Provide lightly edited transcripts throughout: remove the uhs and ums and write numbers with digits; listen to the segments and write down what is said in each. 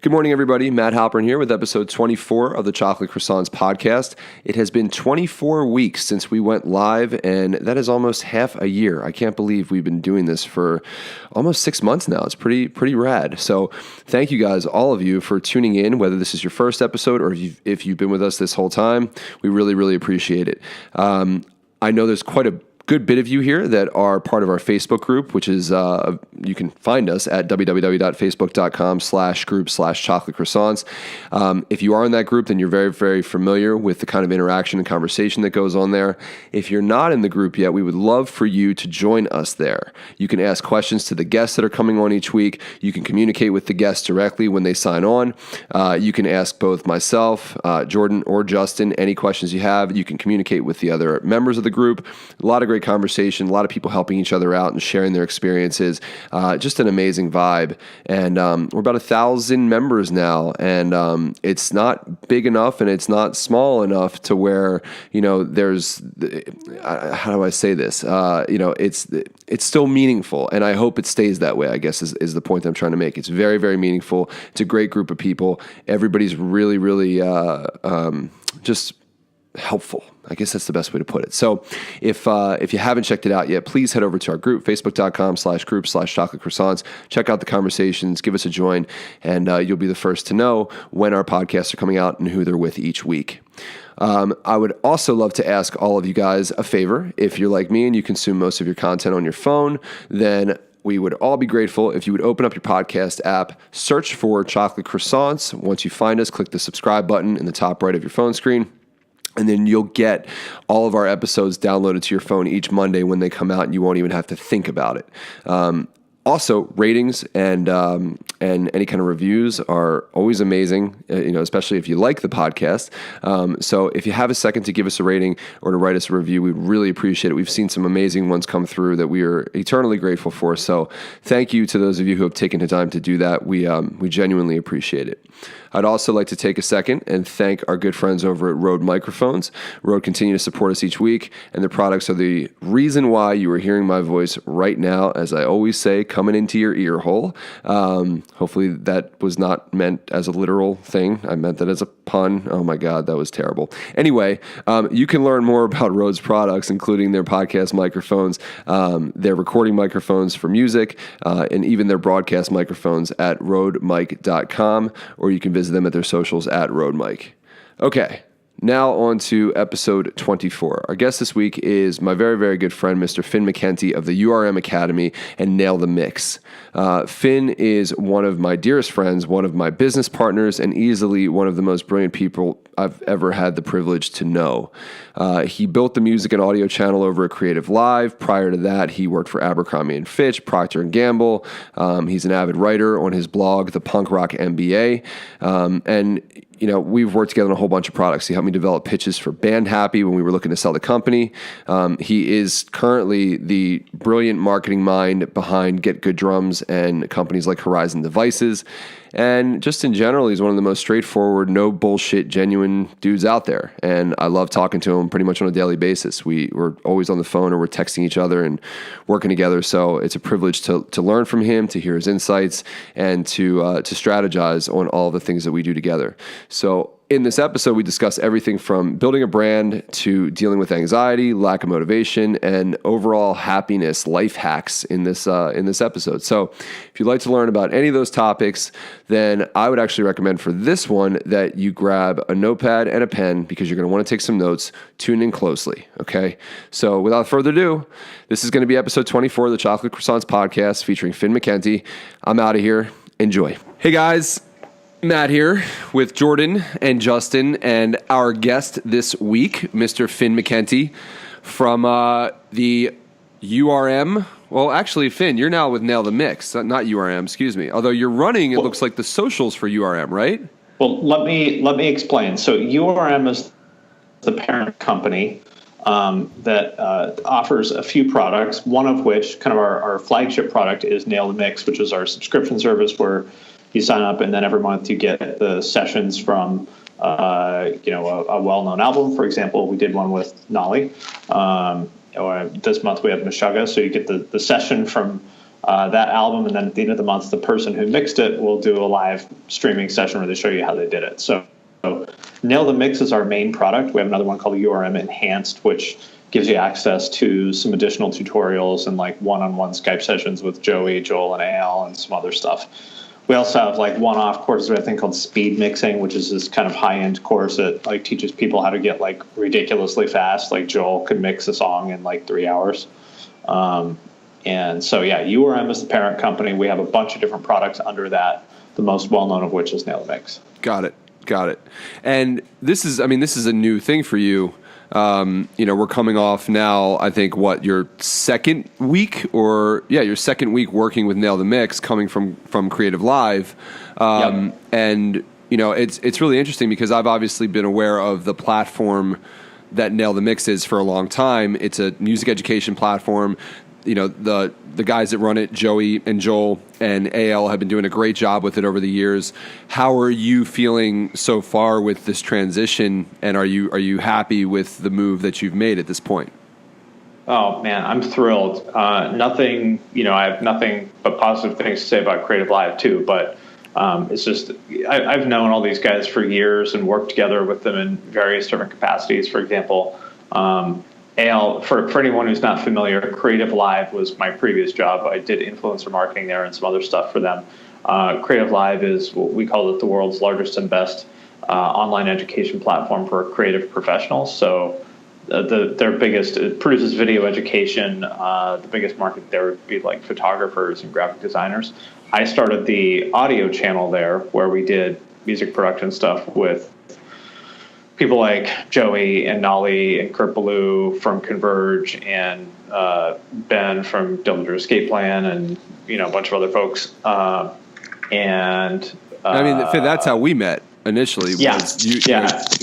Good morning, everybody. Matt Halpern here with episode 24 of the Chocolate Croissants podcast. It has been 24 weeks since we went live, and that is almost half a year. I can't believe we've been doing this for almost 6 months now. It's pretty rad. So thank you guys, all of you, for tuning in, whether this is your first episode or if you've been with us this whole time. We really appreciate it. I know there's quite a good bit of you here that are part of our Facebook group, which is, you can find us at www.facebook.com/group/chocolate croissants. If you are in that group, then you're very familiar with the kind of interaction and conversation that goes on there. If you're not in the group yet, we would love for you to join us there. You can ask questions to the guests that are coming on each week. You can communicate with the guests directly when they sign on. You can ask both myself, Jordan, or Justin any questions you have. You can communicate with the other members of the group. A lot of great conversation, a lot of people helping each other out and sharing their experiences. Just an amazing vibe. And we're about 1,000 members now, and it's not big enough and it's not small enough to where, there's, how do I say this? It's still meaningful, and I hope it stays that way, I guess is the point that I'm trying to make. It's very meaningful. It's a great group of people. Everybody's really just helpful. I guess that's the best way to put it. So if you haven't checked it out yet, please head over to our group, facebook.com/group/chocolate croissants. Check out the conversations, give us a join, and you'll be the first to know when our podcasts are coming out and who they're with each week. I would also love to ask all of you guys a favor. If you're like me and you consume most of your content on your phone, then we would all be grateful if you would open up your podcast app, search for Chocolate Croissants. Once you find us, click the subscribe button in the top right of your phone screen. And then you'll get all of our episodes downloaded to your phone each Monday when they come out, and you won't even have to think about it. Also, ratings and any kind of reviews are always amazing, especially if you like the podcast. So if you have a second to give us a rating or to write us a review, we really appreciate it. We've seen some amazing ones come through that we are eternally grateful for. So thank you to those of you who have taken the time to do that. We genuinely appreciate it. I'd also like to take a second and thank our good friends over at Rode Microphones. Rode continue to support us each week, and their products are the reason why you are hearing my voice right now, as I always say, coming into your ear hole. Hopefully that was not meant as a literal thing. I meant that as a pun. Oh my God, that was terrible. Anyway, you can learn more about Rode's products, including their podcast microphones, their recording microphones for music, and even their broadcast microphones at rodemic.com, or you can visit them at their socials at rodemic. Okay. Now on to episode 24. Our guest this week is my very good friend, Mr. Finn McKenty of the URM Academy and Nail the Mix. Finn is one of my dearest friends, one of my business partners, and easily one of the most brilliant people I've ever had the privilege to know. He built the music and audio channel over at Creative Live. Prior to that, he worked for Abercrombie Fitch, Procter & Gamble. He's an avid writer on his blog, The Punk Rock MBA. And we've worked together on a whole bunch of products. He helped me develop pitches for Band Happy when we were looking to sell the company. He is currently the brilliant marketing mind behind Get Good Drums and companies like Horizon Devices. And just in general, he's one of the most straightforward, no bullshit, genuine dudes out there. And I love talking to him pretty much on a daily basis. We're always on the phone or we're texting each other and working together. So it's a privilege to learn from him, to hear his insights, and to strategize on all the things that we do together. So in this episode, we discuss everything from building a brand to dealing with anxiety, lack of motivation, and overall happiness, life hacks in this episode. So if you'd like to learn about any of those topics, then I would actually recommend for this one that you grab a notepad and a pen, because you're going to want to take some notes. Tune in closely, okay? So without further ado, this is going to be episode 24 of the Chocolate Croissants podcast featuring Finn McKenty. I'm out of here. Enjoy. Hey guys. Matt here with Jordan and Justin, and our guest this week, Mr. Finn McKenty from the URM. Well, actually, Finn, you're now with Nail the Mix, not URM, excuse me. Although you're running, it looks like the socials for URM, right? Well, let me explain. So URM is the parent company that offers a few products, one of which, kind of our flagship product, is Nail the Mix, which is our subscription service where you sign up, and then every month you get the sessions from, a well-known album. For example, we did one with Nolly. This month we have Meshuggah, so you get the session from that album, and then at the end of the month, the person who mixed it will do a live streaming session where they show you how they did it. So Nail the Mix is our main product. We have another one called URM Enhanced, which gives you access to some additional tutorials and like one-on-one Skype sessions with Joey, Joel, and Al, and some other stuff. We also have like one-off courses, I think, called Speed Mixing, which is this kind of high-end course that like teaches people how to get like ridiculously fast. Like Joel could mix a song in like 3 hours. And so, yeah, URM is the parent company. We have a bunch of different products under that, the most well-known of which is Nail the Mix. Got it. And this is a new thing for you. We're coming off now, I think, your second week working with Nail the Mix, coming from Creative Live. Yep. And, it's really interesting because I've obviously been aware of the platform that Nail the Mix is for a long time. It's a music education platform. The guys that run it, Joey and Joel and AL, have been doing a great job with it over the years. How are you feeling so far with this transition, and are you happy with the move that you've made at this point? Oh man, I'm thrilled. I have nothing but positive things to say about Creative Live too, but it's just I've known all these guys for years and worked together with them in various different capacities. For example, AL, for anyone who's not familiar, Creative Live was my previous job. I did influencer marketing there and some other stuff for them. Creative Live is what we call it the world's largest and best online education platform for creative professionals. So their biggest, it produces video education. The biggest market there would be like photographers and graphic designers. I started the audio channel there where we did music production stuff with people like Joey and Nolly and Kurt Ballou from Converge and Ben from Dillinger Escape Plan and a bunch of other folks. That's how we met initially. I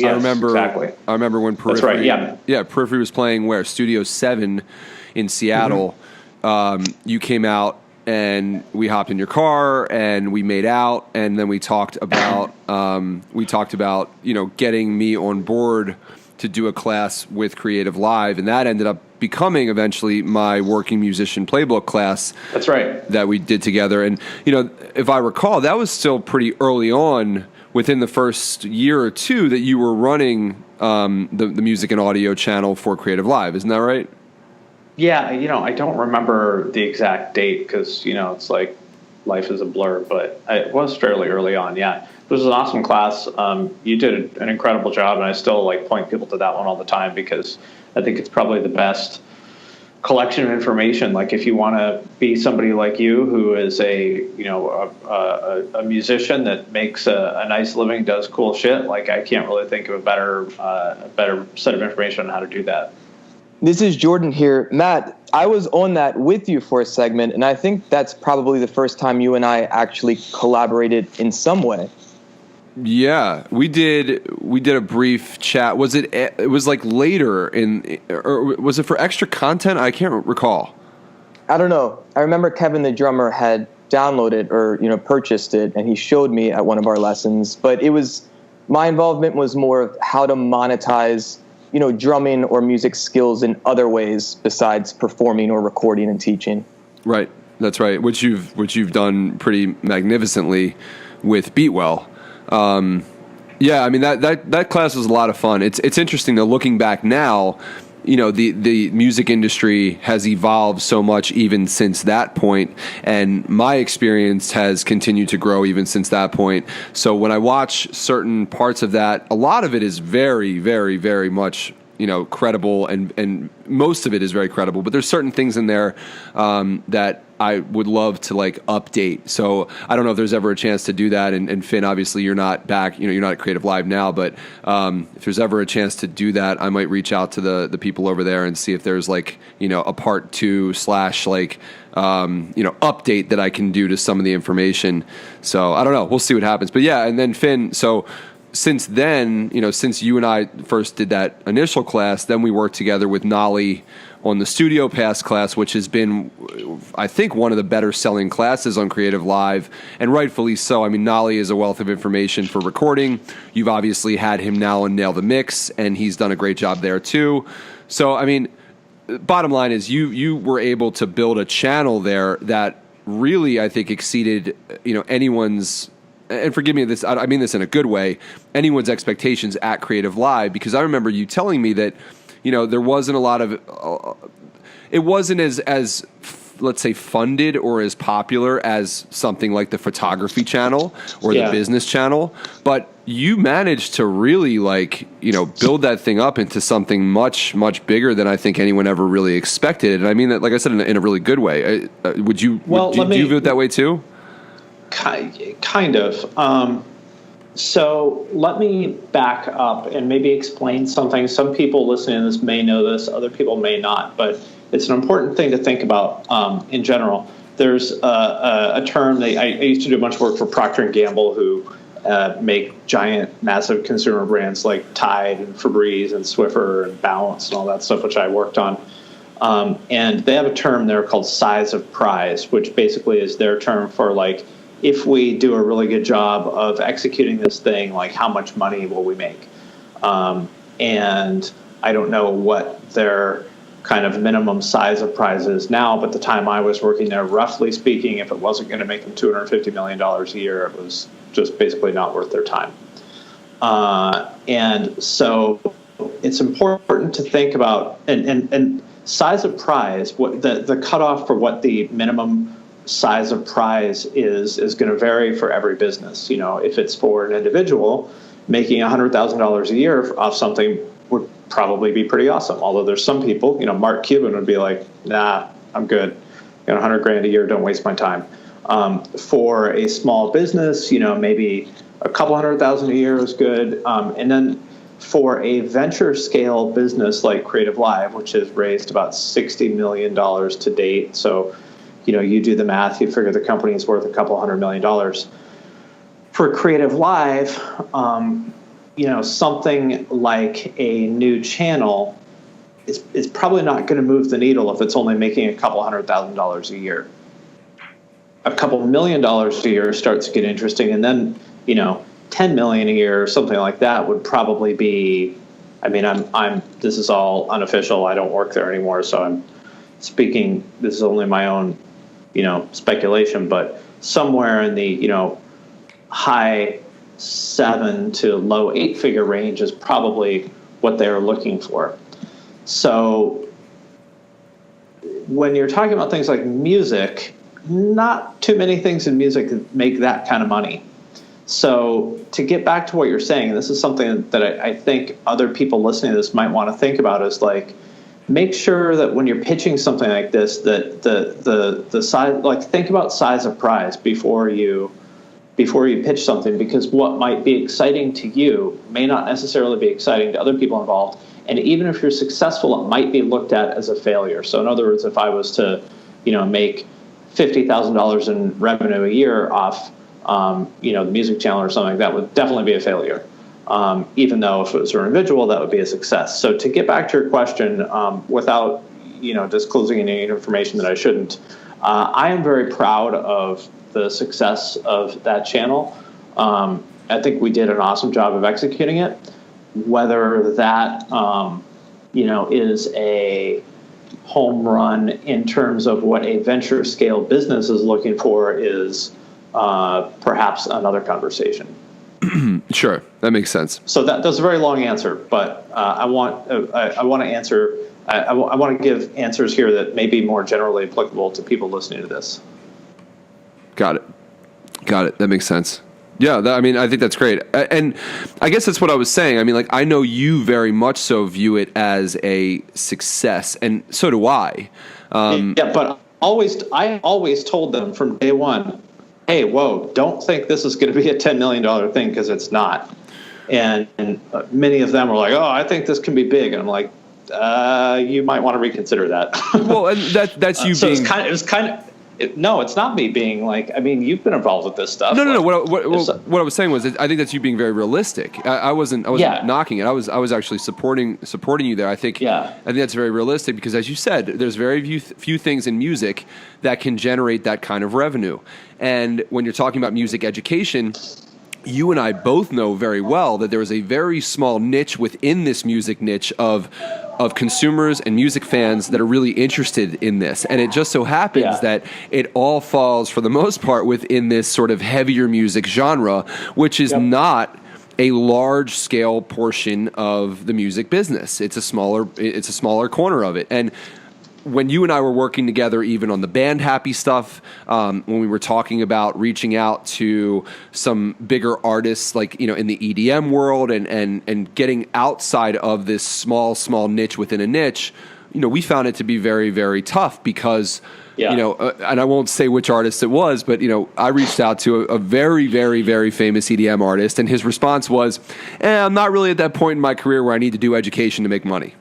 remember. Exactly. I remember when Periphery. That's right. Periphery was playing where Studio 7 in Seattle. Mm-hmm. You came out and we hopped in your car and we made out, and then we talked about getting me on board to do a class with Creative Live, and that ended up becoming eventually my working musician playbook class. That's right. That we did together. And if I recall, that was still pretty early on within the first year or two that you were running the music and audio channel for Creative Live. Isn't that right? Yeah, I don't remember the exact date because, it's like life is a blur, but it was fairly early on, yeah. It was an awesome class. You did an incredible job, and I still point people to that one all the time because I think it's probably the best collection of information. Like if you want to be somebody like you who is a musician that makes a nice living, does cool shit, I can't really think of a better set of information on how to do that. This is Jordan here. Matt, I was on that with you for a segment, and I think that's probably the first time you and I actually collaborated in some way. Yeah, we did a brief chat. It was later or was it for extra content? I can't recall. I don't know. I remember Kevin, the drummer, had downloaded or, purchased it, and he showed me at one of our lessons, but my involvement was more of how to monetize drumming or music skills in other ways besides performing or recording and teaching. Right. That's right. Which you've done pretty magnificently with Beatwell. That class was a lot of fun. It's interesting though, looking back now, the music industry has evolved so much even since that point, and my experience has continued to grow even since that point. So when I watch certain parts of that, a lot of it is very, very, very much credible, and most of it is very credible, but there's certain things in there that I would love to update. So I don't know if there's ever a chance to do that. And Finn, obviously you're not back, you're not at Creative Live now, but if there's ever a chance to do that, I might reach out to the people over there and see if there's a part 2 / update that I can do to some of the information. So I don't know. We'll see what happens. But yeah, and then Finn, so since then, since you and I first did that initial class, then we worked together with Nolly on the Studio Pass class, which has been, I think, one of the better selling classes on Creative Live, and rightfully so. I mean, Nolly is a wealth of information for recording. You've obviously had him now on Nail the Mix, and he's done a great job there too. So, I mean, bottom line is you were able to build a channel there that really, I think, exceeded, anyone's, and forgive me this, I mean this in a good way, anyone's expectations at Creative Live, because I remember you telling me that, there wasn't a lot of, it wasn't as let's say funded or as popular as something like the photography channel or the business channel, but you managed to really build that thing up into something much, much bigger than I think anyone ever really expected. And I mean that, like I said, in a really good way. Do you view it that way too? Kind of. So let me back up and maybe explain something. Some people listening to this may know this, other people may not, but it's an important thing to think about in general. There's a term that I used to do a bunch of work for Procter & Gamble, who make giant, massive consumer brands like Tide and Febreze and Swiffer and Balance and all that stuff, which I worked on. And they have a term there called size of prize, which basically is their term for if we do a really good job of executing this thing, how much money will we make? And I don't know what their kind of minimum size of prize is now, but the time I was working there, roughly speaking, if it wasn't going to make them $250 million a year, it was just basically not worth their time. And so it's important to think about, and size of prize, what the cutoff for what the minimum size of prize is going to vary for every business. If it's for an individual, making $100,000 a year off something would probably be pretty awesome. Although there's some people, Mark Cuban would be like, nah, I'm good. $100,000 a year, don't waste my time. For a small business, maybe a couple $100,000 a year is good. And then for a venture scale business like Creative Live, which has raised about $60 million to date. So, you do the math, you figure the company is worth a couple $100 million. For Creative Live, something like a new channel is probably not going to move the needle if it's only making a couple $100,000 a year. A couple $1 million a year starts to get interesting, and then $10 million a year or something like that would probably be. I mean, I'm. This is all unofficial. I don't work there anymore, so I'm speaking. This is only my own, speculation, but somewhere in the high 7 to low 8-figure range is probably what they're looking for. So when you're talking about things like music, not too many things in music make that kind of money. So to get back to what you're saying, and this is something that I think other people listening to this might want to think about, is make sure that when you're pitching something like this, that the size, think about size of prize before you pitch something, because what might be exciting to you may not necessarily be exciting to other people involved. And even if you're successful, it might be looked at as a failure. So in other words, if I was to, make $50,000 in revenue a year off, the music channel or something, that would definitely be a failure. Even though if it was an individual, that would be a success. So to get back to your question, without, disclosing any information that I shouldn't, I am very proud of the success of that channel. I think we did an awesome job of executing it. Whether that, is a home run in terms of what a venture scale business is looking for is perhaps another conversation. Sure, that makes sense. So that's a very long answer, but I want to answer. I want to give answers here that may be more generally applicable to people listening to this. Got it. That makes sense. Yeah, I think that's great. And I guess that's what I was saying. I know you very much so view it as a success, and so do I. But I always told them from day one, hey, whoa, don't think this is going to be a $10 million thing, because it's not. And many of them were like, oh, I think this can be big. And I'm like, you might want to reconsider that. Well, and that's you so being... No, it's not me being you've been involved with this stuff. No. What I was saying was, I think that's you being very realistic. I wasn't knocking it. I was actually supporting you there. I think that's very realistic, because, as you said, there's very few things in music that can generate that kind of revenue. And when you're talking about music education, you and I both know very well that there is a very small niche within this music niche of consumers and music fans that are really interested in this. And it just so happens that it all falls, for the most part, within this sort of heavier music genre, which is not a large scale portion of the music business. It's a smaller corner of it. And when you and I were working together, even on the Band Happy stuff, when we were talking about reaching out to some bigger artists, like, you know, in the EDM world and getting outside of this small niche within a niche, you know, we found it to be very, very tough because, you know, and I won't say which artist it was, but, you know, I reached out to a very, very, very famous EDM artist, and his response was, I'm not really at that point in my career where I need to do education to make money.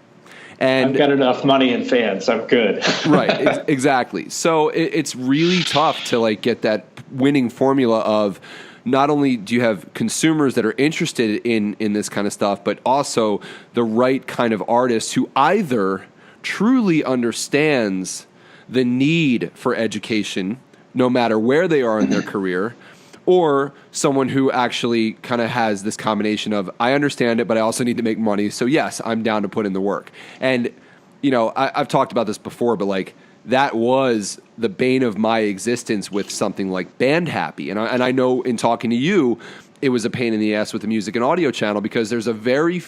And I've got enough money and fans. I'm good. Right. Exactly. So it's really tough to like get that winning formula of not only do you have consumers that are interested in this kind of stuff, but also the right kind of artist who either truly understands the need for education, no matter where they are in their career, or someone who actually kind of has this combination of, I understand it, but I also need to make money. So yes, I'm down to put in the work. And, you know, I've talked about this before, but like that was the bane of my existence with something like Band Happy. And I know in talking to you, it was a pain in the ass with the music and audio channel because there's a very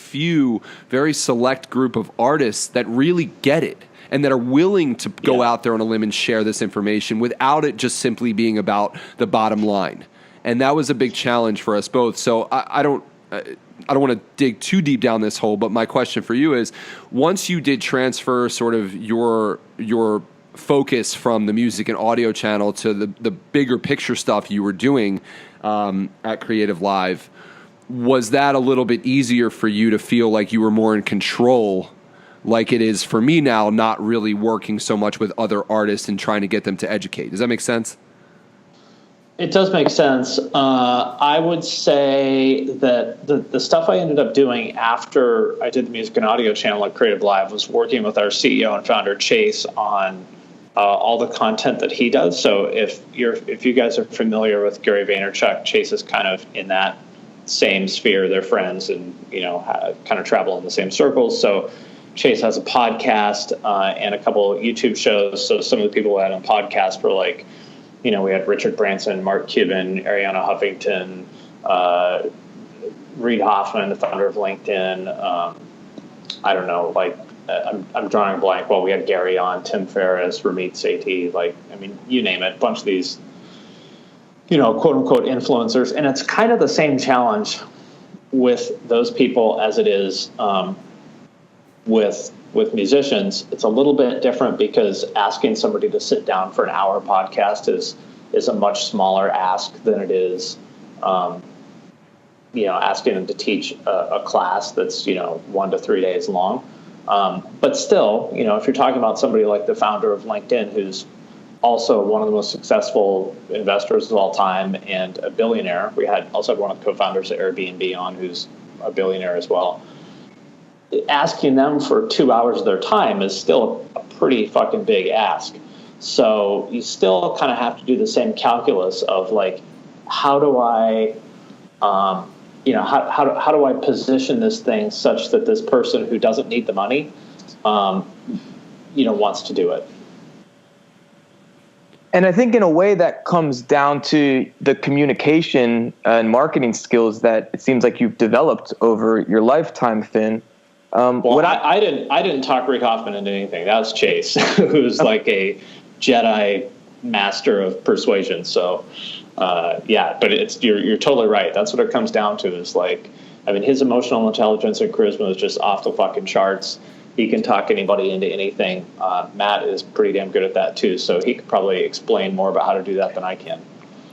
select group of artists that really get it and that are willing to go out there on a limb and share this information without it just simply being about the bottom line. And that was a big challenge for us both. So I don't want to dig too deep down this hole, but my question for you is, once you did transfer sort of your focus from the music and audio channel to the bigger picture stuff you were doing at Creative Live, was that a little bit easier for you to feel like you were more in control, like it is for me now, not really working so much with other artists and trying to get them to educate? Does that make sense? It does make sense. I would say that the stuff I ended up doing after I did the music and audio channel at Creative Live was working with our CEO and founder, Chase, on all the content that he does. So if you guys are familiar with Gary Vaynerchuk, Chase is kind of in that same sphere. They're friends and, you know, kind of travel in the same circles. So Chase has a podcast and a couple of YouTube shows. So some of the people who had on podcast were like, you know, we had Richard Branson, Mark Cuban, Ariana Huffington, Reid Hoffman, the founder of LinkedIn. I don't know, like I'm drawing a blank. Well, we had Gary on, Tim Ferriss, Ramit Sethi, like, I mean, you name it, a bunch of these, you know, quote unquote influencers. And it's kind of the same challenge with those people as it is with musicians. It's a little bit different because asking somebody to sit down for an hour podcast is a much smaller ask than it is, you know, asking them to teach a class that's, you know, 1 to 3 days long. But still, you know, if you're talking about somebody like the founder of LinkedIn, who's also one of the most successful investors of all time and a billionaire. We also had one of the co-founders of Airbnb on, who's a billionaire as well. Asking them for 2 hours of their time is still a pretty fucking big ask. So you still kind of have to do the same calculus of like, how do I, you know, how do I position this thing such that this person who doesn't need the money, you know, wants to do it. And I think in a way that comes down to the communication and marketing skills that it seems like you've developed over your lifetime, Finn. Well, I didn't talk Reid Hoffman into anything. That was Chase, who's like a Jedi master of persuasion. So, yeah, but you're totally right. That's what it comes down to is like, I mean, his emotional intelligence and charisma is just off the fucking charts. He can talk anybody into anything. Matt is pretty damn good at that too. So he could probably explain more about how to do that than I can.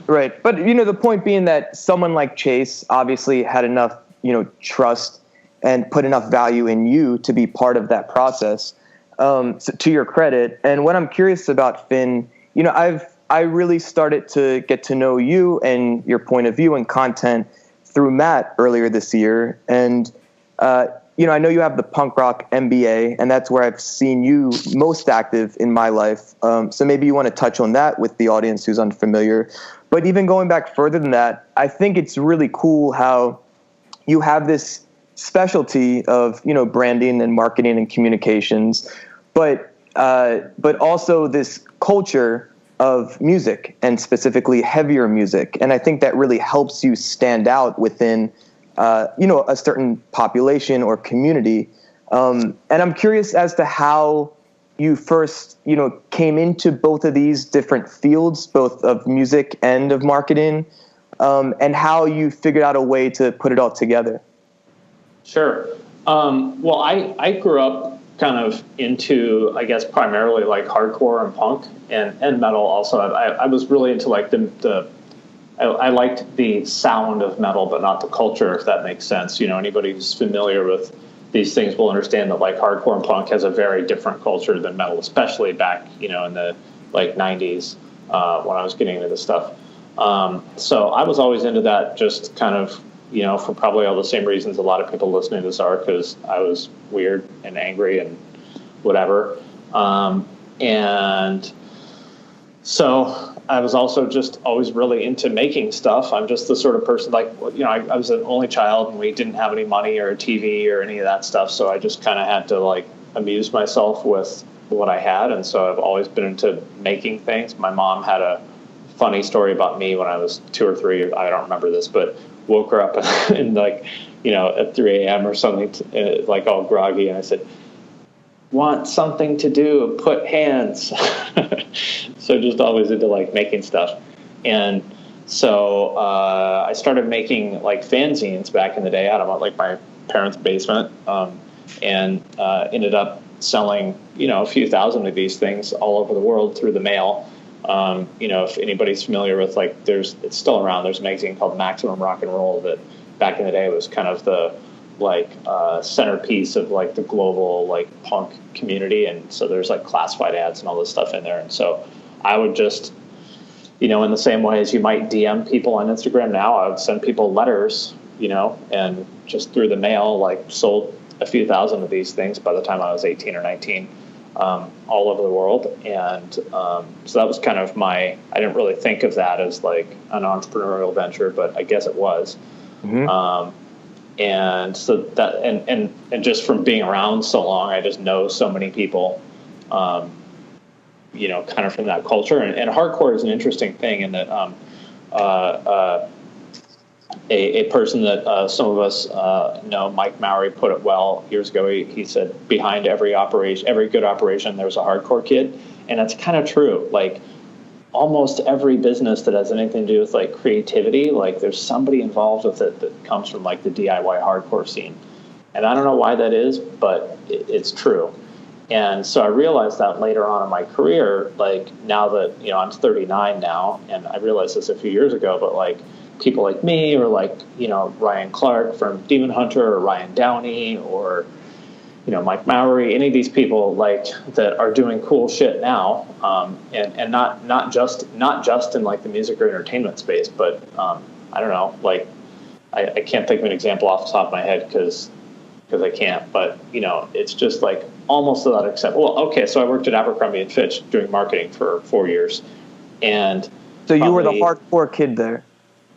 Right. But, you know, the point being that someone like Chase obviously had enough, you know, trust and put enough value in you to be part of that process, so to your credit. And what I'm curious about, Finn, you know, I really started to get to know you and your point of view and content through Matt earlier this year. And I know you have the punk rock MBA, and that's where I've seen you most active in my life. So maybe you want to touch on that with the audience who's unfamiliar. But even going back further than that, I think it's really cool how you have this specialty of, branding and marketing and communications, but also this culture of music, and specifically heavier music. And I think that really helps you stand out within a certain population or community. And I'm curious as to how you first, came into both of these different fields, both of music and of marketing, and how you figured out a way to put it all together. Sure. Well, I grew up kind of into, I guess, primarily like hardcore and punk and metal also. I was really into like I liked the sound of metal, but not the culture, if that makes sense. Anybody who's familiar with these things will understand that like hardcore and punk has a very different culture than metal, especially back, in the like 90s when I was getting into this stuff. So I was always into that, just kind of, for probably all the same reasons a lot of people listening to this are, because I was weird and angry and whatever. And so I was also just always really into making stuff. I'm just the sort of person, like, I was an only child and we didn't have any money or a TV or any of that stuff. So I just kind of had to like amuse myself with what I had. And so I've always been into making things. My mom had a funny story about me when I was 2 or 3. I don't remember this, but woke her up and like, at 3 a.m. or something, like all groggy. And I said, want something to do, put hands. So just always into like making stuff. And so I started making like fanzines back in the day out of like my parents' basement, and ended up selling, a few thousand of these things all over the world through the mail. If anybody's familiar with like, it's still around. There's a magazine called Maximum Rock and Roll that back in the day was kind of the like centerpiece of like the global like punk community. And so there's like classified ads and all this stuff in there. And so I would just, in the same way as you might DM people on Instagram now, I would send people letters, and just through the mail, like sold a few thousand of these things by the time I was 18 or 19. All over the world. And so that was kind of I didn't really think of that as like an entrepreneurial venture, but I guess it was. Mm-hmm. And so that, and just from being around so long, I just know so many people, kind of from that culture. And hardcore is an interesting thing in that a person that some of us know, Mike Mowry, put it well years ago. He said, behind every good operation, there's a hardcore kid. And that's kind of true. Like almost every business that has anything to do with like creativity, like there's somebody involved with it that comes from like the DIY hardcore scene. And I don't know why that is, but it's true. And so I realized that later on in my career, like now that, I'm 39 now, and I realized this a few years ago, but like people like me or like, Ryan Clark from Demon Hunter or Ryan Downey or, Mike Mowry, any of these people like that are doing cool shit now. And not just in like the music or entertainment space, but I don't know, like I can't think of an example off the top of my head because I can't, but it's just like almost without exception. Well, okay. So I worked at Abercrombie Fitch doing marketing for 4 years. And so you were the hardcore kid there.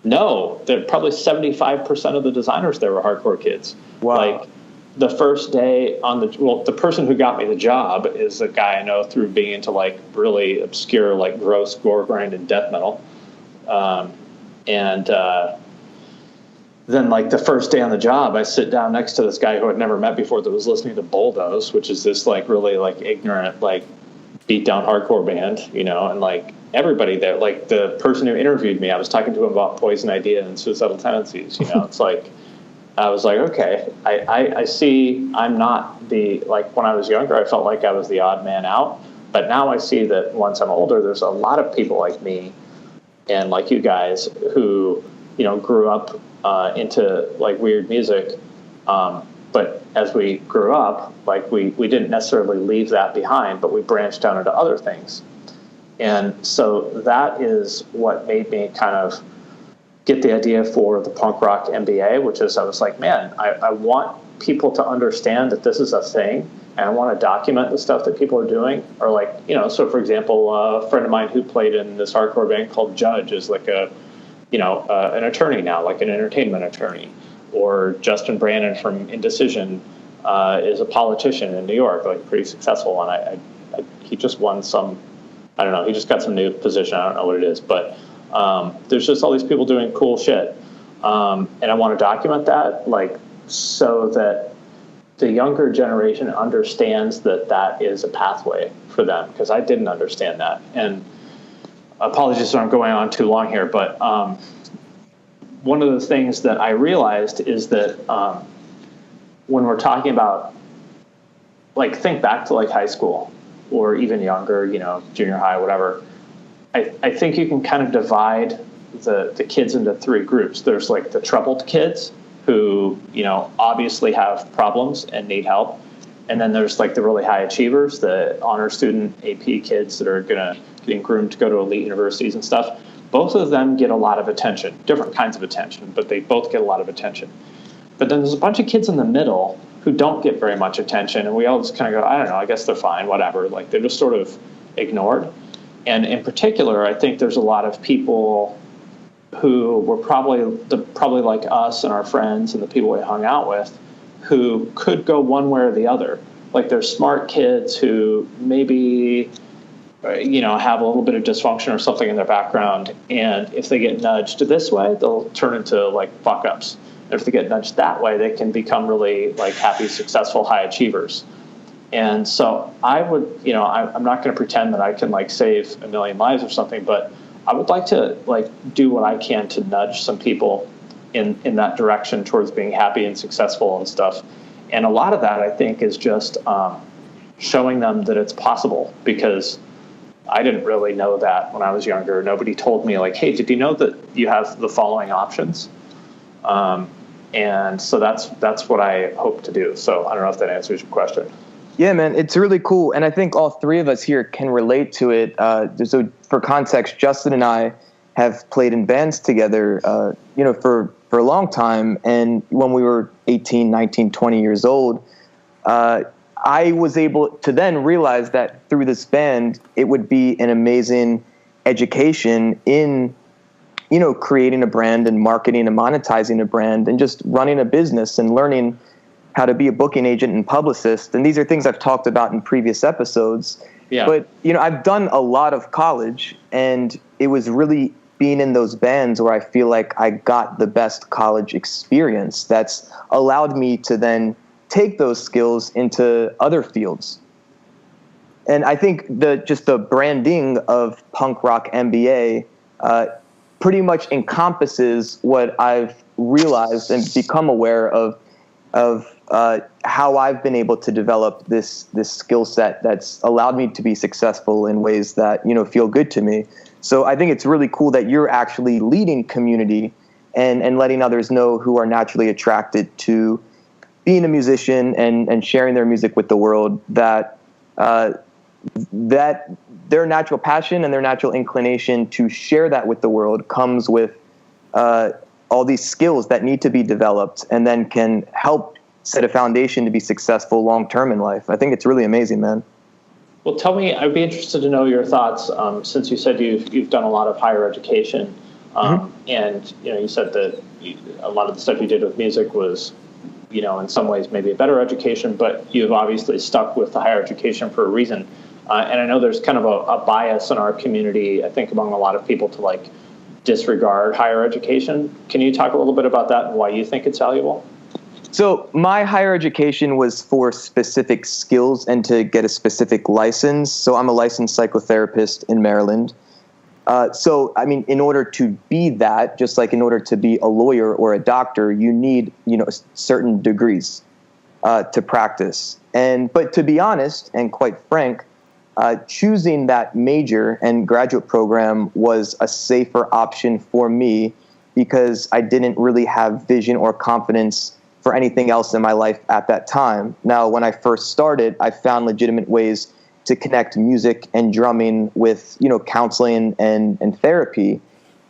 No, probably 75% of the designers there were hardcore kids. Wow. Like the first day the person who got me the job is a guy I know through being into like really obscure, like gross gore grind and death metal. Then like the first day on the job, I sit down next to this guy who I'd never met before that was listening to Bulldoze, which is this like really like ignorant, like beat down hardcore band, and like everybody there, like the person who interviewed me, I was talking to him about Poison Idea and Suicidal Tendencies, it's like, I was like, okay, I see I'm not like when I was younger, I felt like I was the odd man out. But now I see that once I'm older, there's a lot of people like me and like you guys who, grew up into like weird music. But as we grew up, like we didn't necessarily leave that behind, but we branched out into other things. And so that is what made me kind of get the idea for the punk rock MBA, which is I was like, man, I want people to understand that this is a thing, and I want to document the stuff that people are doing. Or like, so for example, a friend of mine who played in this hardcore band called Judge is like an attorney now, like an entertainment attorney. Or Justin Brannon from Indecision is a politician in New York, like pretty successful. And he just won some, I don't know, he just got some new position. I don't know what it is, but there's just all these people doing cool shit. And I want to document that, like, so that the younger generation understands that that is a pathway for them, because I didn't understand that. And apologies if I'm going on too long here, but one of the things that I realized is that when we're talking about, like, think back to like high school or even younger, junior high, whatever, I think you can kind of divide the kids into three groups. There's like the troubled kids who, obviously have problems and need help. And then there's like the really high achievers, the honor student AP kids that are getting groomed to go to elite universities and stuff. Both of them get a lot of attention, different kinds of attention, but they both get a lot of attention. But then there's a bunch of kids in the middle who don't get very much attention, and we all just kind of go, I don't know, I guess they're fine, whatever. Like, they're just sort of ignored. And in particular, I think there's a lot of people who were probably like us and our friends and the people we hung out with, who could go one way or the other. Like, there's smart kids who maybe, have a little bit of dysfunction or something in their background, and if they get nudged this way, they'll turn into like fuck-ups. And if they get nudged that way, they can become really like happy, successful, high achievers. And so I would, I'm not going to pretend that I can like save a million lives or something, but I would like to like do what I can to nudge some people in that direction towards being happy and successful and stuff. And a lot of that, I think, is just showing them that it's possible, because I didn't really know that when I was younger. Nobody told me like, hey, did you know that you have the following options? And so that's what I hope to do. So I don't know if that answers your question. Yeah, man, it's really cool. And I think all three of us here can relate to it. So for context, Justin and I have played in bands together, for a long time. And when we were 18, 19, 20 years old, I was able to then realize that through this band, it would be an amazing education in, creating a brand and marketing and monetizing a brand and just running a business and learning how to be a booking agent and publicist. And these are things I've talked about in previous episodes. Yeah. But, I've done a lot of college, and it was really being in those bands where I feel like I got the best college experience that's allowed me to then take those skills into other fields. And I think the branding of Punk Rock MBA pretty much encompasses what I've realized and become aware of how I've been able to develop this skill set that's allowed me to be successful in ways that, feel good to me. So I think it's really cool that you're actually leading community and letting others know who are naturally attracted to being a musician and sharing their music with the world, that their natural passion and their natural inclination to share that with the world comes with all these skills that need to be developed and then can help set a foundation to be successful long-term in life. I think it's really amazing, man. Well, tell me, I'd be interested to know your thoughts, since you said you've done a lot of higher education, and you said that a lot of the stuff you did with music was, in some ways maybe a better education, but you've obviously stuck with the higher education for a reason. And I know there's kind of a bias in our community, I think, among a lot of people to like disregard higher education. Can you talk a little bit about that and why you think it's valuable? So my higher education was for specific skills and to get a specific license. So I'm a licensed psychotherapist in Maryland. In order to be that, just like in order to be a lawyer or a doctor, you need, certain degrees to practice. But to be honest and quite frank, choosing that major and graduate program was a safer option for me because I didn't really have vision or confidence for anything else in my life at that time. Now, when I first started, I found legitimate ways to connect music and drumming with, counseling and therapy.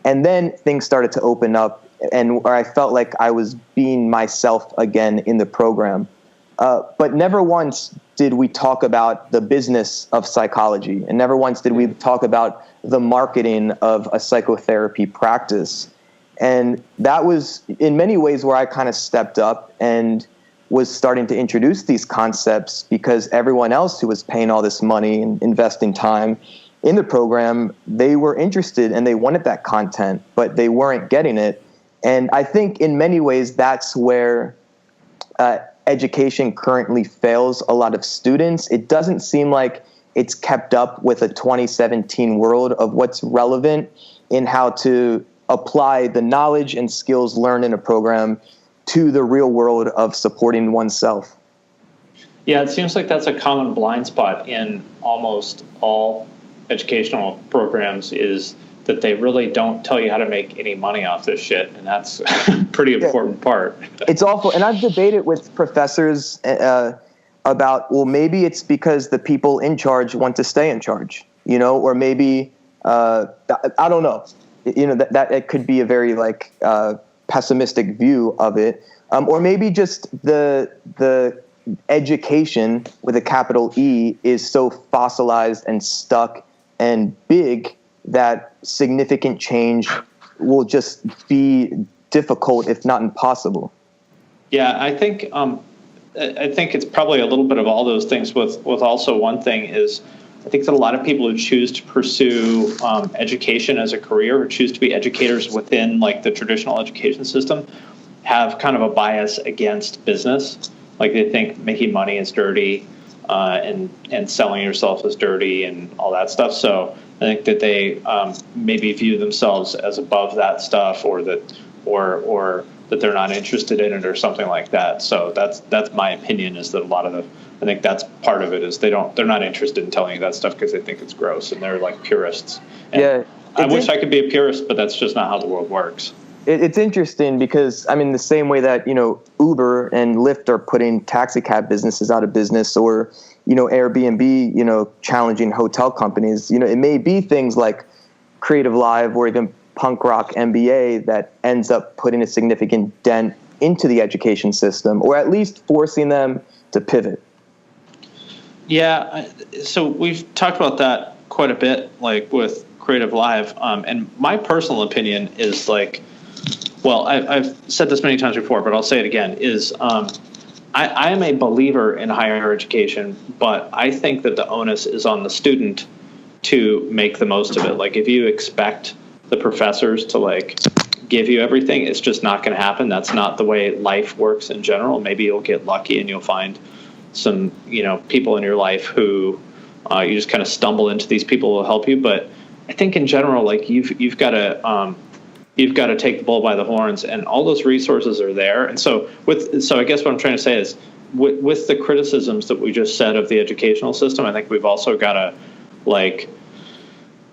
And then things started to open up, and where I felt like I was being myself again in the program. But never once did we talk about the business of psychology, and never once did we talk about the marketing of a psychotherapy practice. And that was in many ways where I kind of stepped up and was starting to introduce these concepts, because everyone else who was paying all this money and investing time in the program, they were interested and they wanted that content, but they weren't getting it. And I think in many ways that's where education currently fails a lot of students. It doesn't seem like it's kept up with a 2017 world of what's relevant in how to apply the knowledge and skills learned in a program to the real world of supporting oneself. Yeah, it seems like that's a common blind spot in almost all educational programs, is that they really don't tell you how to make any money off this shit, and that's a pretty important part. It's awful, and I've debated with professors about, well, maybe it's because the people in charge want to stay in charge, or maybe I don't know, that it could be a very pessimistic view of it, or maybe just the education with a capital E is so fossilized and stuck and big that significant change will just be difficult, if not impossible. Yeah, I think it's probably a little bit of all those things. With also one thing is, I think that a lot of people who choose to pursue education as a career, or choose to be educators within the traditional education system, have kind of a bias against business. Like, they think making money is dirty, and selling yourself is dirty and all that stuff. So I think that they maybe view themselves as above that stuff, or that they're not interested in it, or something like that. So that's my opinion, is that I think that's part of it, is they're not interested in telling you that stuff because they think it's gross, and they're like purists. And I wish I could be a purist, but that's just not how the world works. It's interesting because, the same way that, Uber and Lyft are putting taxi cab businesses out of business, or, Airbnb, challenging hotel companies, it may be things like Creative Live or even punk rock MBA that ends up putting a significant dent into the education system, or at least forcing them to pivot. Yeah. So we've talked about that quite a bit, with Creative Live. And my personal opinion is I've said this many times before, but I'll say it again, is I am a believer in higher education, but I think that the onus is on the student to make the most of it. If you expect the professors to give you everything, it's just not going to happen. That's not the way life works in general. Maybe you'll get lucky and you'll find some, people in your life who you just kind of stumble into these people who will help you. But I think in general, you've got to take the bull by the horns, and all those resources are there. And so I guess what I'm trying to say is, with the criticisms that we just said of the educational system, I think we've also got to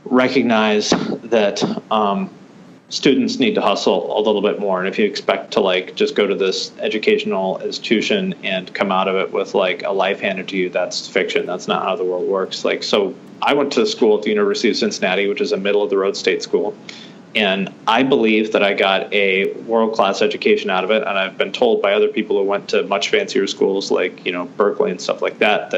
recognize that students need to hustle a little bit more. And if you expect to just go to this educational institution and come out of it with a life handed to you, that's fiction. That's not how the world works. So I went to school at the University of Cincinnati, which is a middle of the road state school. And I believe that I got a world-class education out of it. And I've been told by other people who went to much fancier schools Berkeley and stuff like that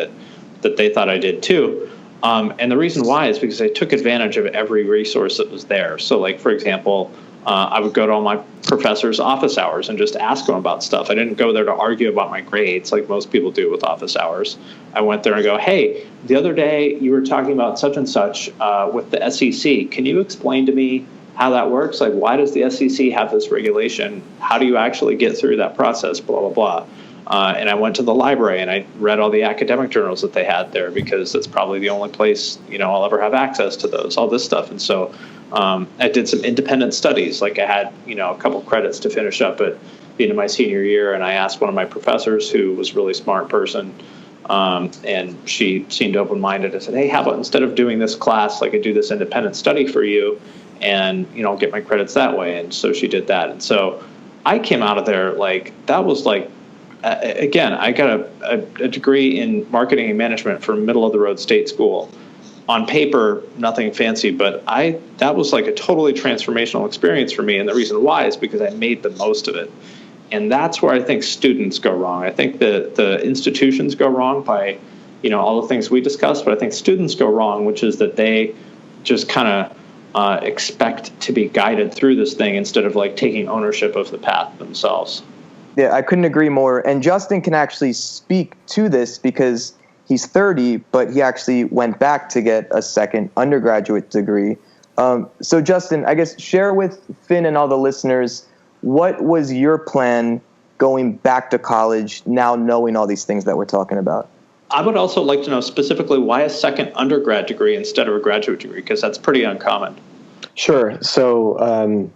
they thought I did too. And the reason why is because I took advantage of every resource that was there. So for example, I would go to all my professors' office hours and just ask them about stuff. I didn't go there to argue about my grades like most people do with office hours. I went there and go, hey, the other day you were talking about such and such with the SEC. Can you explain to me how that works? Why does the SEC have this regulation? How do you actually get through that process? Blah, blah, blah. And I went to the library and I read all the academic journals that they had there, because that's probably the only place, I'll ever have access to those, all this stuff. And so I did some independent studies. I had, a couple credits to finish up at the end of my senior year. And I asked one of my professors, who was a really smart person, and she seemed open-minded. I said, hey, how about instead of doing this class, I could do this independent study for you, and, get my credits that way. And so she did that. And so I came out of there that was again, I got a degree in marketing and management from middle of the road state school. on paper, nothing fancy, but that was like a totally transformational experience for me. And the reason why is because I made the most of it. And that's where I think students go wrong. I think the institutions go wrong by, all the things we discussed, but I think students go wrong, which is that they just kind of expect to be guided through this thing instead of like taking ownership of the path themselves. Yeah, I couldn't agree more. And Justin can actually speak to this because he's 30, but he actually went back to get a second undergraduate degree. So Justin, I guess share with Finn and all the listeners, what was your plan going back to college now knowing all these things that we're talking about? I would also like to know specifically why a second undergrad degree instead of a graduate degree, because that's pretty uncommon. Sure. So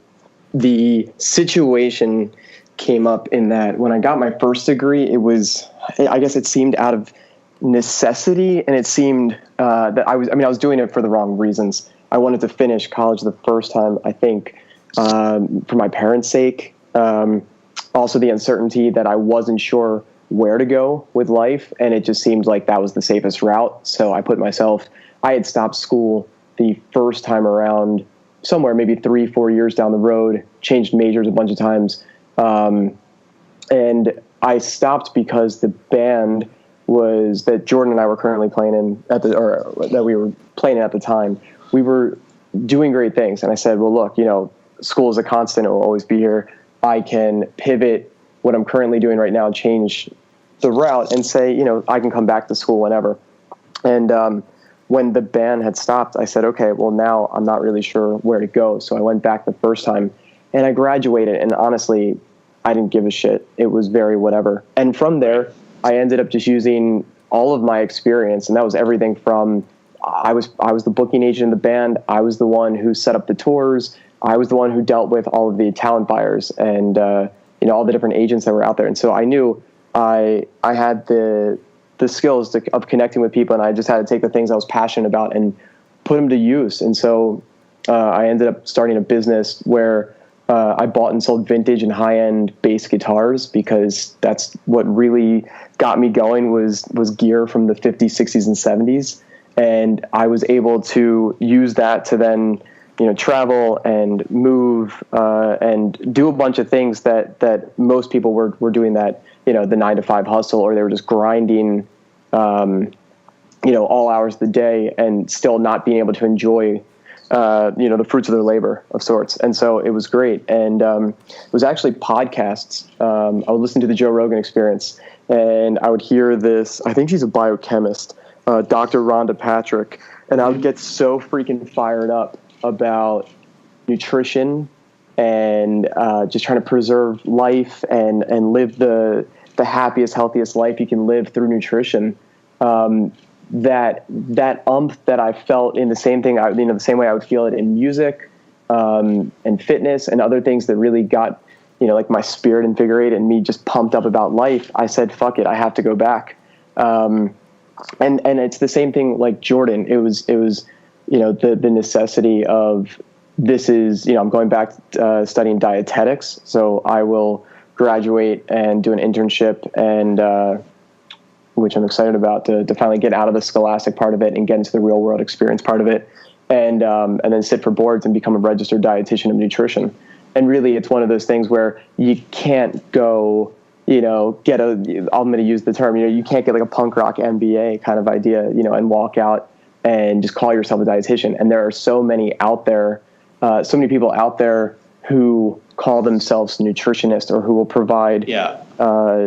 the situation came up in that when I got my first degree, it seemed out of necessity, and it seemed that I was doing it for the wrong reasons. I wanted to finish college the first time, I think, for my parents' sake. Also the uncertainty that I wasn't sure where to go with life, and it just seemed like that was the safest route. So I had stopped school the first time around somewhere maybe 3-4 years down the road, changed majors a bunch of times. And I stopped because the band that Jordan and I were currently playing in that we were playing in at the time, we were doing great things. And I said, well, look, school is a constant. It will always be here. I can pivot what I'm currently doing right now and change the route and say, I can come back to school whenever. And, when the band had stopped, I said, okay, well, now I'm not really sure where to go. So I went back the first time and I graduated. And honestly, I didn't give a shit. It was very whatever. And from there, I ended up just using all of my experience. And that was everything from I was the booking agent in the band. I was the one who set up the tours. I was the one who dealt with all of the talent buyers and, all the different agents that were out there. And so I knew I had the skills of connecting with people, and I just had to take the things I was passionate about and put them to use. And so I ended up starting a business where I bought and sold vintage and high-end bass guitars, because that's what really got me going was gear from the 50s, 60s, and 70s. And I was able to use that to then, travel and move and do a bunch of things that most people were doing that, the 9-to-5 hustle, or they were just grinding, all hours of the day and still not being able to enjoy, the fruits of their labor of sorts. And so it was great. And it was actually podcasts. I would listen to the Joe Rogan Experience, and I would hear this, I think she's a biochemist, Dr. Rhonda Patrick, and I would get so freaking fired up about nutrition and just trying to preserve life and live the happiest, healthiest life you can live through nutrition. That that I felt in the same thing, the same way I would feel it in music, and fitness and other things that really got, like my spirit invigorated and me just pumped up about life. I said, fuck it, I have to go back. And it's the same thing like Jordan. It was, the necessity of this is, I'm going back studying dietetics. So I will graduate and do an internship, and which I'm excited about to finally get out of the scholastic part of it and get into the real world experience part of it, and then sit for boards and become a registered dietitian of nutrition. And really, it's one of those things where you can't go, get I'm going to use the term, you can't get like a punk rock MBA kind of idea, and walk out and just call yourself a dietitian. And there are so many out there, so many people out there who call themselves nutritionists, or who will provide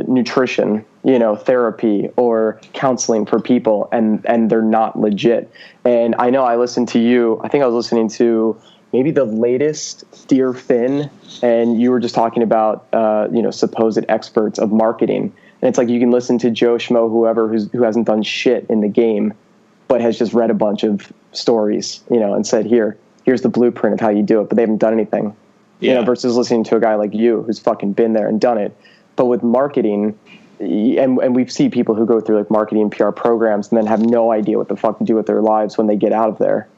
nutrition, therapy or counseling for people, and they're not legit. And I know I listened to you, I think I was listening to maybe the latest Dear Finn, and you were just talking about, supposed experts of marketing. And it's like, you can listen to Joe Schmo, whoever, who hasn't done shit in the game, but has just read a bunch of stories, and said, here's the blueprint of how you do it, but they haven't done anything. Versus listening to a guy like you who's fucking been there and done it. But with marketing, and we see people who go through like marketing and PR programs and then have no idea what the fuck to do with their lives when they get out of there.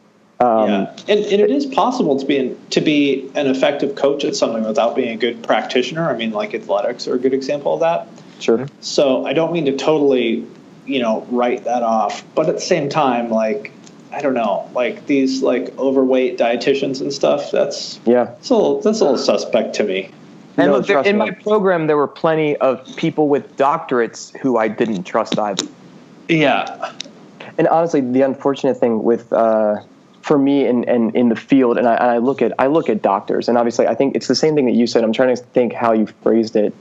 And it is possible to be an effective coach at something without being a good practitioner. I mean, like athletics are a good example of that. Sure. So I don't mean to totally, write that off. But at the same time, like, I don't know, like these like overweight dietitians and stuff. That's Yeah. a little suspect to me. And No, look, there, trust in me. my program, there were plenty of people with doctorates who I didn't trust either. Yeah. And honestly, the unfortunate thing with for me and in the field, and I look at doctors, and obviously I think it's the same thing that you said. I'm trying to think how you phrased it.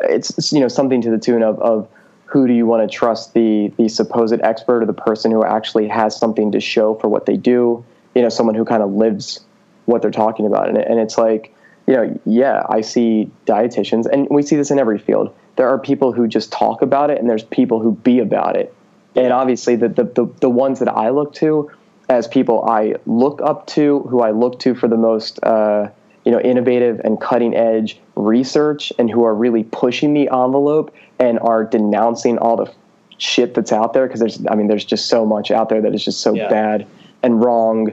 It's something to the tune of who do you want to trust, the supposed expert or the person who actually has something to show for what they do? Someone who kind of lives what they're talking about, and it's like, yeah, I see dietitians, and we see this in every field. There are people who just talk about it, and there's people who be about it. And obviously, the ones that I look to as people I look up to, who I look to for the most innovative and cutting edge research, and who are really pushing the envelope and are denouncing all the shit that's out there, because there's just so much out there that is just so bad and wrong,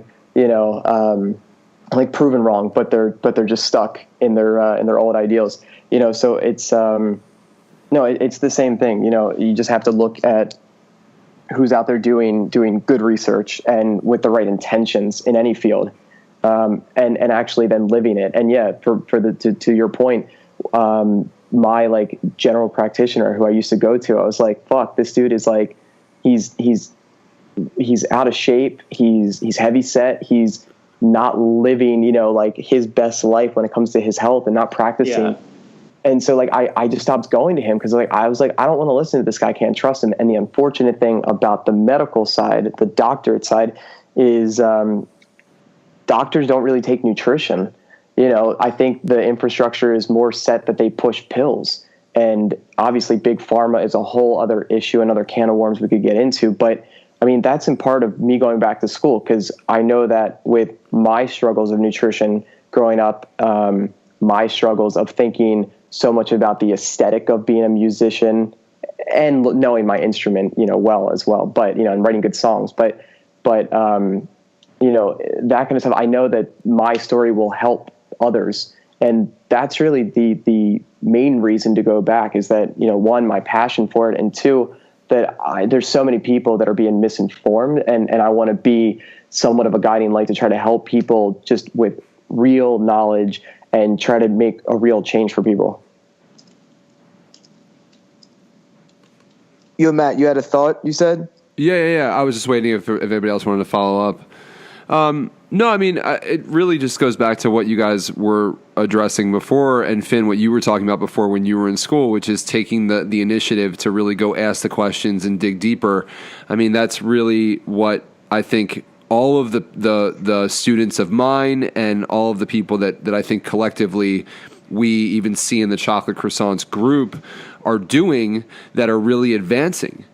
like proven wrong, but they're just stuck in their old ideals, so it's it's the same thing. You just have to look at who's out there doing good research and with the right intentions in any field, and actually then living it. And yeah, to your point, my like general practitioner who I used to go to, I was like, fuck, this dude is like, he's out of shape. He's heavy set. He's not living, like his best life when it comes to his health and not practicing. Yeah. And so like, I just stopped going to him because like, I was like, I don't want to listen to this guy. I can't trust him. And the unfortunate thing about the medical side, the doctorate side, is doctors don't really take nutrition. I think the infrastructure is more set that they push pills. And obviously big pharma is a whole other issue, another can of worms we could get into. But I mean, that's in part of me going back to school, because I know that with my struggles of nutrition growing up, my struggles of thinking so much about the aesthetic of being a musician and knowing my instrument, well as well, but, and writing good songs, but that kind of stuff. I know that my story will help others. And that's really the main reason to go back, is that, one, my passion for it, and two, that there's so many people that are being misinformed, and I want to be somewhat of a guiding light to try to help people just with real knowledge and try to make a real change for people. Matt, you had a thought, you said? Yeah. I was just waiting if anybody else wanted to follow up. No, I mean, it really just goes back to what you guys were addressing before, and Finn, what you were talking about before when you were in school, which is taking the initiative to really go ask the questions and dig deeper. I mean, that's really what I think all of the students of mine and all of the people that I think collectively we even see in the Chocolate Croissants group are doing, that are really advancing.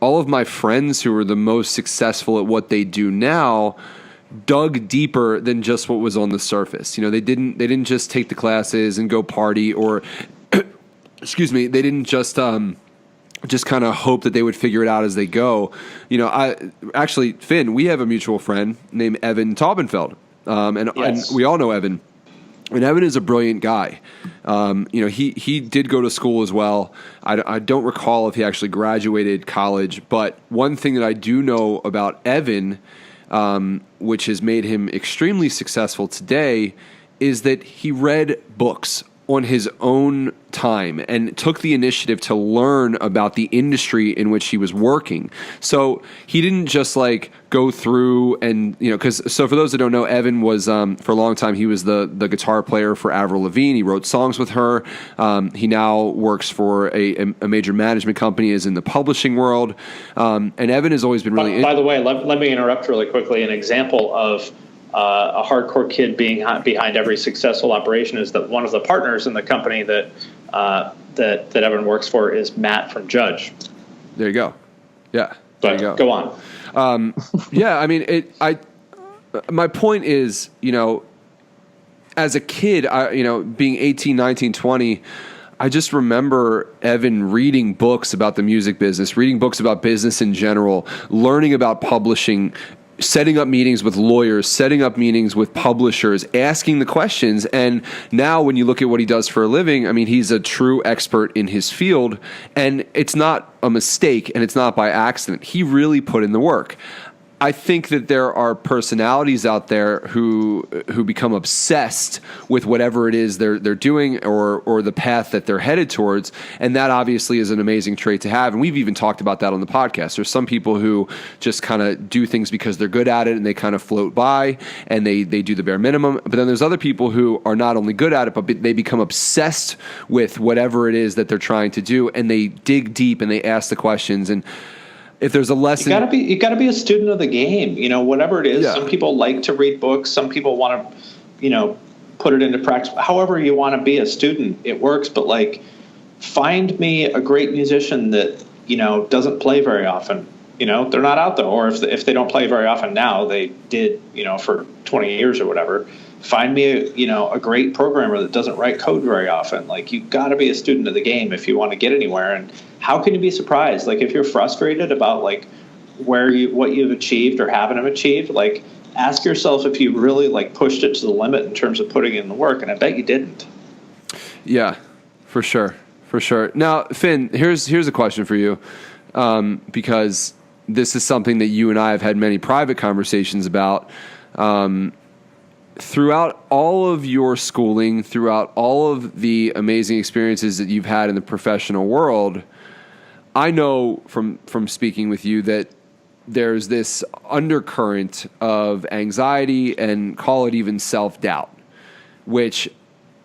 All of my friends who are the most successful at what they do now dug deeper than just what was on the surface. They didn't just take the classes and go party, or excuse me, they didn't just kind of hope that they would figure it out as they go. Actually, Finn, we have a mutual friend named Evan Taubenfeld, and we all know Evan. And Evan is a brilliant guy. He did go to school as well. I don't recall if he actually graduated college, but one thing that I do know about Evan, which has made him extremely successful today, is that he read books on his own time and took the initiative to learn about the industry in which he was working. So he didn't just like go through and, so for those that don't know, Evan was, for a long time, he was the guitar player for Avril Lavigne. He wrote songs with her. He now works for a major management company, is in the publishing world. And Evan has always been really... By the way, let me interrupt really quickly. An example of a hardcore kid being behind every successful operation is that one of the partners in the company that Evan works for is Matt from Judge. There you go. Yeah. But go on. Yeah. I mean, my point is, as a kid, being 18, 19, 20, I just remember Evan reading books about the music business, reading books about business in general, learning about publishing, setting up meetings with lawyers, setting up meetings with publishers, asking the questions. And now when you look at what he does for a living, I mean, he's a true expert in his field, and it's not a mistake and it's not by accident. He really put in the work. I think that there are personalities out there who become obsessed with whatever it is they're doing or the path that they're headed towards, and that obviously is an amazing trait to have. And we've even talked about that on the podcast. There's some people who just kind of do things because they're good at it and they kind of float by and they do the bare minimum. But then there's other people who are not only good at it, but they become obsessed with whatever it is that they're trying to do, and they dig deep and they ask the questions. And if there's a lesson, you gotta be a student of the game, whatever it is. Yeah. Some people like to read books. Some people want to, put it into practice. However you want to be a student, it works. But find me a great musician that, doesn't play very often. They're not out there. Or if they don't play very often now, they did, for 20 years or whatever. Find me a great programmer that doesn't write code very often. You got to be a student of the game if you want to get anywhere. And how can you be surprised? If you're frustrated about what you've achieved or haven't achieved, ask yourself if you really pushed it to the limit in terms of putting in the work. And I bet you didn't. Yeah, for sure. Now, Finn, here's a question for you, because this is something that you and I have had many private conversations about. Throughout all of your schooling, throughout all of the amazing experiences that you've had in the professional world, I know from speaking with you that there's this undercurrent of anxiety and call it even self-doubt, which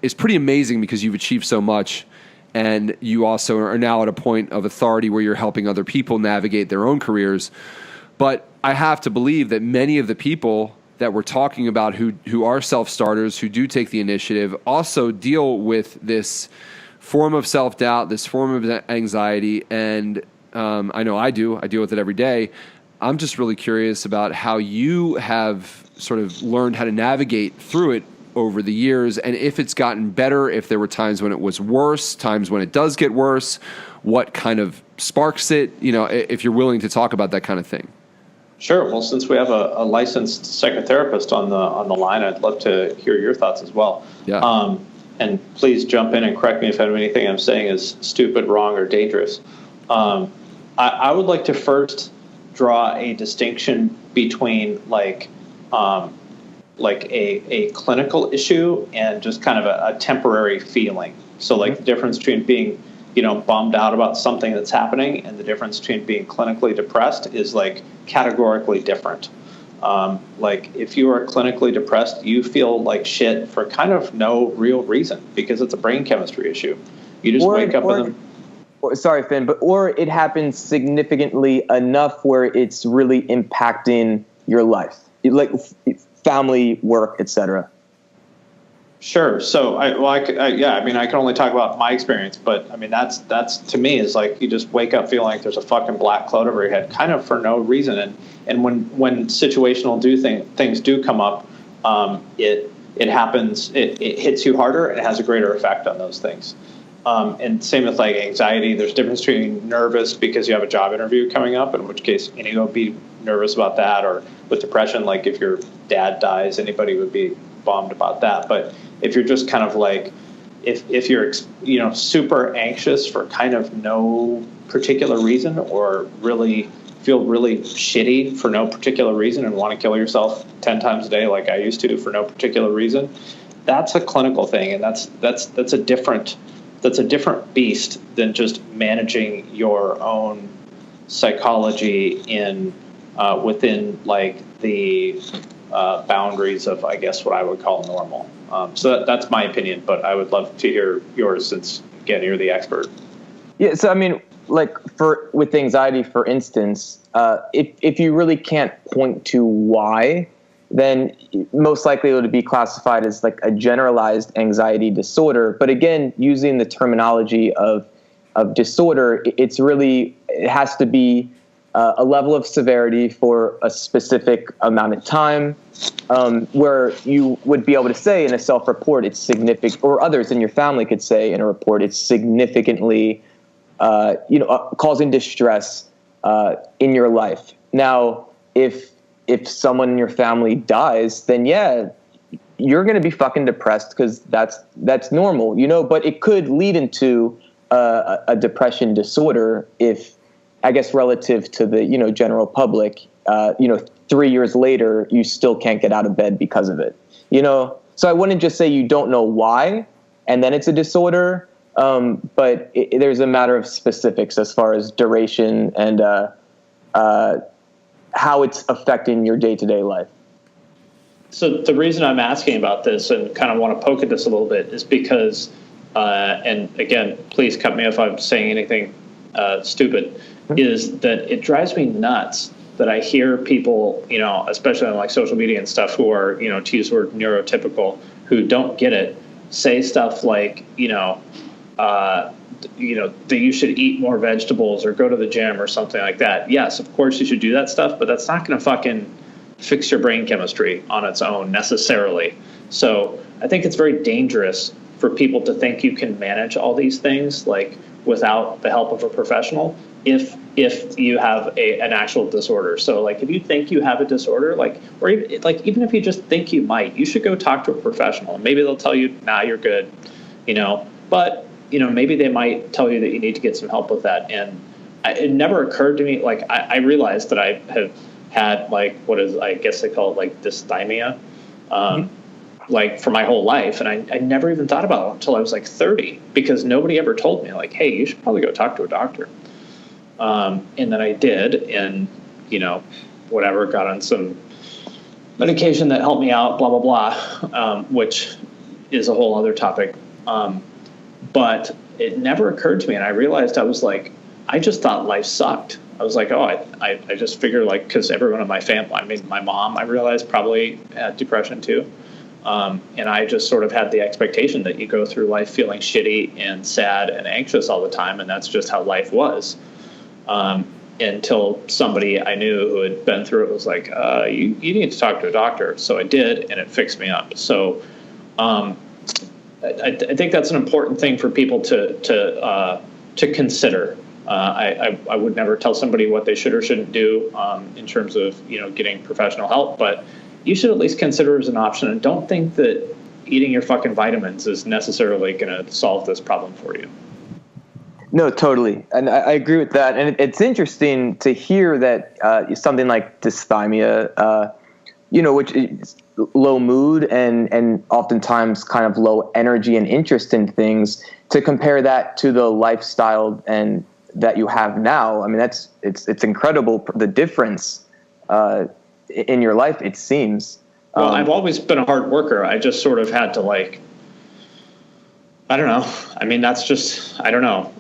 is pretty amazing because you've achieved so much, and you also are now at a point of authority where you're helping other people navigate their own careers. But I have to believe that many of the people that we're talking about who are self-starters, who do take the initiative, also deal with this form of self-doubt, this form of anxiety. And I know I deal with it every day. I'm just really curious about how you have sort of learned how to navigate through it over the years, and if it's gotten better, if there were times when it was worse, times when it does get worse, what kind of sparks it, if you're willing to talk about that kind of thing. Sure. Well, since we have a licensed psychotherapist on the line, I'd love to hear your thoughts as well. Yeah. And please jump in and correct me if anything I'm saying is stupid, wrong, or dangerous. I would like to first draw a distinction between a clinical issue and just kind of a temporary feeling. So the difference between being bummed out about something that's happening and the difference between being clinically depressed is categorically different. If you are clinically depressed, you feel like shit for kind of no real reason because it's a brain chemistry issue. You just wake up and sorry, Finn, or it happens significantly enough where it's really impacting your life, family, work, etc. Sure. So I can only talk about my experience, but that's to me is you just wake up feeling like there's a fucking black cloud over your head, kind of for no reason. And when situational things do come up, it happens. It hits you harder and it has a greater effect on those things. And same with anxiety. There's a difference between nervous because you have a job interview coming up, in which case you would be nervous about that, or with depression, if your dad dies, anybody would be bummed about that. But if you're just kind of if you're super anxious for kind of no particular reason, or really feel really shitty for no particular reason and want to kill yourself 10 times a day like I used to for no particular reason, that's a clinical thing, and that's a different beast than just managing your own psychology within the boundaries of, I guess, what I would call normal. So that's my opinion, but I would love to hear yours since, again, you're the expert. Yeah, so with anxiety, for instance, if you really can't point to why, then most likely it would be classified as a generalized anxiety disorder. But again, using the terminology of disorder, it has to be a level of severity for a specific amount of time, where you would be able to say in a self-report it's significant, or others in your family could say in a report it's significantly causing distress in your life. Now, if if someone in your family dies, then yeah, you're going to be fucking depressed because that's normal, but it could lead into a depression disorder if, I guess, relative to the, general public, 3 years later, you still can't get out of bed because of it, So I wouldn't just say you don't know why, and then it's a disorder. But there's a matter of specifics as far as duration and how it's affecting your day-to-day life. So the reason I'm asking about this and kind of want to poke at this a little bit is because, and again, please cut me if I'm saying anything stupid, is that it drives me nuts that I hear people, especially on like social media and stuff, who are, to use the word neurotypical, who don't get it, say stuff like, that you should eat more vegetables or go to the gym or something like that. Yes, of course you should do that stuff, but that's not going to fucking fix your brain chemistry on its own necessarily. So I think it's very dangerous for people to think you can manage all these things like without the help of a professional if you have an actual disorder. So like if you think you have a disorder, or even if you just think you might, you should go talk to a professional. Maybe they'll tell you, nah, you're good, but maybe they might tell you that you need to get some help with that. And it never occurred to me, I realized that I have had I guess they call it dysthymia, for my whole life. And I never even thought about it until I was 30, because nobody ever told me hey, you should probably go talk to a doctor. And then I did, and, got on some medication that helped me out, blah, blah, blah, which is a whole other topic. But it never occurred to me. And I realized I was I just thought life sucked. I was I just figured because everyone in my family, my mom, I realized probably had depression too. And I just sort of had the expectation that you go through life feeling shitty and sad and anxious all the time. And that's just how life was. Until somebody I knew who had been through it was you need to talk to a doctor. So I did, and it fixed me up. So I think that's an important thing for people to consider. I would never tell somebody what they should or shouldn't do in terms of getting professional help, but you should at least consider it as an option, and don't think that eating your fucking vitamins is necessarily going to solve this problem for you. No, totally. And I agree with that. And it's interesting to hear that something like dysthymia, which is low mood and oftentimes kind of low energy and interest in things, to compare that to the lifestyle and that you have now. I mean, it's incredible, the difference in your life, it seems. Well, I've always been a hard worker. I just sort of had to I don't know. I mean, that's just, I don't know.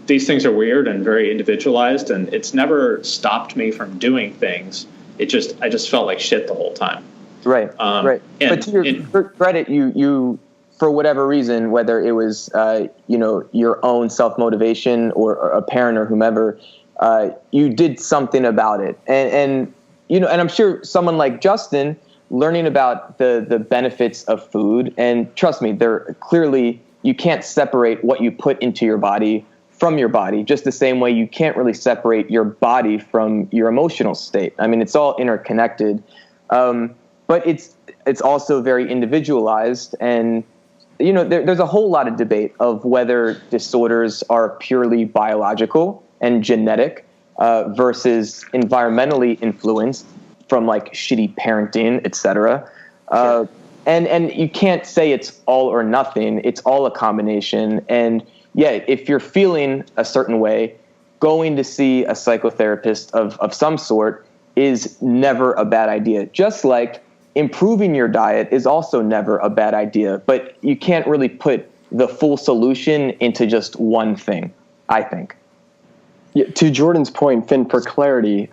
These things are weird and very individualized, and it's never stopped me from doing things. I just felt like shit the whole time. Right. Right. But to your credit, you, for whatever reason, whether it was, your own self-motivation or a parent or whomever, you did something about it. And I'm sure someone like Justin, learning about the benefits of food, and trust me, they're clearly, you can't separate what you put into your body from your body, just the same way you can't really separate your body from your emotional state. I mean, it's all interconnected, but it's also very individualized. And, there's a whole lot of debate of whether disorders are purely biological and genetic versus environmentally influenced from shitty parenting, etc. Sure. And you can't say it's all or nothing. It's all a combination. And yeah, if you're feeling a certain way, going to see a psychotherapist of some sort is never a bad idea. Just like improving your diet is also never a bad idea, but you can't really put the full solution into just one thing, I think. Yeah, to Jordan's point, Finn, for clarity,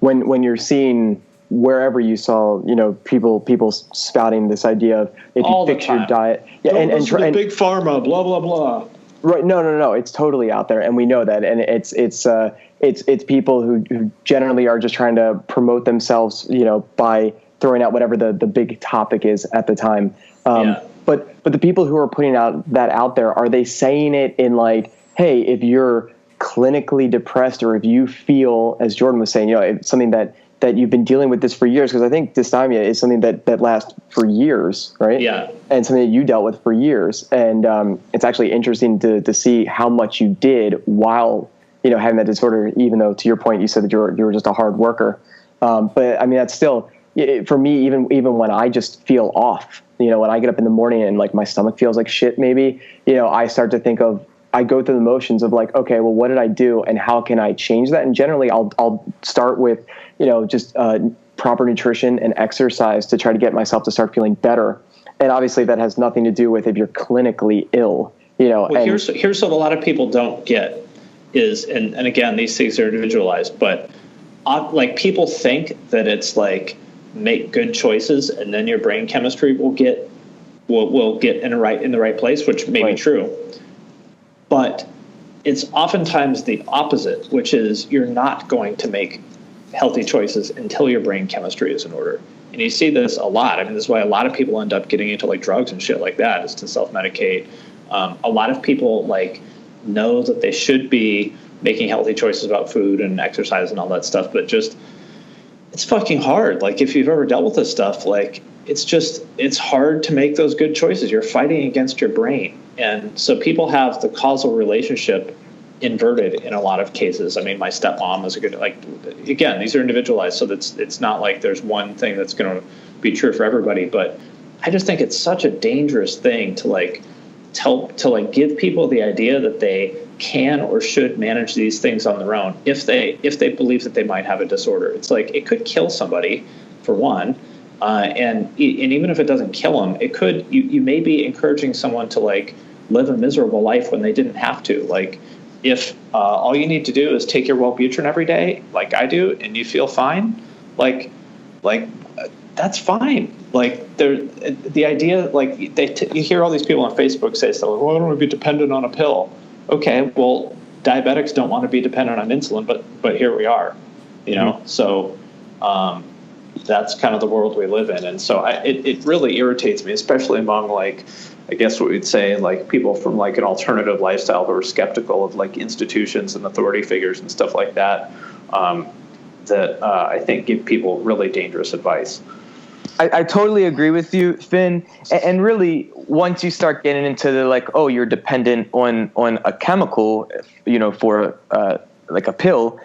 when you're seeing wherever you saw, people spouting this idea of if you fix your diet, yeah, and big pharma, blah blah blah. Right? No, it's totally out there, and we know that, and it's people who generally are just trying to promote themselves, by throwing out whatever the big topic is at the time. But the people who are putting that out there, are they saying it in hey, if you're clinically depressed, or if you feel, as Jordan was saying, it's something that you've been dealing with this for years, because I think dysthymia is something that lasts for years, right? Yeah. And something that you dealt with for years. And it's actually interesting to see how much you did while, having that disorder, even though, to your point, you said that you were just a hard worker. But I mean, that's still, for me, even when I just feel off, when I get up in the morning and like my stomach feels like shit, maybe, I start to think of, I go through the motions of like, okay, well, what did I do and how can I change that? And generally I'll start with, just proper nutrition and exercise to try to get myself to start feeling better. And obviously that has nothing to do with if you're clinically ill, Well, here's what a lot of people don't get is, and again, these things are individualized, but like people think that it's like make good choices and then your brain chemistry will get in the right place, which may be true. But it's oftentimes the opposite, which is you're not going to make healthy choices until your brain chemistry is in order. And you see this a lot. I mean, this is why a lot of people end up getting into like drugs and shit like that, is to self-medicate. A lot of people like know that they should be making healthy choices about food and exercise and all that stuff, but just it's fucking hard. Like if you've ever dealt with this stuff, like it's hard to make those good choices. You're fighting against your brain. And so people have the causal relationship inverted in a lot of cases. I mean, my stepmom is a good, like, again, these are individualized, so it's not like there's one thing that's going to be true for everybody. But I just think it's such a dangerous thing to give people the idea that they can or should manage these things on their own if they believe that they might have a disorder. It's like it could kill somebody, for one. And even if it doesn't kill them, it could. You may be encouraging someone to like live a miserable life when they didn't have to. Like if all you need to do is take your Wellbutrin every day, like I do, and you feel fine, like that's fine. Like the idea, like you hear all these people on Facebook say stuff like, "Well, I don't want to be dependent on a pill." Okay, well, diabetics don't want to be dependent on insulin, but here we are, So. That's kind of the world we live in. And so it really irritates me, especially among like, I guess what we'd say, like people from like an alternative lifestyle who are skeptical of like institutions and authority figures and stuff like that, that I think give people really dangerous advice. I totally agree with you, Finn. And really, once you start getting into the like, oh, you're dependent on a chemical, for like a pill,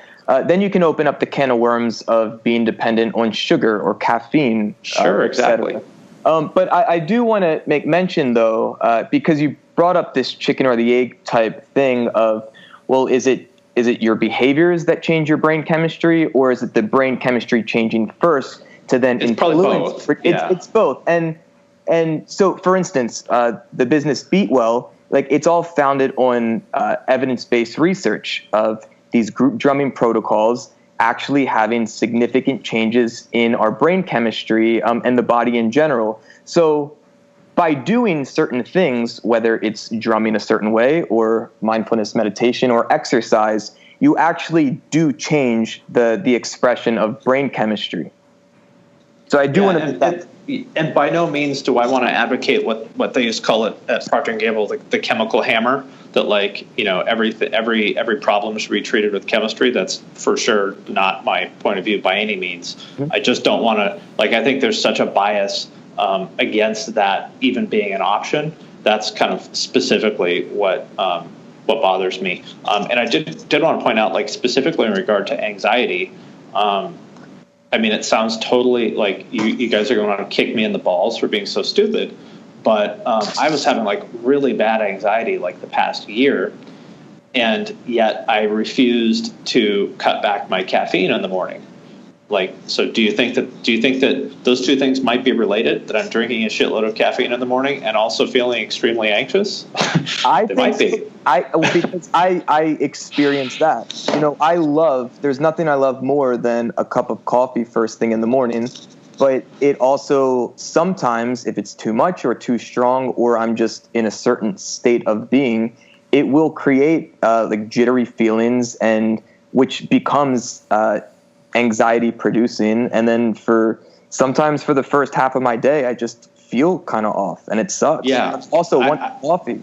then you can open up the can of worms of being dependent on sugar or caffeine. Sure, exactly. But I do want to make mention, though, because you brought up this chicken or the egg type thing of, well, is it your behaviors that change your brain chemistry, or is it the brain chemistry changing first to then it's influence? Probably both. It's both. And so, for instance, the business Beat Well, like it's all founded on evidence-based research of these group drumming protocols actually having significant changes in our brain chemistry and the body in general. So by doing certain things, whether it's drumming a certain way or mindfulness meditation or exercise, you actually do change the expression of brain chemistry. So I do want to make that. And by no means do I want to advocate what they used to call it at Procter & Gamble, the chemical hammer, that like, every problem should be treated with chemistry. That's for sure not my point of view by any means. Mm-hmm. I just don't want to, I think there's such a bias against that even being an option. That's kind of specifically what bothers me. And I did want to point out, specifically in regard to anxiety, I mean, it sounds totally like you guys are going to kick me in the balls for being so stupid, but I was having really bad anxiety the past year, and yet I refused to cut back my caffeine in the morning. So do you think that those two things might be related? That I'm drinking a shitload of caffeine in the morning and also feeling extremely anxious? It might be. Because I experienced that. There's nothing I love more than a cup of coffee first thing in the morning. But it also sometimes, if it's too much or too strong, or I'm just in a certain state of being, it will create jittery feelings, and which becomes anxiety producing. And then sometimes for the first half of my day, I just feel kind of off, and it sucks. Yeah. Also, one coffee.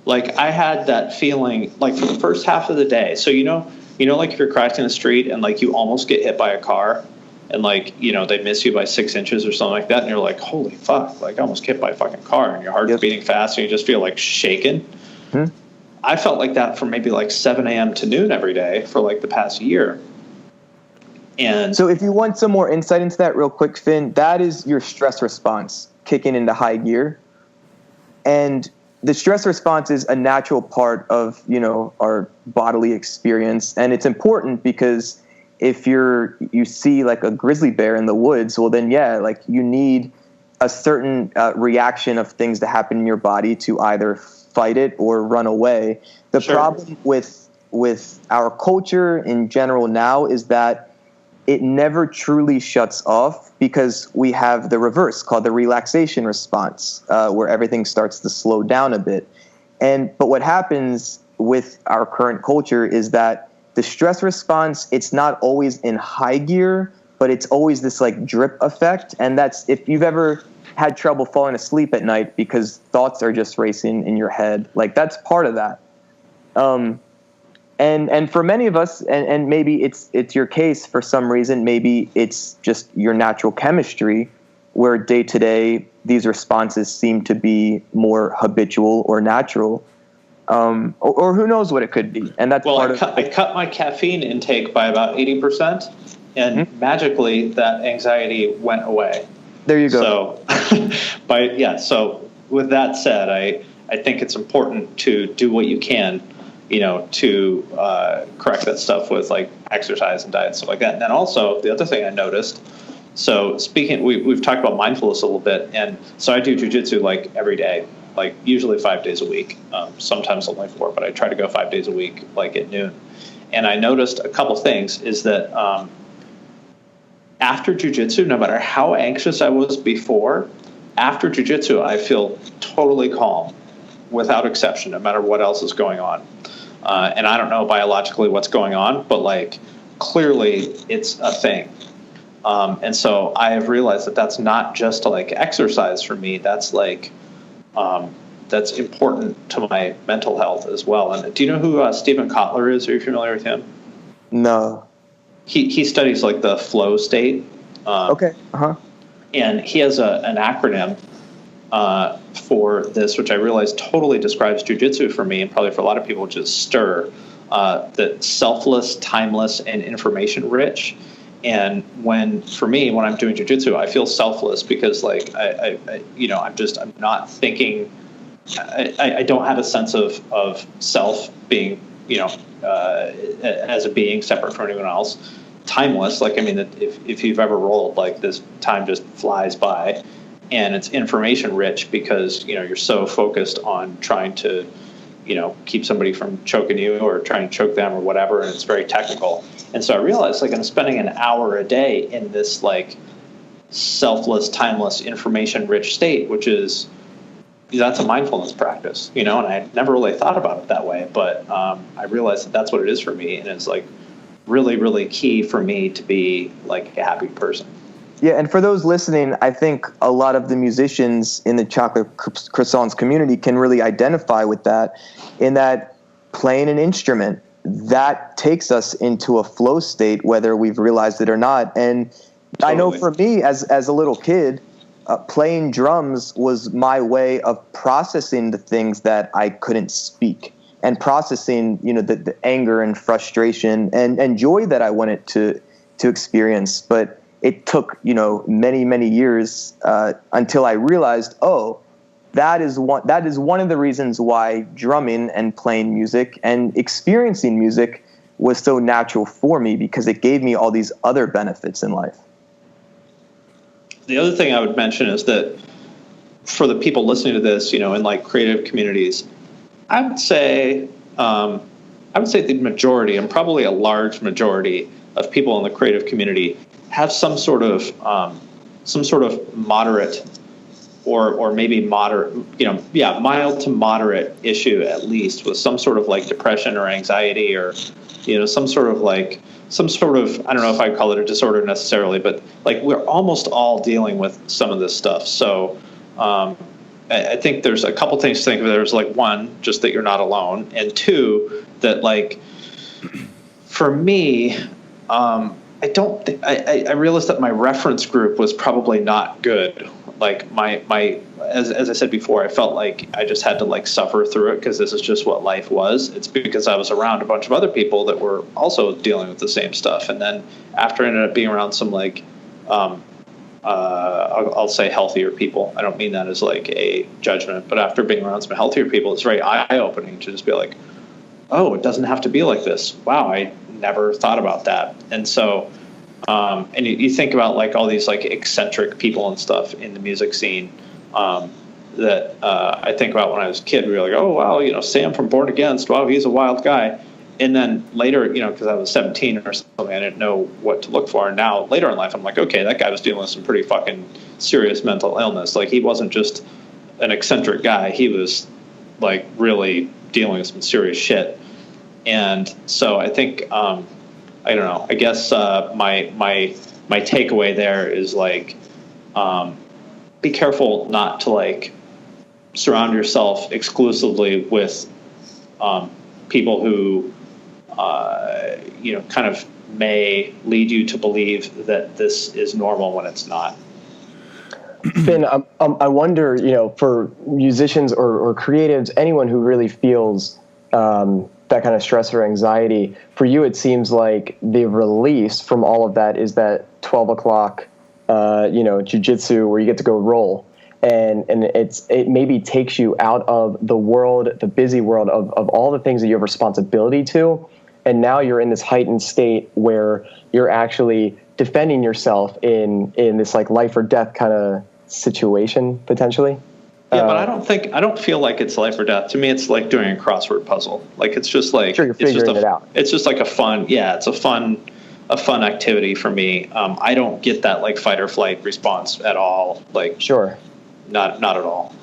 Like I had that feeling like for the first half of the day. So, like if you're crossing the street and like you almost get hit by a car and like, they miss you by 6 inches or something like that. And you're like, holy fuck, like I almost hit by a fucking car and your heart's beating fast and you just feel like shaken. Mm-hmm. I felt like that from maybe like 7 a.m. to noon every day for like the past year. And so if you want some more insight into that real quick, Finn, that is your stress response kicking into high gear. And the stress response is a natural part of, our bodily experience. And it's important because if you see like a grizzly bear in the woods, well then, like you need a certain reaction of things to happen in your body to either fight it or run away. The problem with our culture in general now is that it never truly shuts off because we have the reverse called the relaxation response, where everything starts to slow down a bit. But what happens with our current culture is that the stress response, it's not always in high gear, but it's always this like drip effect. And that's, if you've ever had trouble falling asleep at night because thoughts are just racing in your head, like that's part of that. And for many of us, and maybe it's your case for some reason, maybe it's just your natural chemistry where day to day these responses seem to be more habitual or natural, or who knows what it could be. And that's I cut my caffeine intake by about 80%, and magically that anxiety went away. There you go. So, so with that said, I think it's important to do what you can, to correct that stuff with like exercise and diet and stuff like that. And then also the other thing I noticed, so we've talked about mindfulness a little bit, and so I do jujitsu like every day, like usually 5 days a week, sometimes only 4, but I try to go 5 days a week, like at noon. And I noticed a couple things is that after jujitsu, no matter how anxious I was before, after jujitsu, I feel totally calm without exception, no matter what else is going on. And I don't know biologically what's going on, but like clearly it's a thing. And so I have realized that that's not just like exercise for me. That's like, that's important to my mental health as well. And do you know who Stephen Kotler is? Are you familiar with him? No. He studies like the flow state. Okay. Uh-huh. And he has an acronym for this, which I realize totally describes jiu-jitsu for me and probably for a lot of people, which is STIR, that selfless, timeless, and information rich. And when I'm doing jiu-jitsu, I feel selfless because like I'm not thinking. I don't have a sense of self being as a being separate from anyone else. Timeless, like if you've ever rolled, like this time just flies by. And it's information rich because, you're so focused on trying to, keep somebody from choking you or trying to choke them or whatever. And it's very technical. And so I realized like I'm spending an hour a day in this like selfless, timeless, information rich state, which is, that's a mindfulness practice, and I never really thought about it that way. But I realized that that's what it is for me. And it's like really, really key for me to be like a happy person. Yeah, and for those listening, I think a lot of the musicians in the Chocolate Croissants community can really identify with that, in that playing an instrument, that takes us into a flow state, whether we've realized it or not. And totally. I know for me, as a little kid, playing drums was my way of processing the things that I couldn't speak, and processing, the anger and frustration and joy that I wanted to experience. But it took, many, many years until I realized, that is one of the reasons why drumming and playing music and experiencing music was so natural for me, because it gave me all these other benefits in life. The other thing I would mention is that for the people listening to this, in like creative communities, I would say the majority, and probably a large majority of people in the creative community, have some sort of moderate or maybe moderate, mild to moderate issue, at least, with some sort of like depression or anxiety or, some sort of, I don't know if I'd call it a disorder necessarily, but like we're almost all dealing with some of this stuff. So I think there's a couple things to think of. There's like, one, just that you're not alone, and two, that like for me, I don't think I realized that my reference group was probably not good. Like as I said before, I felt like I just had to like suffer through it because this is just what life was. It's because I was around a bunch of other people that were also dealing with the same stuff. And then after I ended up being around some like, I'll say healthier people. I don't mean that as like a judgment, but after being around some healthier people, it's very eye-opening to just be like, oh, it doesn't have to be like this. Wow, I never thought about that. And so, and you think about like all these like eccentric people and stuff in the music scene that I think about when I was a kid. We were like, oh, wow, Sam from Born Against, wow, he's a wild guy. And then later, because I was 17 or something, I didn't know what to look for. And now later in life, I'm like, okay, that guy was dealing with some pretty fucking serious mental illness. Like he wasn't just an eccentric guy. He was like really dealing with some serious shit. And so I think, I don't know, I guess my takeaway there is like, be careful not to like surround yourself exclusively with people who, kind of may lead you to believe that this is normal when it's not. Finn, I wonder, for musicians or creatives, anyone who really feels that kind of stress or anxiety, for you it seems like the release from all of that is that 12 o'clock, jiu-jitsu where you get to go roll. And it maybe takes you out of the world, the busy world of all the things that you have responsibility to. And now you're in this heightened state where you're actually defending yourself in this like life or death kind of situation potentially. Yeah, but I don't feel like it's life or death. To me, it's like doing a crossword puzzle. Like it's just like, sure, you're figuring it out. It's just like it's a fun activity for me. I don't get that like fight or flight response at all. Like, sure. Not at all.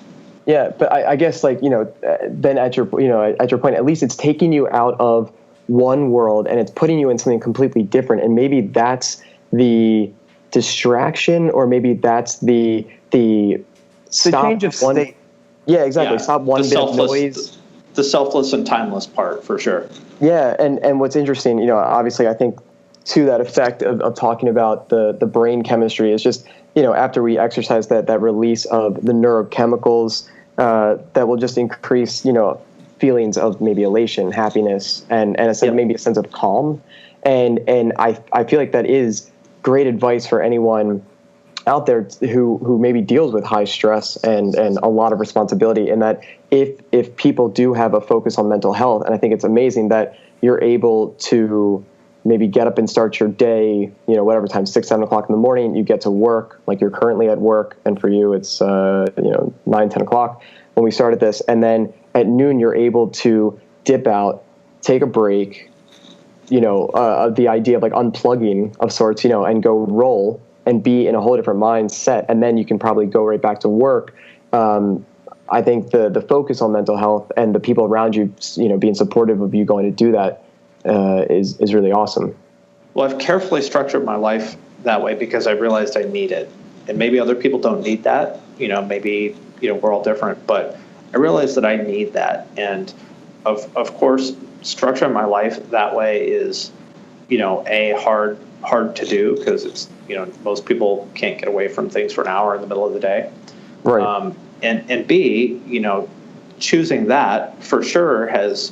Yeah, but I guess like, then at your point, at least it's taking you out of one world and it's putting you in something completely different. And maybe that's the distraction, or maybe that's the change of state. Yeah, exactly. Yeah, stop one bit of noise. The selfless and timeless part, for sure. Yeah, and what's interesting, obviously I think to that effect of talking about the brain chemistry is just, after we exercise that release of the neurochemicals that will just increase, feelings of maybe elation, happiness, and maybe a sense of calm. And I feel like that is great advice for anyone out there who maybe deals with high stress and a lot of responsibility, and that if people do have a focus on mental health, and I think it's amazing that you're able to maybe get up and start your day, whatever time, 6, 7 o'clock in the morning, you get to work, like you're currently at work, and for you it's 9, 10 o'clock when we started this, and then at noon you're able to dip out, take a break, the idea of like unplugging of sorts, and go roll and be in a whole different mindset, and then you can probably go right back to work. I think the focus on mental health and the people around you, being supportive of you going to do that is really awesome. Well, I've carefully structured my life that way because I realized I need it, and maybe other people don't need that. Maybe we're all different, but I realized that I need that, and of course, structuring my life that way is, hard to do because it's most people can't get away from things for an hour in the middle of the day, right? And B, choosing that for sure has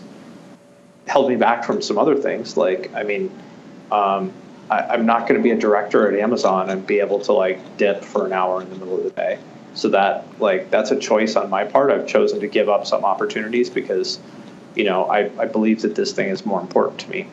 held me back from some other things. Like, I'm not going to be a director at Amazon and be able to like dip for an hour in the middle of the day. So that's a choice on my part. I've chosen to give up some opportunities because, I believe that this thing is more important to me.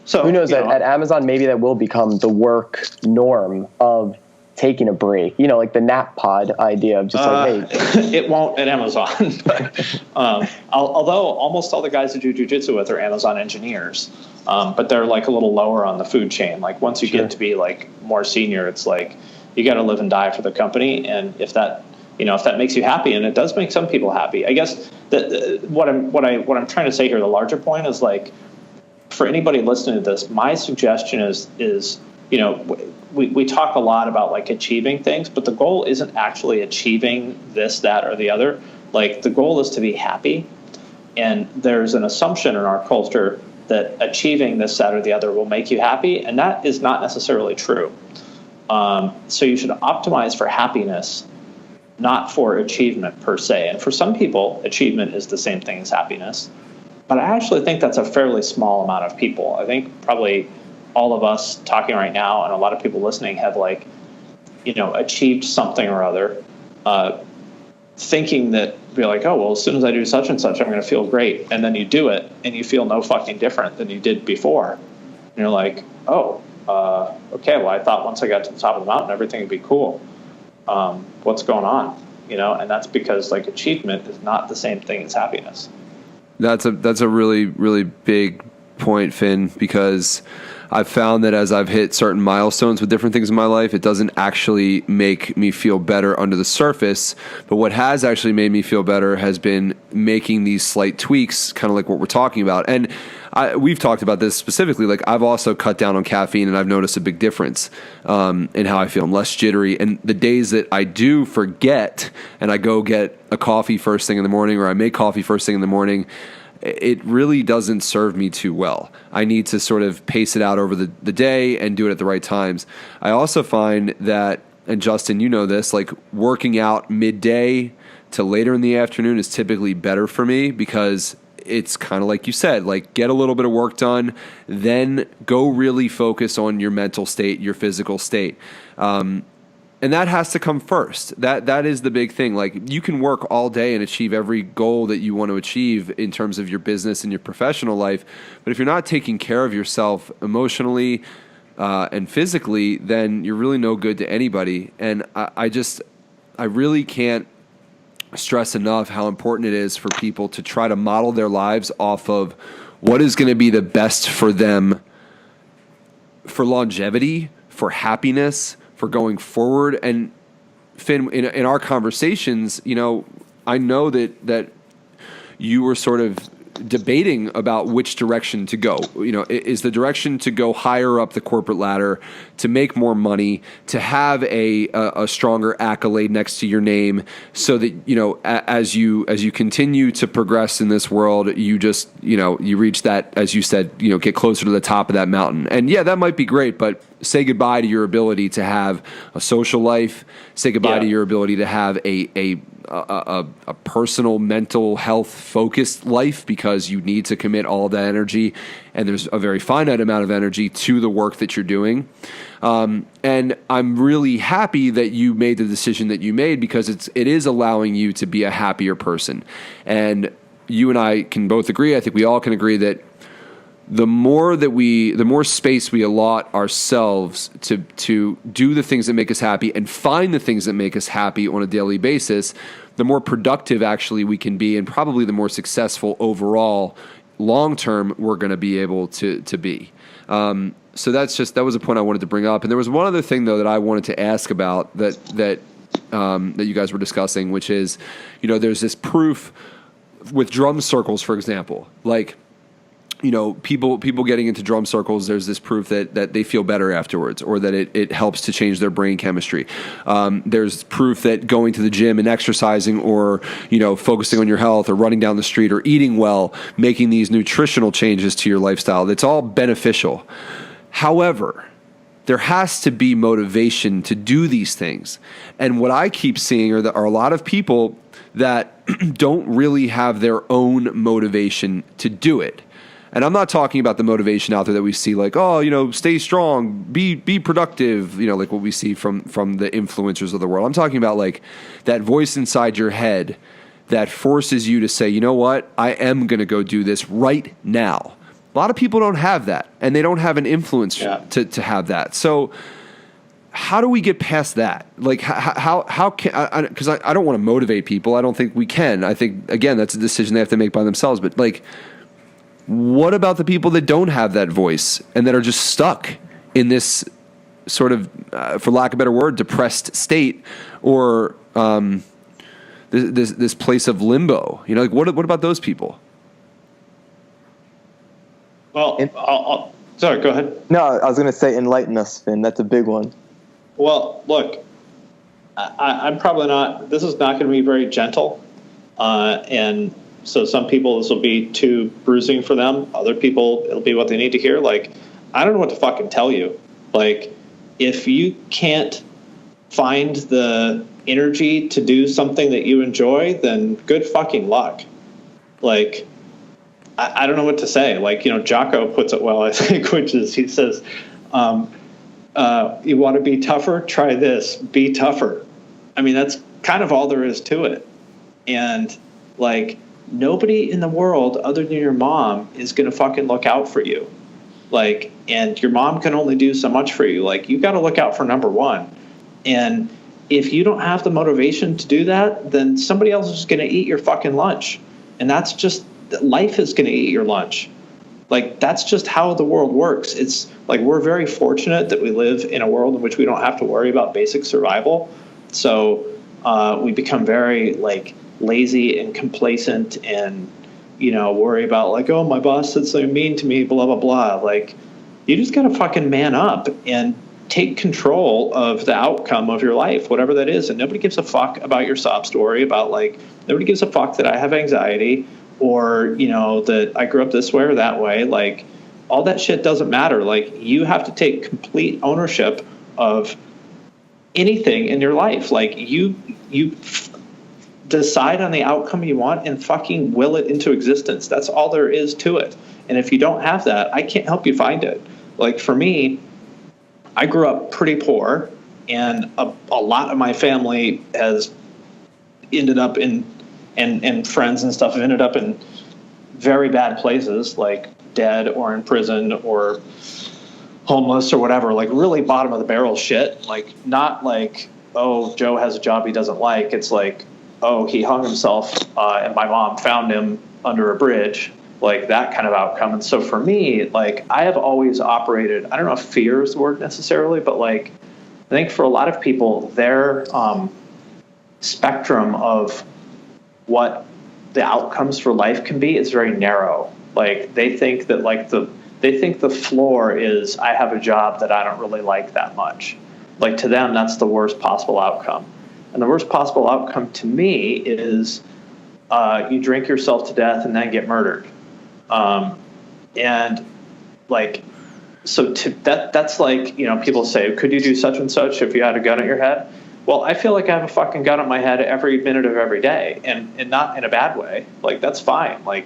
So who knows, at Amazon, maybe that will become the work norm of taking a break, like the nap pod idea of just like, hey. It won't at Amazon. But, although almost all the guys that do jiu-jitsu with are Amazon engineers, but they're like a little lower on the food chain. Like once you get to be like more senior, it's like you got to live and die for the company. And if that makes you happy, and it does make some people happy, I guess what I'm trying to say here, the larger point is like, for anybody listening to this, my suggestion is we talk a lot about like achieving things, but the goal isn't actually achieving this, that, or the other. Like the goal is to be happy. And there's an assumption in our culture that achieving this, that, or the other will make you happy. And that is not necessarily true. So you should optimize for happiness, not for achievement per se. And for some people, achievement is the same thing as happiness. But I actually think that's a fairly small amount of people. I think probably all of us talking right now and a lot of people listening have like, achieved something or other, thinking that be like, oh, well, as soon as I do such and such, I'm going to feel great. And then you do it and you feel no fucking different than you did before. And you're like, oh, okay, well, I thought once I got to the top of the mountain, everything would be cool. What's going on? And that's because like achievement is not the same thing as happiness. That's a really, really big point, Finn, because I've found that as I've hit certain milestones with different things in my life, it doesn't actually make me feel better under the surface. But what has actually made me feel better has been making these slight tweaks, kind of like what we're talking about. And we've talked about this specifically. Like I've also cut down on caffeine, and I've noticed a big difference in how I feel. I'm less jittery. And the days that I do forget and I go get a coffee first thing in the morning, or I make coffee first thing in the morning, it really doesn't serve me too well. I need to sort of pace it out over the day and do it at the right times. I also find that, and Justin, you know this, like working out midday to later in the afternoon is typically better for me because it's kind of like you said, like get a little bit of work done, then go really focus on your mental state, your physical state. And that has to come first. That is the big thing. Like you can work all day and achieve every goal that you want to achieve in terms of your business and your professional life. But if you're not taking care of yourself emotionally and physically, then you're really no good to anybody. And I really can't stress enough how important it is for people to try to model their lives off of what is going to be the best for them for longevity, for happiness, for going forward. And Finn, in our conversations, I know that you were sort of debating about which direction to go. Is the direction to go higher up the corporate ladder, to make more money, to have a stronger accolade next to your name, so that as you continue to progress in this world, you just you reach that, as you said, get closer to the top of that mountain. And yeah, that might be great, but say goodbye to your ability to have a social life. Say goodbye to your ability to have a personal mental health focused life, because you need to commit all that energy, and there's a very finite amount of energy to the work that you're doing. And I'm really happy that you made the decision that you made, because it is allowing you to be a happier person. And you and I can both agree, I think we all can agree, that the more space we allot ourselves to do the things that make us happy and find the things that make us happy on a daily basis, the more productive actually we can be, and probably the more successful overall long-term we're going to be able to be. So that was a point I wanted to bring up. And there was one other thing though that I wanted to ask about that you guys were discussing, which is, there's this proof with drum circles, for example, like, people getting into drum circles, there's this proof that they feel better afterwards, or that it helps to change their brain chemistry. There's proof that going to the gym and exercising, or, focusing on your health, or running down the street, or eating well, making these nutritional changes to your lifestyle, that's all beneficial. However, there has to be motivation to do these things. And what I keep seeing are a lot of people that don't really have their own motivation to do it. And I'm not talking about the motivation out there that we see, like, stay strong, be productive, like what we see from the influencers of the world. I'm talking about like that voice inside your head that forces you to say, you know what, I am going to go do this right now. A lot of people don't have that, and they don't have an influence to have that. So how do we get past that? Like, how can, because I don't want to motivate people. I don't think we can. I think, again, that's a decision they have to make by themselves. But like, what about the people that don't have that voice and that are just stuck in this sort of, for lack of a better word, depressed state, or this place of limbo? Like what about those people? Well, Sorry, go ahead. No, I was going to say enlighten us, Finn. That's a big one. Well, look, I'm probably not, this is not going to be very gentle. And so some people, this will be too bruising for them. Other people, it'll be what they need to hear. Like, I don't know what to fucking tell you. Like, if you can't find the energy to do something that you enjoy, then good fucking luck. Like, I don't know what to say. Like, Jocko puts it well, I think, which is, he says, you want to be tougher? Try this. Be tougher. I mean, that's kind of all there is to it. And, like, nobody in the world other than your mom is going to fucking look out for you. Like, and your mom can only do so much for you. Like, you got to look out for number one. And if you don't have the motivation to do that, then somebody else is going to eat your fucking lunch. And that's just, life is going to eat your lunch. Like, that's just how the world works. It's like, we're very fortunate that we live in a world in which we don't have to worry about basic survival. So we become very, like, lazy and complacent and, worry about, like, oh, my boss said something mean to me, blah, blah, blah. Like, you just got to fucking man up and take control of the outcome of your life, whatever that is. And nobody gives a fuck about your sob story, about, like, nobody gives a fuck that I have anxiety or, that I grew up this way or that way. Like, all that shit doesn't matter. Like, you have to take complete ownership of anything in your life. Like, you decide on the outcome you want and fucking will it into existence. That's all there is to it. And if you don't have that, I can't help you find it. Like, for me, I grew up pretty poor, and a lot of my family has ended up in, and friends and stuff have ended up in very bad places, like dead or in prison or homeless or whatever, like really bottom of the barrel shit. Like, not like, oh, Joe has a job he doesn't like. It's like, oh, he hung himself and my mom found him under a bridge, like that kind of outcome. And so for me, like, I have always operated, I don't know if fear is the word necessarily, but like, I think for a lot of people, their spectrum of what the outcomes for life can be is very narrow. Like, they think that, like, they think the floor is, I have a job that I don't really like that much. Like, to them, that's the worst possible outcome. And the worst possible outcome to me is you drink yourself to death and then get murdered. And, like, so that's like, people say, could you do such and such if you had a gun at your head? Well, I feel like I have a fucking gun at my head every minute of every day, and not in a bad way. Like, that's fine. Like,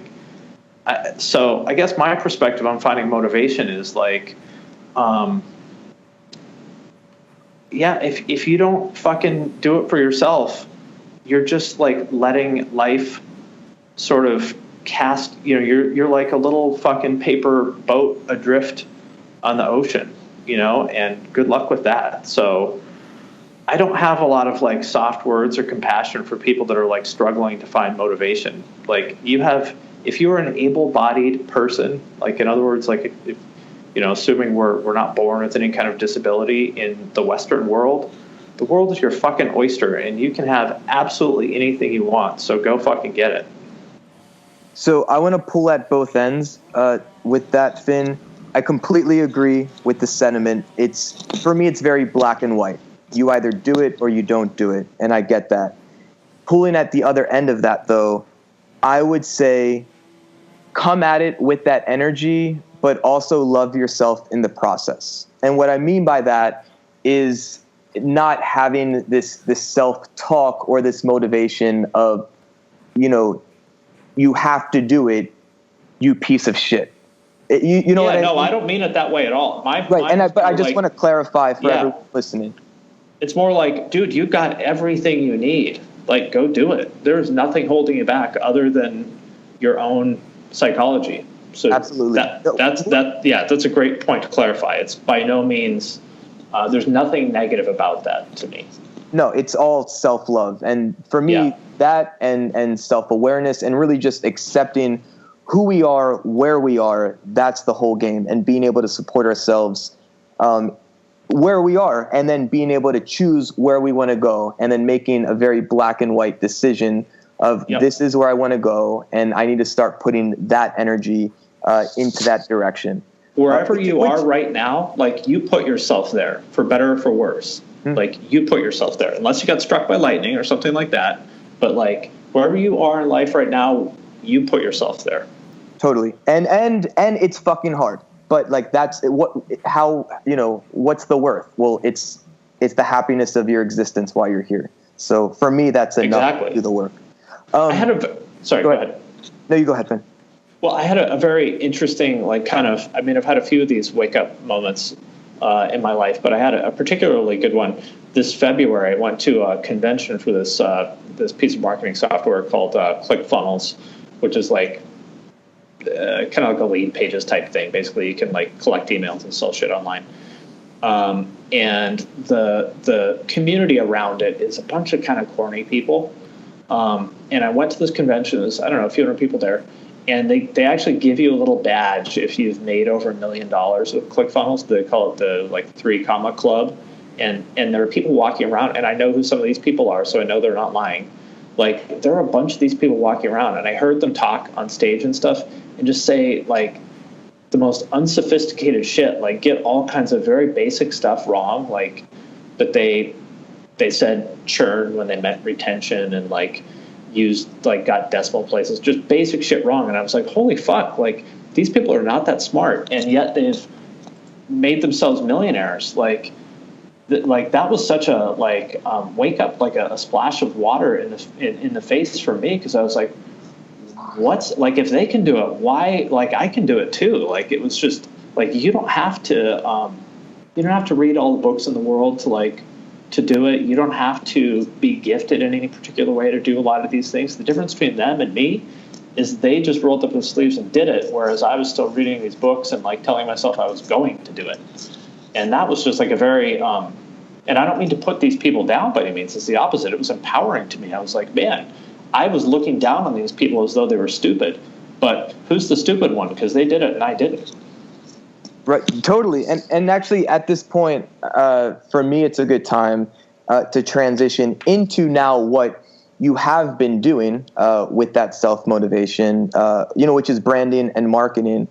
so I guess my perspective on finding motivation is like, if you don't fucking do it for yourself, you're just like letting life sort of cast, you're like a little fucking paper boat adrift on the ocean, and good luck with that. So I don't have a lot of like soft words or compassion for people that are like struggling to find motivation. Like, if you are an able-bodied person, like, in other words, like, if assuming we're not born with any kind of disability in the Western world, the world is your fucking oyster, and you can have absolutely anything you want. So go fucking get it. So I want to pull at both ends with that, Finn. I completely agree with the sentiment. For me, it's very black and white. You either do it or you don't do it, and I get that. Pulling at the other end of that, though, I would say come at it with that energy, but also love yourself in the process. And what I mean by that is not having this self-talk or this motivation of, you have to do it, you piece of shit. You know what I mean? No, I don't mean it that way at all. But I just want to clarify for everyone listening. It's more like, dude, you got everything you need. Like, go do it. There's nothing holding you back other than your own psychology. So absolutely, that's a great point to clarify. It's by no means there's nothing negative about that to me. No, it's all self-love, and for me, that and self-awareness, and really just accepting who we are, where we are. That's the whole game, and being able to support ourselves where we are, and then being able to choose where we want to go, and then making a very black and white decision of this is where I want to go, and I need to start putting that energy into that direction. wherever you are right now, like you put yourself there for better or for worse. Like you put yourself there, unless you got struck by lightning or something like that. But like wherever you are in life right now, you put yourself there. Totally. And it's fucking hard. But like what's the worth? Well, it's the happiness of your existence while you're here. So for me, that's enough to do the work. Go ahead. No, you go ahead, Finn. Well, I had a very interesting, I've had a few of these wake up moments in my life, but I had a particularly good one this February. I went to a convention for this piece of marketing software called ClickFunnels, which is like kind of like a lead pages type thing. Basically, you can like collect emails and sell shit online. And the community around it is a bunch of kind of corny people. And I went to this convention. There's, I don't know, a few hundred people there. And they actually give you a little badge if you've made over $1 million with ClickFunnels. They call it the 3 comma club. And there are people walking around, and I know who some of these people are, so I know they're not lying. Like, there are a bunch of these people walking around, and I heard them talk on stage and stuff and just say, like, the most unsophisticated shit, like get all kinds of very basic stuff wrong, like that they said churn when they meant retention, and like used got decimal places, just basic shit wrong. And I was like, holy fuck, like these people are not that smart, and yet they've made themselves millionaires. Like that was such a wake up, like a splash of water in the face for me, because I was like, what's like, if they can do it, why, like I can do it too. Like it was just like, you don't have to read all the books in the world to do it. You don't have to be gifted in any particular way to do a lot of these things. The difference between them and me is they just rolled up their sleeves and did it, whereas I was still reading these books and like telling myself I was going to do it. And that was just like a very and I don't mean to put these people down by any means. It's the opposite. It was empowering to me. I was like, man, I was looking down on these people as though they were stupid, but who's the stupid one? Because they did it and I didn't. Right, totally. And actually at this point, for me, it's a good time to transition into now what you have been doing with that self-motivation, which is branding and marketing.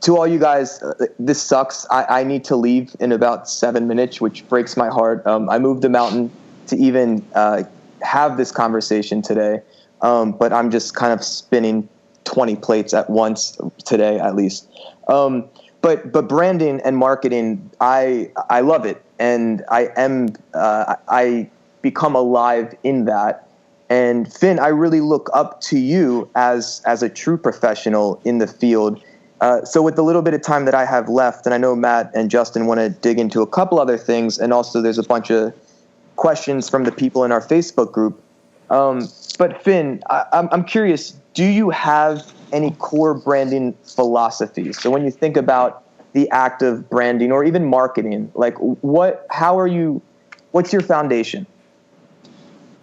To all you guys, this sucks. I need to leave in about 7 minutes, which breaks my heart. I moved the mountain to even have this conversation today, but I'm just kind of spinning 20 plates at once today, at least. But branding and marketing, I love it, and I become alive in that. And Finn, I really look up to you as a true professional in the field. So with the little bit of time that I have left, and I know Matt and Justin want to dig into a couple other things, and also there's a bunch of questions from the people in our Facebook group. But Finn, I'm curious, do you have any core branding philosophies? So when you think about the act of branding or even marketing, like what's your foundation?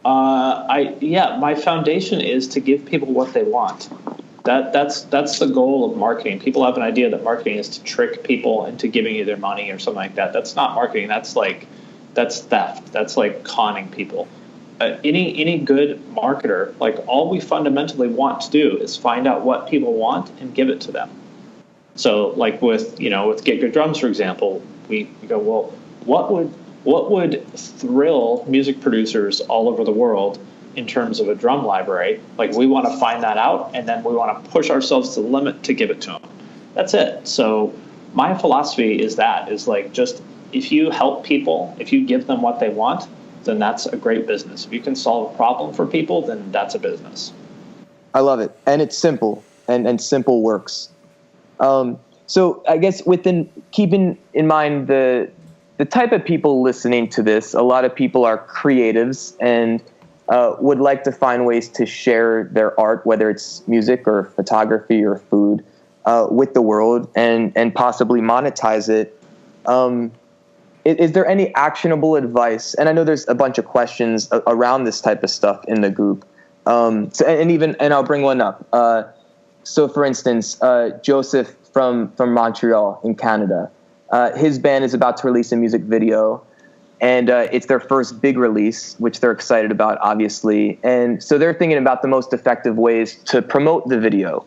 My foundation is to give people what they want. That's the goal of marketing. People have an idea that marketing is to trick people into giving you their money or something like that. That's not marketing. That's theft. That's like conning people. Any good marketer, like all we fundamentally want to do is find out what people want and give it to them. So like with Get Good Drums, for example, we go, well, what would thrill music producers all over the world in terms of a drum library? Like we want to find that out, and then we want to push ourselves to the limit to give it to them. That's it. So my philosophy is like, just if you help people, if you give them what they want, then that's a great business. If you can solve a problem for people, then that's a business. I love it. And it's simple, and simple works. So I guess keeping in mind the type of people listening to this, a lot of people are creatives and would like to find ways to share their art, whether it's music or photography or food, with the world and possibly monetize it. Is there any actionable advice? And I know there's a bunch of questions around this type of stuff in the group. And I'll bring one up. So for instance, Joseph from Montreal in Canada, his band is about to release a music video, and it's their first big release, which they're excited about, obviously. And so they're thinking about the most effective ways to promote the video.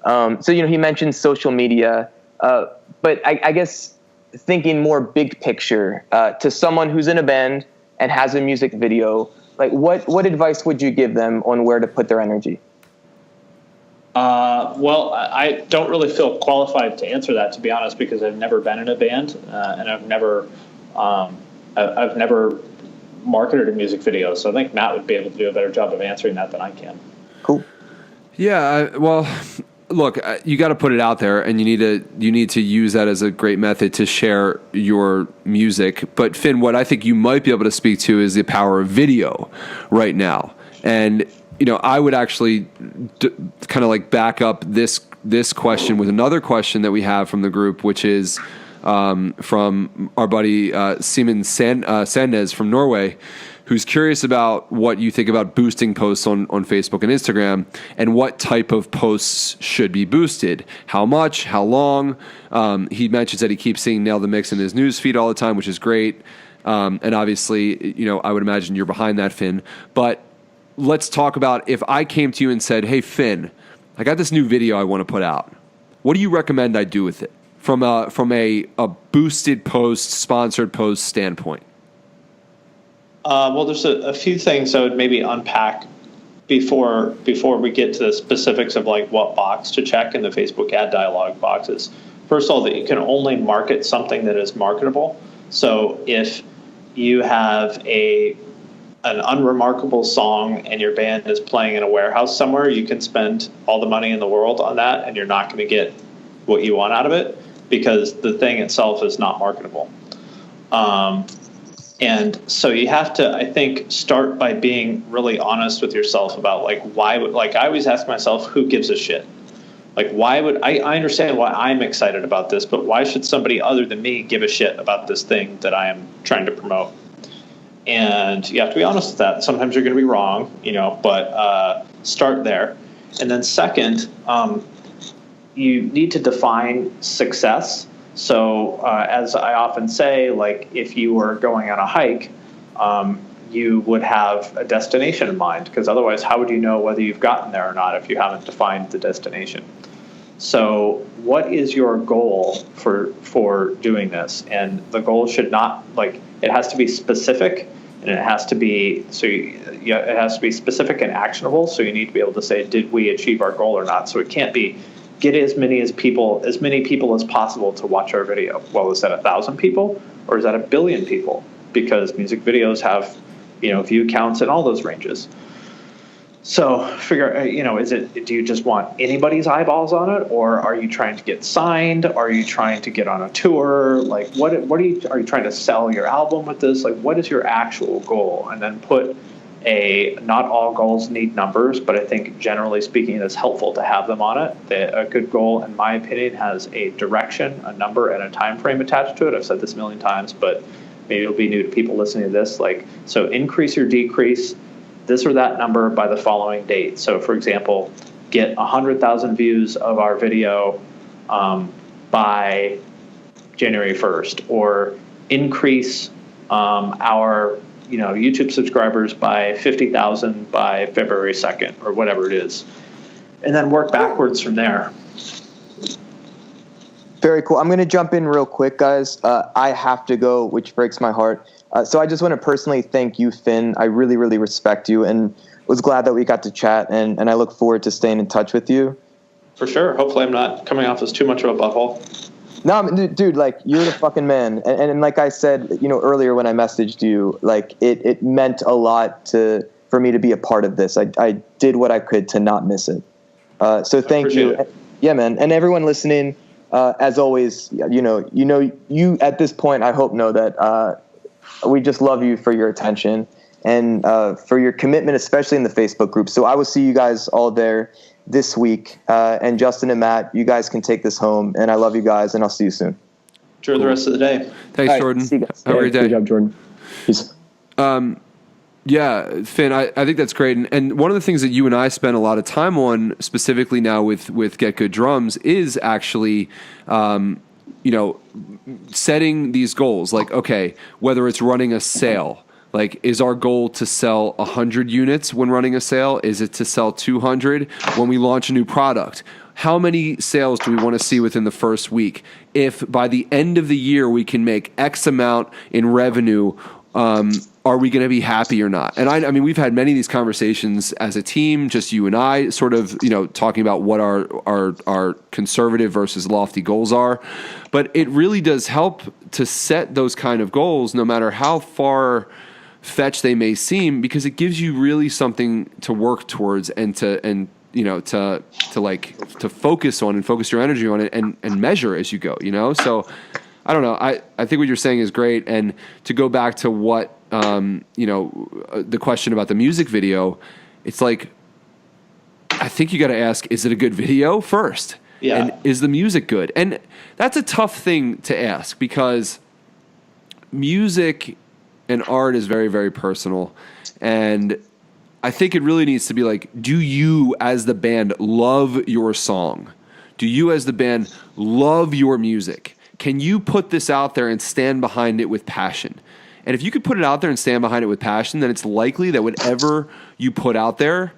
So he mentioned social media. But I guess thinking more big picture, to someone who's in a band and has a music video, like what advice would you give them on where to put their energy? Well, I don't really feel qualified to answer that, to be honest, because I've never been in a band, and I've never marketed a music video. So I think Matt would be able to do a better job of answering that than I can. Cool. Yeah. Well, look, you got to put it out there, and you need to use that as a great method to share your music. But Finn, what I think you might be able to speak to is the power of video right now. And I would actually kind of like back up this question with another question that we have from the group, which is from our buddy Simon Sandnes from Norway, who's curious about what you think about boosting posts on Facebook and Instagram, and what type of posts should be boosted, how much, how long. He mentions that he keeps seeing Nail the Mix in his news feed all the time, which is great. And obviously, I would imagine you're behind that, Finn. But let's talk about, if I came to you and said, hey, Finn, I got this new video I want to put out. What do you recommend I do with it from a boosted post, sponsored post standpoint? Well, there's a few things I would maybe unpack before we get to the specifics of like what box to check in the Facebook ad dialog boxes. First of all, that you can only market something that is marketable. So if you have an unremarkable song and your band is playing in a warehouse somewhere, you can spend all the money in the world on that and you're not going to get what you want out of it, because the thing itself is not marketable. And so you have to, I think, start by being really honest with yourself about I always ask myself, who gives a shit? Like, why would I understand why I'm excited about this, but why should somebody other than me give a shit about this thing that I am trying to promote? And you have to be honest with that. Sometimes you're going to be wrong, but start there. And then second, you need to define success. So as I often say, like if you were going on a hike, you would have a destination in mind, because otherwise how would you know whether you've gotten there or not if you haven't defined the destination? So what is your goal for doing this? And the goal should not, it has to be specific, and it has to be it has to be specific and actionable. So you need to be able to say, did we achieve our goal or not? So it can't be get as many people as possible to watch our video. Well, is that 1,000 people or is that 1 billion people? Because music videos have, view counts in all those ranges. So figure, do you just want anybody's eyeballs on it, or are you trying to get signed? Are you trying to get on a tour? Like, are you trying to sell your album with this? Like, what is your actual goal? And then put not all goals need numbers, but I think generally speaking, it's helpful to have them on it. A good goal, in my opinion, has a direction, a number, and a time frame attached to it. I've said this a million times, but maybe it'll be new to people listening to this. So increase or decrease this or that number by the following date. So, for example, get 100,000 views of our video by January 1st, or increase our YouTube subscribers by 50,000 by February 2nd, or whatever it is, and then work backwards from there. Very cool. I'm going to jump in real quick, guys. I have to go, which breaks my heart. So I just want to personally thank you, Finn. I really, really respect you, and was glad that we got to chat, and I look forward to staying in touch with you. For sure. Hopefully I'm not coming off as too much of a butthole. No, dude, you're the fucking man. And like I said, earlier when I messaged you, it meant a lot for me to be a part of this. I did what I could to not miss it. So thank you. Yeah, man. And everyone listening, as always, you at this point, I hope know that we just love you for your attention and for your commitment, especially in the Facebook group. So I will see you guys all there this week. And Justin and Matt, you guys can take this home. And I love you guys, and I'll see you soon. Enjoy the rest of the day. Thanks, Jordan. See you guys. Have a great day. Good job, Jordan. Peace. Yeah, Finn, I think that's great. And one of the things that you and I spend a lot of time on, specifically now with Get Good Drums, is actually, setting these goals. Like, okay, whether it's running a sale, is our goal to sell 100 units when running a sale? Is it to sell 200 when we launch a new product? how many sales do we want to see within the first week? If by the end of the year we can make X amount in revenue, are we going to be happy or not? And I mean, we've had many of these conversations as a team, just you and I, sort of, talking about what our conservative versus lofty goals are. But it really does help to set those kind of goals, no matter how far fetched they may seem, because it gives you really something to work towards and to focus on and focus your energy on it and measure as you go. So I don't know. I think what you're saying is great. And to go back to what, the question about the music video, it's like, I think you got to ask, is it a good video first? Yeah. And is the music good? And that's a tough thing to ask, because music and art is very, very personal. And I think it really needs to be like, do you as the band love your song? Do you as the band love your music? Can you put this out there and stand behind it with passion? And if you could put it out there and stand behind it with passion, then it's likely that whatever you put out there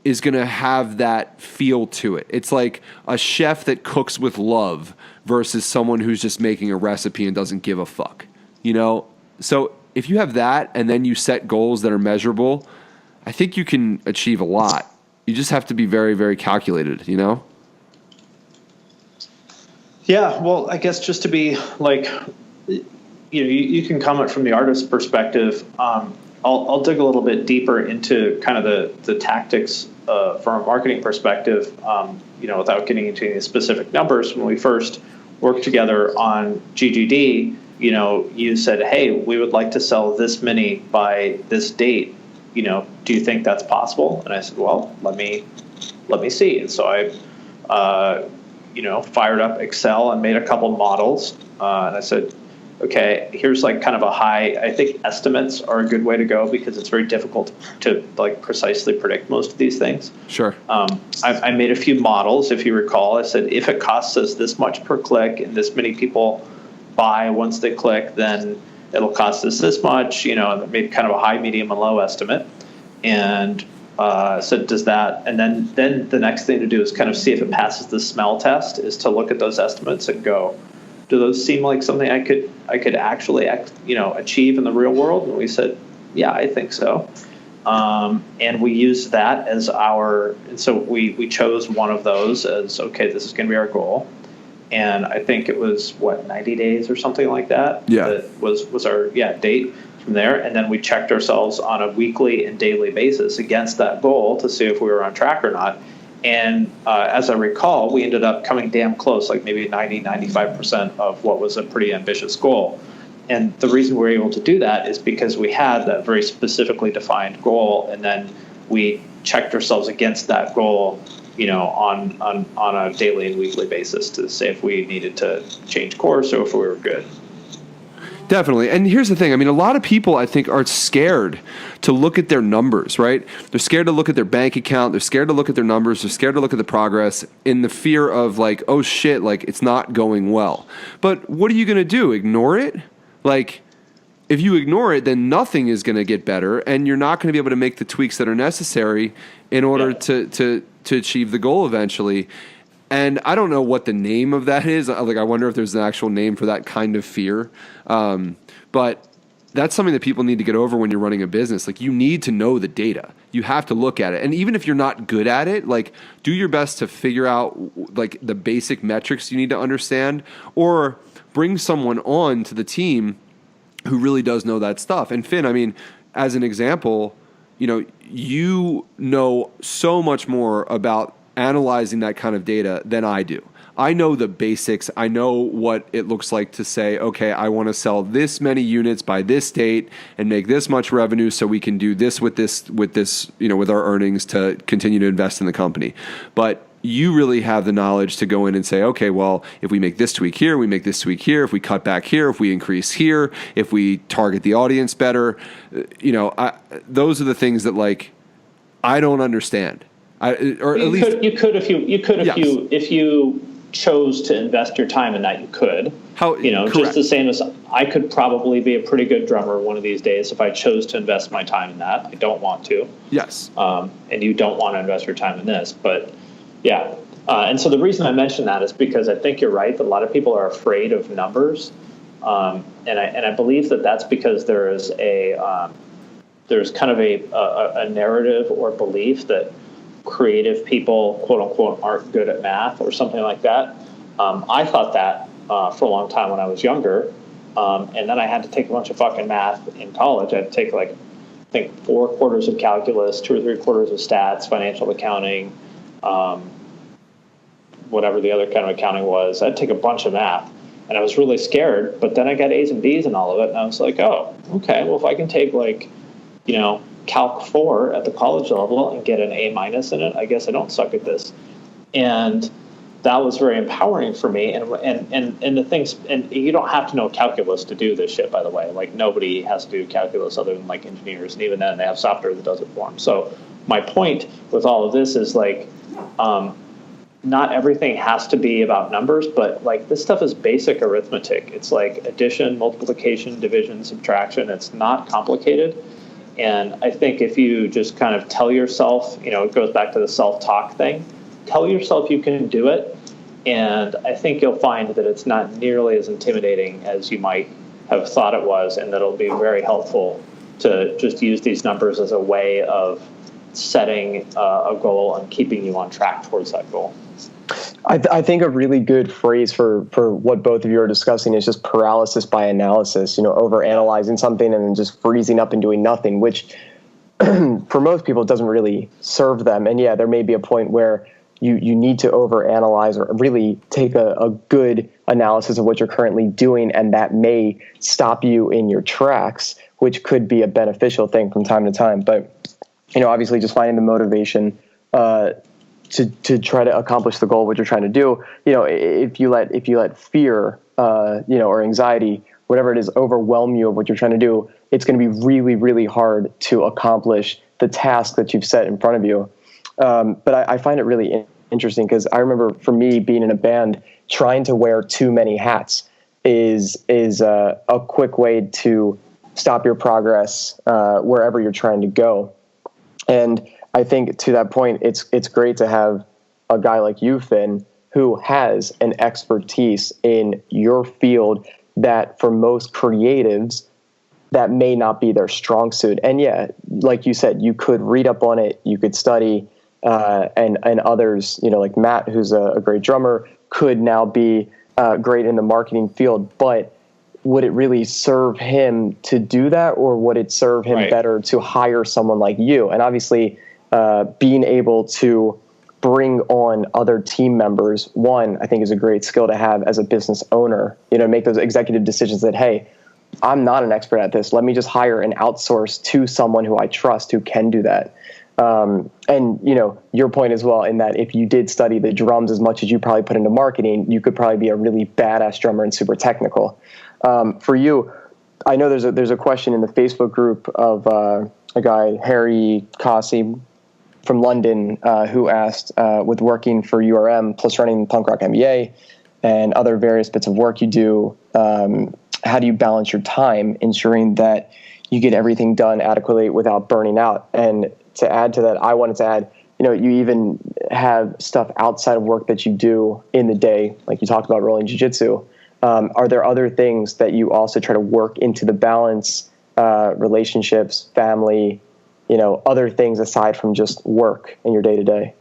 is going to have that feel to it. It's like a chef that cooks with love versus someone who's just making a recipe and doesn't give a fuck. So if you have that and then you set goals that are measurable, I think you can achieve a lot. You just have to be very, very calculated, Yeah, well, I guess just to be like, you can comment from the artist's perspective. I'll dig a little bit deeper into kind of the tactics from a marketing perspective, without getting into any specific numbers. When we first worked together on GGD, you said, hey, we would like to sell this many by this date. Do you think that's possible? And I said, well, let me see. And so I, fired up Excel and made a couple models. And I said, okay, here's like kind of a high, I think estimates are a good way to go, because it's very difficult to like precisely predict most of these things. Sure. I made a few models, if you recall. I said, if it costs us this much per click and this many people buy once they click, then it'll cost us this much, and I made kind of a high, medium, and low estimate. And so does that, and then the next thing to do is kind of see if it passes the smell test, is to look at those estimates and go, do those seem like something I could actually achieve in the real world? And we said, yeah, I think so. And we used that as and so we chose one of those as, okay, this is going to be our goal. And I think it was 90 days or something like that. Yeah. That was our date from there. And then we checked ourselves on a weekly and daily basis against that goal to see if we were on track or not. And as I recall, we ended up coming damn close, like maybe 95% of what was a pretty ambitious goal. And the reason we were able to do that is because we had that very specifically defined goal, and then we checked ourselves against that goal, on a daily and weekly basis to say if we needed to change course or if we were good. Definitely. And here's the thing. I mean, a lot of people, I think, are scared to look at their numbers, right? They're scared to look at their bank account. They're scared to look at their numbers. They're scared to look at the progress in the fear of like, oh shit, like it's not going well. But what are you going to do? Ignore it? Like, if you ignore it, then nothing is going to get better, and you're not going to be able to make the tweaks that are necessary in order to achieve the goal eventually. And I don't know what the name of that is. Like, I wonder if there's an actual name for that kind of fear. But that's something that people need to get over when you're running a business. Like, you need to know the data. You have to look at it. And even if you're not good at it, like, do your best to figure out like the basic metrics you need to understand, or bring someone on to the team who really does know that stuff. And Finn, I mean, as an example, you know so much more about analyzing that kind of data than I do. I know the basics. I know what it looks like to say, okay, I want to sell this many units by this date and make this much revenue so we can do this with this, with our earnings to continue to invest in the company. But you really have the knowledge to go in and say, okay, well, if we make this tweak here, we make this tweak here, if we cut back here, if we increase here, if we target the audience better, those are the things that like I don't understand. If you chose to invest your time in that, you could. Correct. Just the same as I could probably be a pretty good drummer one of these days if I chose to invest my time in that. I don't want to. Yes. And you don't want to invest your time in this, but yeah. And so the reason I mention that is because I think you're right that a lot of people are afraid of numbers, and I believe that that's because there is there's kind of a narrative or belief that creative people, quote unquote, aren't good at math or something like that. I thought that for a long time when I was younger, and then I had to take a bunch of fucking math in college. I had to take I think 4 quarters of calculus, 2 or 3 quarters of stats, financial accounting, whatever the other kind of accounting was. I'd take a bunch of math, and I was really scared, but then I got A's and B's in all of it, and I was like, oh, okay, well, if I can take Calc 4 at the college level and get an A- in it, I guess I don't suck at this. And that was very empowering for me. And the things, and you don't have to know calculus to do this shit, by the way. Like, nobody has to do calculus other than engineers, and even then they have software that does it for them. So my point with all of this is not everything has to be about numbers, but this stuff is basic arithmetic. It's like addition, multiplication, division, subtraction. It's not complicated. And I think if you just kind of tell yourself, it goes back to the self-talk thing, tell yourself you can do it. And I think you'll find that it's not nearly as intimidating as you might have thought it was, and that it'll be very helpful to just use these numbers as a way of setting a goal and keeping you on track towards that goal. I think a really good phrase for what both of you are discussing is just paralysis by analysis, over analyzing something and then just freezing up and doing nothing, which for most people doesn't really serve them. And yeah, there may be a point where you need to over analyze or really take a good analysis of what you're currently doing, and that may stop you in your tracks, which could be a beneficial thing from time to time. But obviously just finding the motivation to try to accomplish the goal of what you're trying to do. If you let fear, or anxiety, whatever it is, overwhelm you of what you're trying to do, it's going to be really, really hard to accomplish the task that you've set in front of you. But I find it really interesting because I remember for me being in a band, trying to wear too many hats is a quick way to stop your progress wherever you're trying to go. And I think to that point, it's great to have a guy like you, Finn, who has an expertise in your field that for most creatives, that may not be their strong suit. And yeah, like you said, you could read up on it, you could study, and others, like Matt, who's a great drummer, could now be great in the marketing field. But would it really serve him to do that, or would it serve him better to hire someone like you? And obviously, being able to bring on other team members, one, I think is a great skill to have as a business owner, make those executive decisions that, hey, I'm not an expert at this. Let me just hire and outsource to someone who I trust who can do that. And your point as well, in that if you did study the drums as much as you probably put into marketing, you could probably be a really badass drummer and super technical. For you, I know there's a question in the Facebook group of a guy, Harry Kasi from London, who asked, with working for URM plus running Punk Rock MBA and other various bits of work you do, how do you balance your time, ensuring that you get everything done adequately without burning out? And to add to that, I wanted to add, you even have stuff outside of work that you do in the day, like you talked about rolling jiu-jitsu. Are there other things that you also try to work into the balance, relationships, family, other things aside from just work in your day-to-day?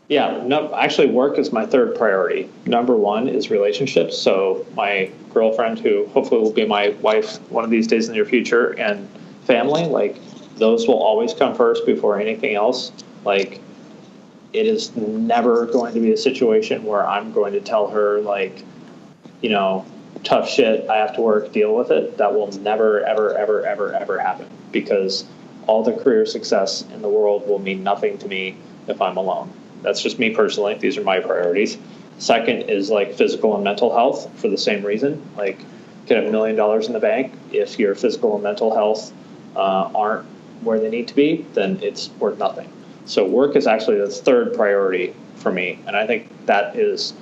Yeah, no, actually work is my third priority. Number one is relationships. So my girlfriend, who hopefully will be my wife one of these days in the near future, and family, those will always come first before anything else. It is never going to be a situation where I'm going to tell her, tough shit, I have to work, deal with it. That will never, ever, ever, ever, ever happen, because all the career success in the world will mean nothing to me if I'm alone. That's just me personally. These are my priorities. Second is physical and mental health for the same reason. Can have $1 million in the bank. If your physical and mental health aren't where they need to be, then it's worth nothing. So work is actually the third priority for me. And I think that is,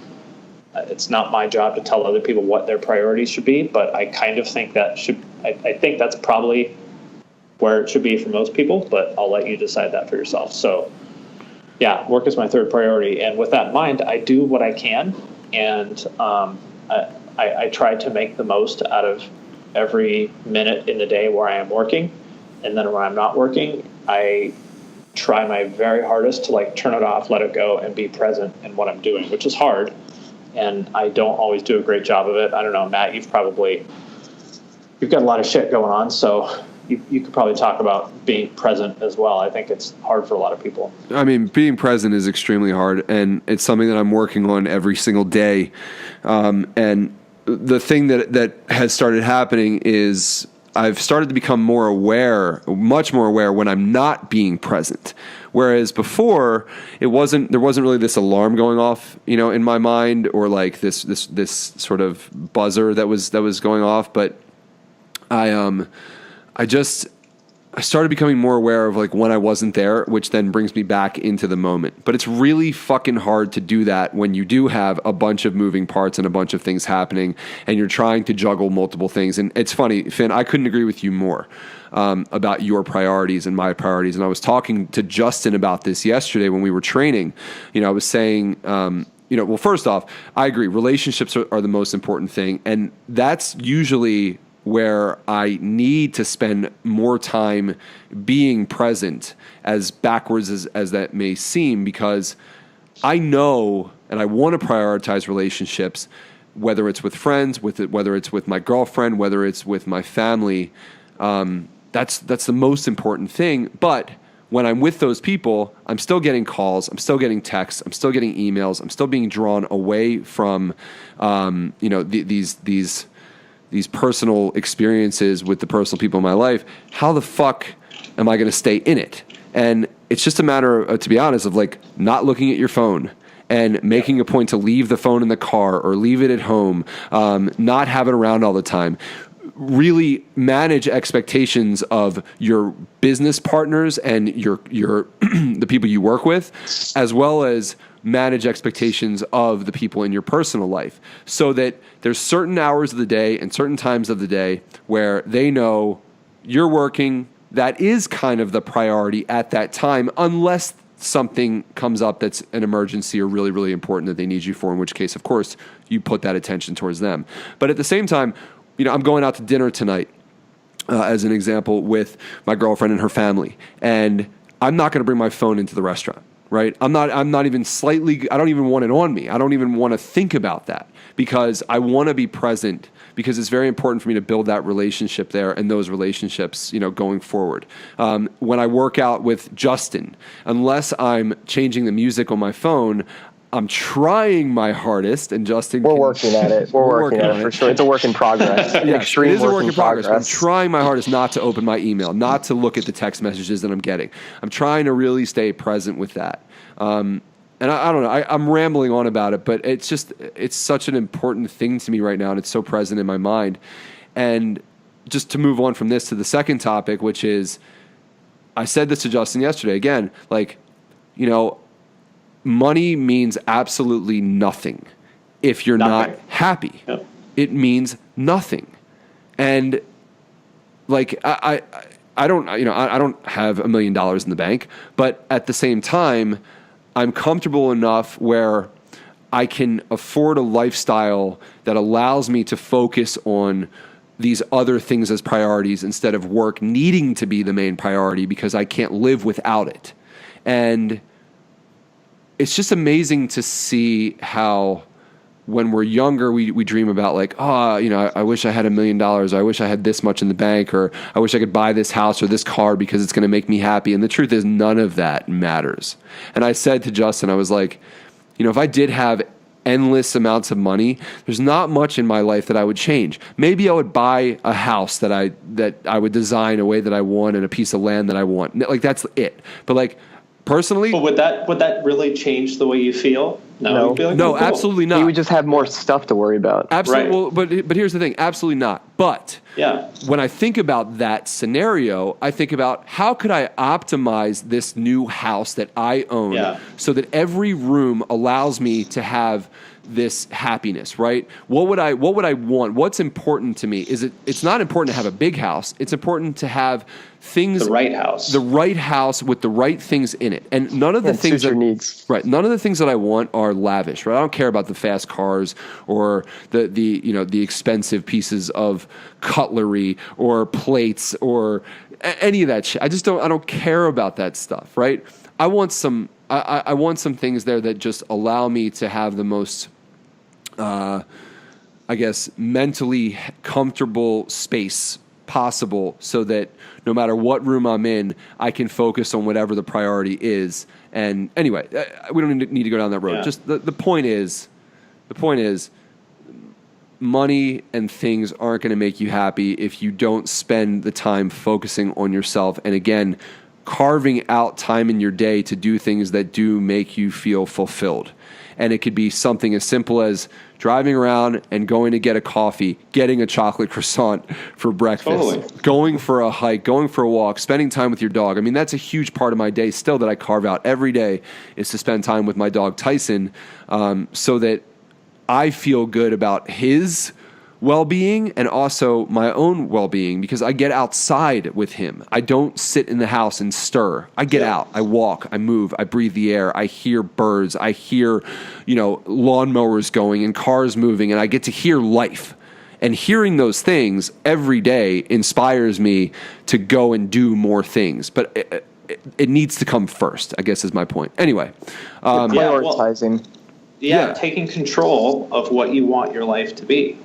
it's not my job to tell other people what their priorities should be, but I kind of think I think that's probably where it should be for most people, but I'll let you decide that for yourself. So yeah, work is my third priority. And with that in mind, I do what I can, and I try to make the most out of every minute in the day where I am working. And then when I'm not working, I try my very hardest to like turn it off, let it go, and be present in what I'm doing, which is hard. And I don't always do a great job of it. I don't know, Matt, you've got a lot of shit going on, so you could probably talk about being present as well. I think it's hard for a lot of people. I mean, being present is extremely hard, and it's something that I'm working on every single day. And the thing that has started happening is I've started to become much more aware when I'm not being present. Whereas before, there wasn't really this alarm going off, in my mind, or like this sort of buzzer that was going off. But I started becoming more aware of like when I wasn't there, which then brings me back into the moment. But it's really fucking hard to do that when you do have a bunch of moving parts and a bunch of things happening, and you're trying to juggle multiple things. And it's funny, Finn, I couldn't agree with you more about your priorities and my priorities. And I was talking to Justin about this yesterday when we were training. I was saying, well, first off, I agree. Relationships are the most important thing. And that's usually where I need to spend more time being present, as backwards as that may seem, because I know and I want to prioritize relationships, whether it's with friends, whether it's with my girlfriend, whether it's with my family. That's the most important thing. But when I'm with those people, I'm still getting calls, I'm still getting texts, I'm still getting emails, I'm still being drawn away from these personal experiences with the personal people in my life. How the fuck am I going to stay in it? And it's just a matter of, to be honest, of like not looking at your phone and making a point to leave the phone in the car or leave it at home, not have it around all the time. Really manage expectations of your business partners and your the people you work with, as well as manage expectations of the people in your personal life, so that there's certain hours of the day and certain times of the day where they know you're working. That is kind of the priority at that time, unless something comes up that's an emergency or really, really important that they need you for, in which case, of course, you put that attention towards them. But at the same time, I'm going out to dinner tonight, as an example, with my girlfriend and her family, and I'm not going to bring my phone into the restaurant. Right? I'm not even slightly, I don't even want it on me. I don't even want to think about that, because I want to be present, because it's very important for me to build that relationship there and those relationships, going forward. When I work out with Justin, unless I'm changing the music on my phone, I'm trying my hardest, and Justin, we're working at it. We're working at it for sure. It's a work in progress. Yes, it is a work in progress. I'm trying my hardest not to open my email, not to look at the text messages that I'm getting. I'm trying to really stay present with that. And I don't know. I'm rambling on about it, but it's such an important thing to me right now, and it's so present in my mind. And just to move on from this to the second topic, which is, I said this to Justin yesterday. Again, money means absolutely nothing if you're not happy. Yep. It means nothing. And like I don't have $1 million in the bank, but at the same time, I'm comfortable enough where I can afford a lifestyle that allows me to focus on these other things as priorities instead of work needing to be the main priority, because I can't live without it. And it's just amazing to see how when we're younger, we dream about like, I wish I had $1 million, or I wish I had this much in the bank, or I wish I could buy this house or this car because it's going to make me happy. And the truth is, none of that matters. And I said to Justin, I was like, if I did have endless amounts of money, there's not much in my life that I would change. Maybe I would buy a house that I would design a way that I want, and a piece of land that I want. Like, that's it. But like, personally, but would that really change the way you feel? No, like, no, cool. Absolutely not. You would just have more stuff to worry about. Absolutely. Right. Well, but here's the thing. Absolutely not. But Yeah. When I think about that scenario, I think about how could I optimize this new house that I own so that every room allows me to have this happiness, right? What would I want? What's important to me? It's not important to have a big house. It's important to have things, the right house with the right things in it. And none of the things your needs. Right. None of the things that I want are lavish, right? I don't care about the fast cars or the expensive pieces of cutlery or plates or any of that shit. I don't care about that stuff, right? I want some things there that just allow me to have the most mentally comfortable space possible so that no matter what room I'm in, I can focus on whatever the priority is. And anyway, we don't need to go down that road. Yeah. Just the point is, money and things aren't going to make you happy if you don't spend the time focusing on yourself. And again, carving out time in your day to do things that do make you feel fulfilled. And it could be something as simple as driving around and going to get a coffee, getting a chocolate croissant for breakfast, going for a hike, going for a walk, spending time with your dog. I mean, that's a huge part of my day still that I carve out every day is to spend time with my dog, Tyson, so that I feel good about his well-being and also my own well-being because I get outside with him. I don't sit in the house and stir. I get out, I walk, I move, I breathe the air, I hear birds, I hear, lawnmowers going and cars moving, and I get to hear life. And hearing those things every day inspires me to go and do more things. But it needs to come first, I guess is my point. Anyway. Prioritizing. Taking control of what you want your life to be.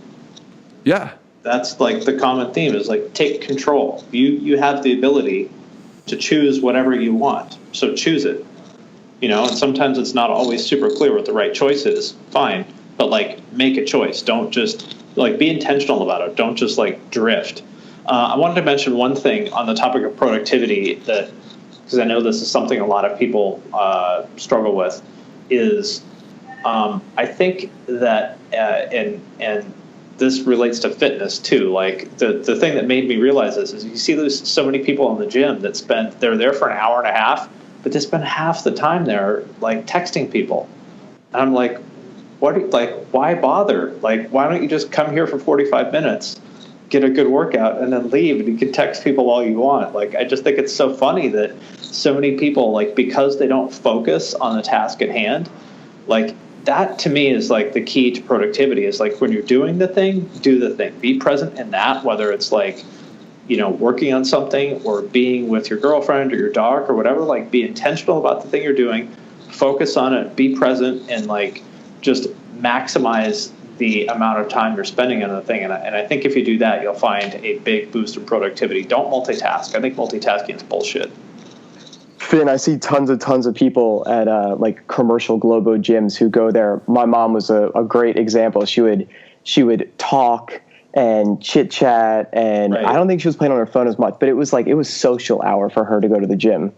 Yeah. That's like the common theme is like take control. You have the ability to choose whatever you want. So choose it. And sometimes it's not always super clear what the right choice is. Fine. But make a choice. Don't just be intentional about it. Don't just drift. I wanted to mention one thing on the topic of productivity because I know this is something a lot of people struggle with is I think that and this relates to fitness too. The thing that made me realize this is you see there's so many people in the gym that they're there for an hour and a half, but they spend half the time there texting people. And I'm like, why bother? Why don't you just come here for 45 minutes, get a good workout, and then leave, and you can text people all you want. I just think it's so funny that so many people, because they don't focus on the task at hand, that to me is the key to productivity is when you're doing the thing, do the thing. Be present in that, whether it's working on something or being with your girlfriend or your dog or whatever, be intentional about the thing you're doing, focus on it, be present, and just maximize the amount of time you're spending on the thing. And I think if you do that, you'll find a big boost in productivity. Don't multitask. I think multitasking is bullshit. Finn, I see tons of people at commercial Globo gyms who go there. My mom was a great example. She would talk and chit chat, and I don't think she was playing on her phone as much, but it was social hour for her to go to the gym.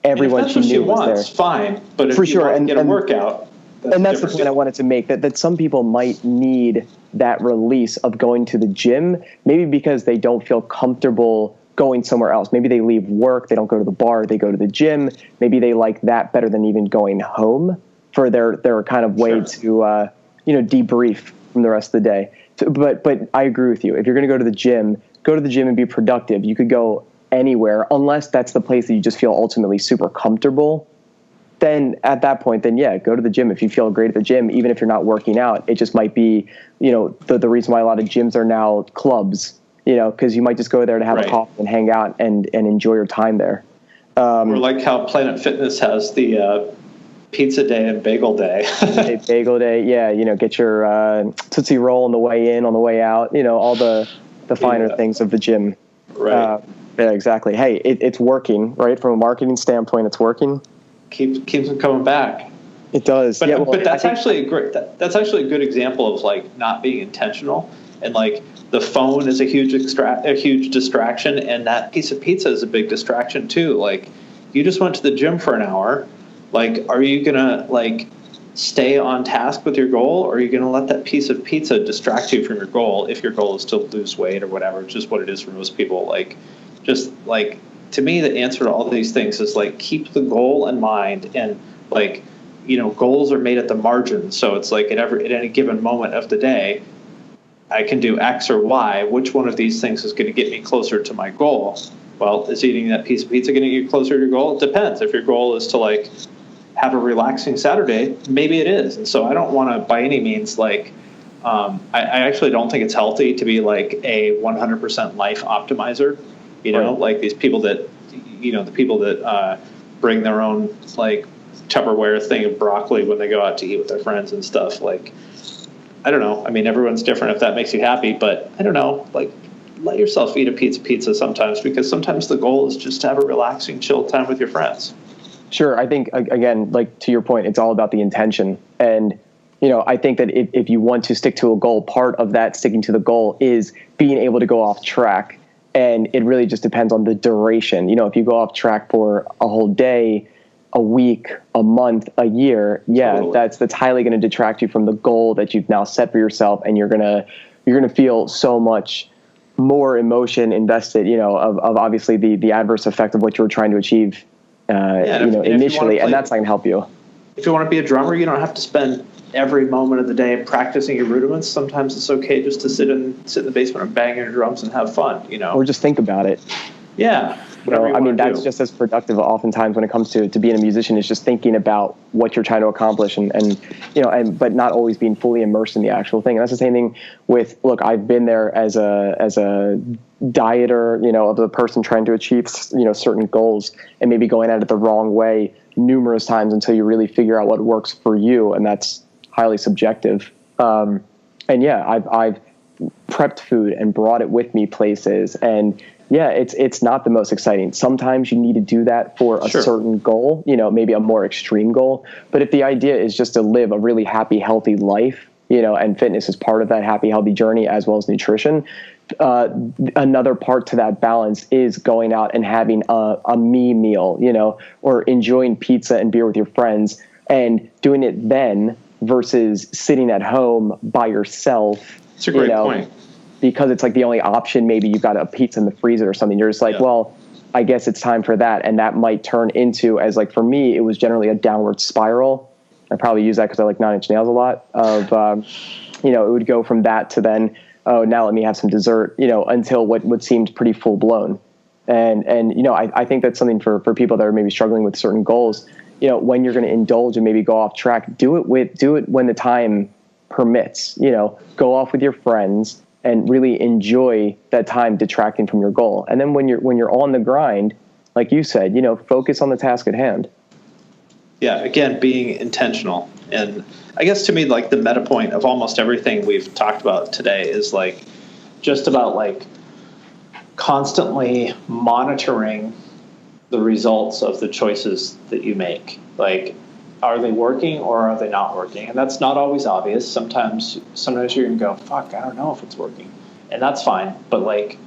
Everyone she knew was there. Fine, but if you want to get a workout, that's the point I wanted to make. That some people might need that release of going to the gym, maybe because they don't feel comfortable going somewhere else. Maybe they leave work, they don't go to the bar, they go to the gym. Maybe they like that better than even going home for their kind of way to debrief from the rest of the day. But I agree with you. If you're going to go to the gym and be productive. You could go anywhere unless that's the place that you just feel ultimately super comfortable. Then at that point, go to the gym. If you feel great at the gym, even if you're not working out, it just might be, the reason why a lot of gyms are now clubs. Because you might just go there to have a coffee and hang out and enjoy your time there. Or how Planet Fitness has the pizza day and bagel day. Bagel day, get your Tootsie Roll on the way in, on the way out, all the finer things of the gym. Right. Yeah, exactly. Hey, it's working, right? From a marketing standpoint, it's working. Keeps them coming back. It does. But that's actually a good example of not being intentional. And the phone is a huge distraction, and that piece of pizza is a big distraction too. You just went to the gym for an hour. Are you gonna stay on task with your goal, or are you going to let that piece of pizza distract you from your goal if your goal is to lose weight or whatever, which is what it is for most people? Like, just like, to me, the answer to all these things is like, keep the goal in mind, and like, goals are made at the margin. So it's like at any given moment of the day, I can do X or Y. Which one of these things is going to get me closer to my goal? Well, is eating that piece of pizza going to get you closer to your goal? It depends. If your goal is to like have a relaxing Saturday, maybe it is. And so I don't want to by any means like, I actually don't think it's healthy to be like a 100% life optimizer. Like these people that, the people that bring their own like Tupperware thing of broccoli when they go out to eat with their friends and stuff. Like, I don't know. I mean, everyone's different if that makes you happy, but I don't know. Like, let yourself eat a pizza sometimes, because sometimes the goal is just to have a relaxing, chill time with your friends. Sure. I think, again, like to your point, it's all about the intention. And, I think that if you want to stick to a goal, part of that sticking to the goal is being able to go off track. And it really just depends on the duration. If you go off track for a whole day, a week, a month, a year, totally. that's highly going to detract you from the goal that you've now set for yourself, and you're gonna feel so much more emotion invested, of obviously the adverse effect of what you were trying to achieve, initially, and that's not going to help you. If you want to be a drummer, you don't have to spend every moment of the day practicing your rudiments. Sometimes it's okay just to sit in the basement and bang your drums and have fun, Or just think about it. Yeah. That's just as productive oftentimes when it comes to being a musician, is just thinking about what you're trying to accomplish but not always being fully immersed in the actual thing. And that's the same thing with, look, I've been there as a dieter, of the person trying to achieve, certain goals, and maybe going at it the wrong way numerous times until you really figure out what works for you. And that's highly subjective. I've prepped food and brought it with me places, and it's not the most exciting. Sometimes you need to do that for a certain goal, maybe a more extreme goal. But if the idea is just to live a really happy, healthy life, and fitness is part of that happy, healthy journey, as well as nutrition, another part to that balance is going out and having a me meal, or enjoying pizza and beer with your friends, and doing it then versus sitting at home by yourself. It's a great point. Because it's like the only option. Maybe you've got a pizza in the freezer or something. You're just like, well, I guess it's time for that. And that might turn into, as like for me, it was generally a downward spiral. I probably use that because I like Nine Inch Nails a lot it would go from that to then, oh, now let me have some dessert, until what seemed pretty full blown. And I think that's something for people that are maybe struggling with certain goals, when you're going to indulge and maybe go off track, do it when the time permits, go off with your friends and really enjoy that time detracting from your goal. And then when you're on the grind, like you said, focus on the task at hand. Yeah, again, being intentional. And I guess to me, like the meta point of almost everything we've talked about today is like just about like constantly monitoring the results of the choices that you make. Like, are they working or are they not working? And that's not always obvious. Sometimes you're going to go, fuck, I don't know if it's working. And that's fine. But like,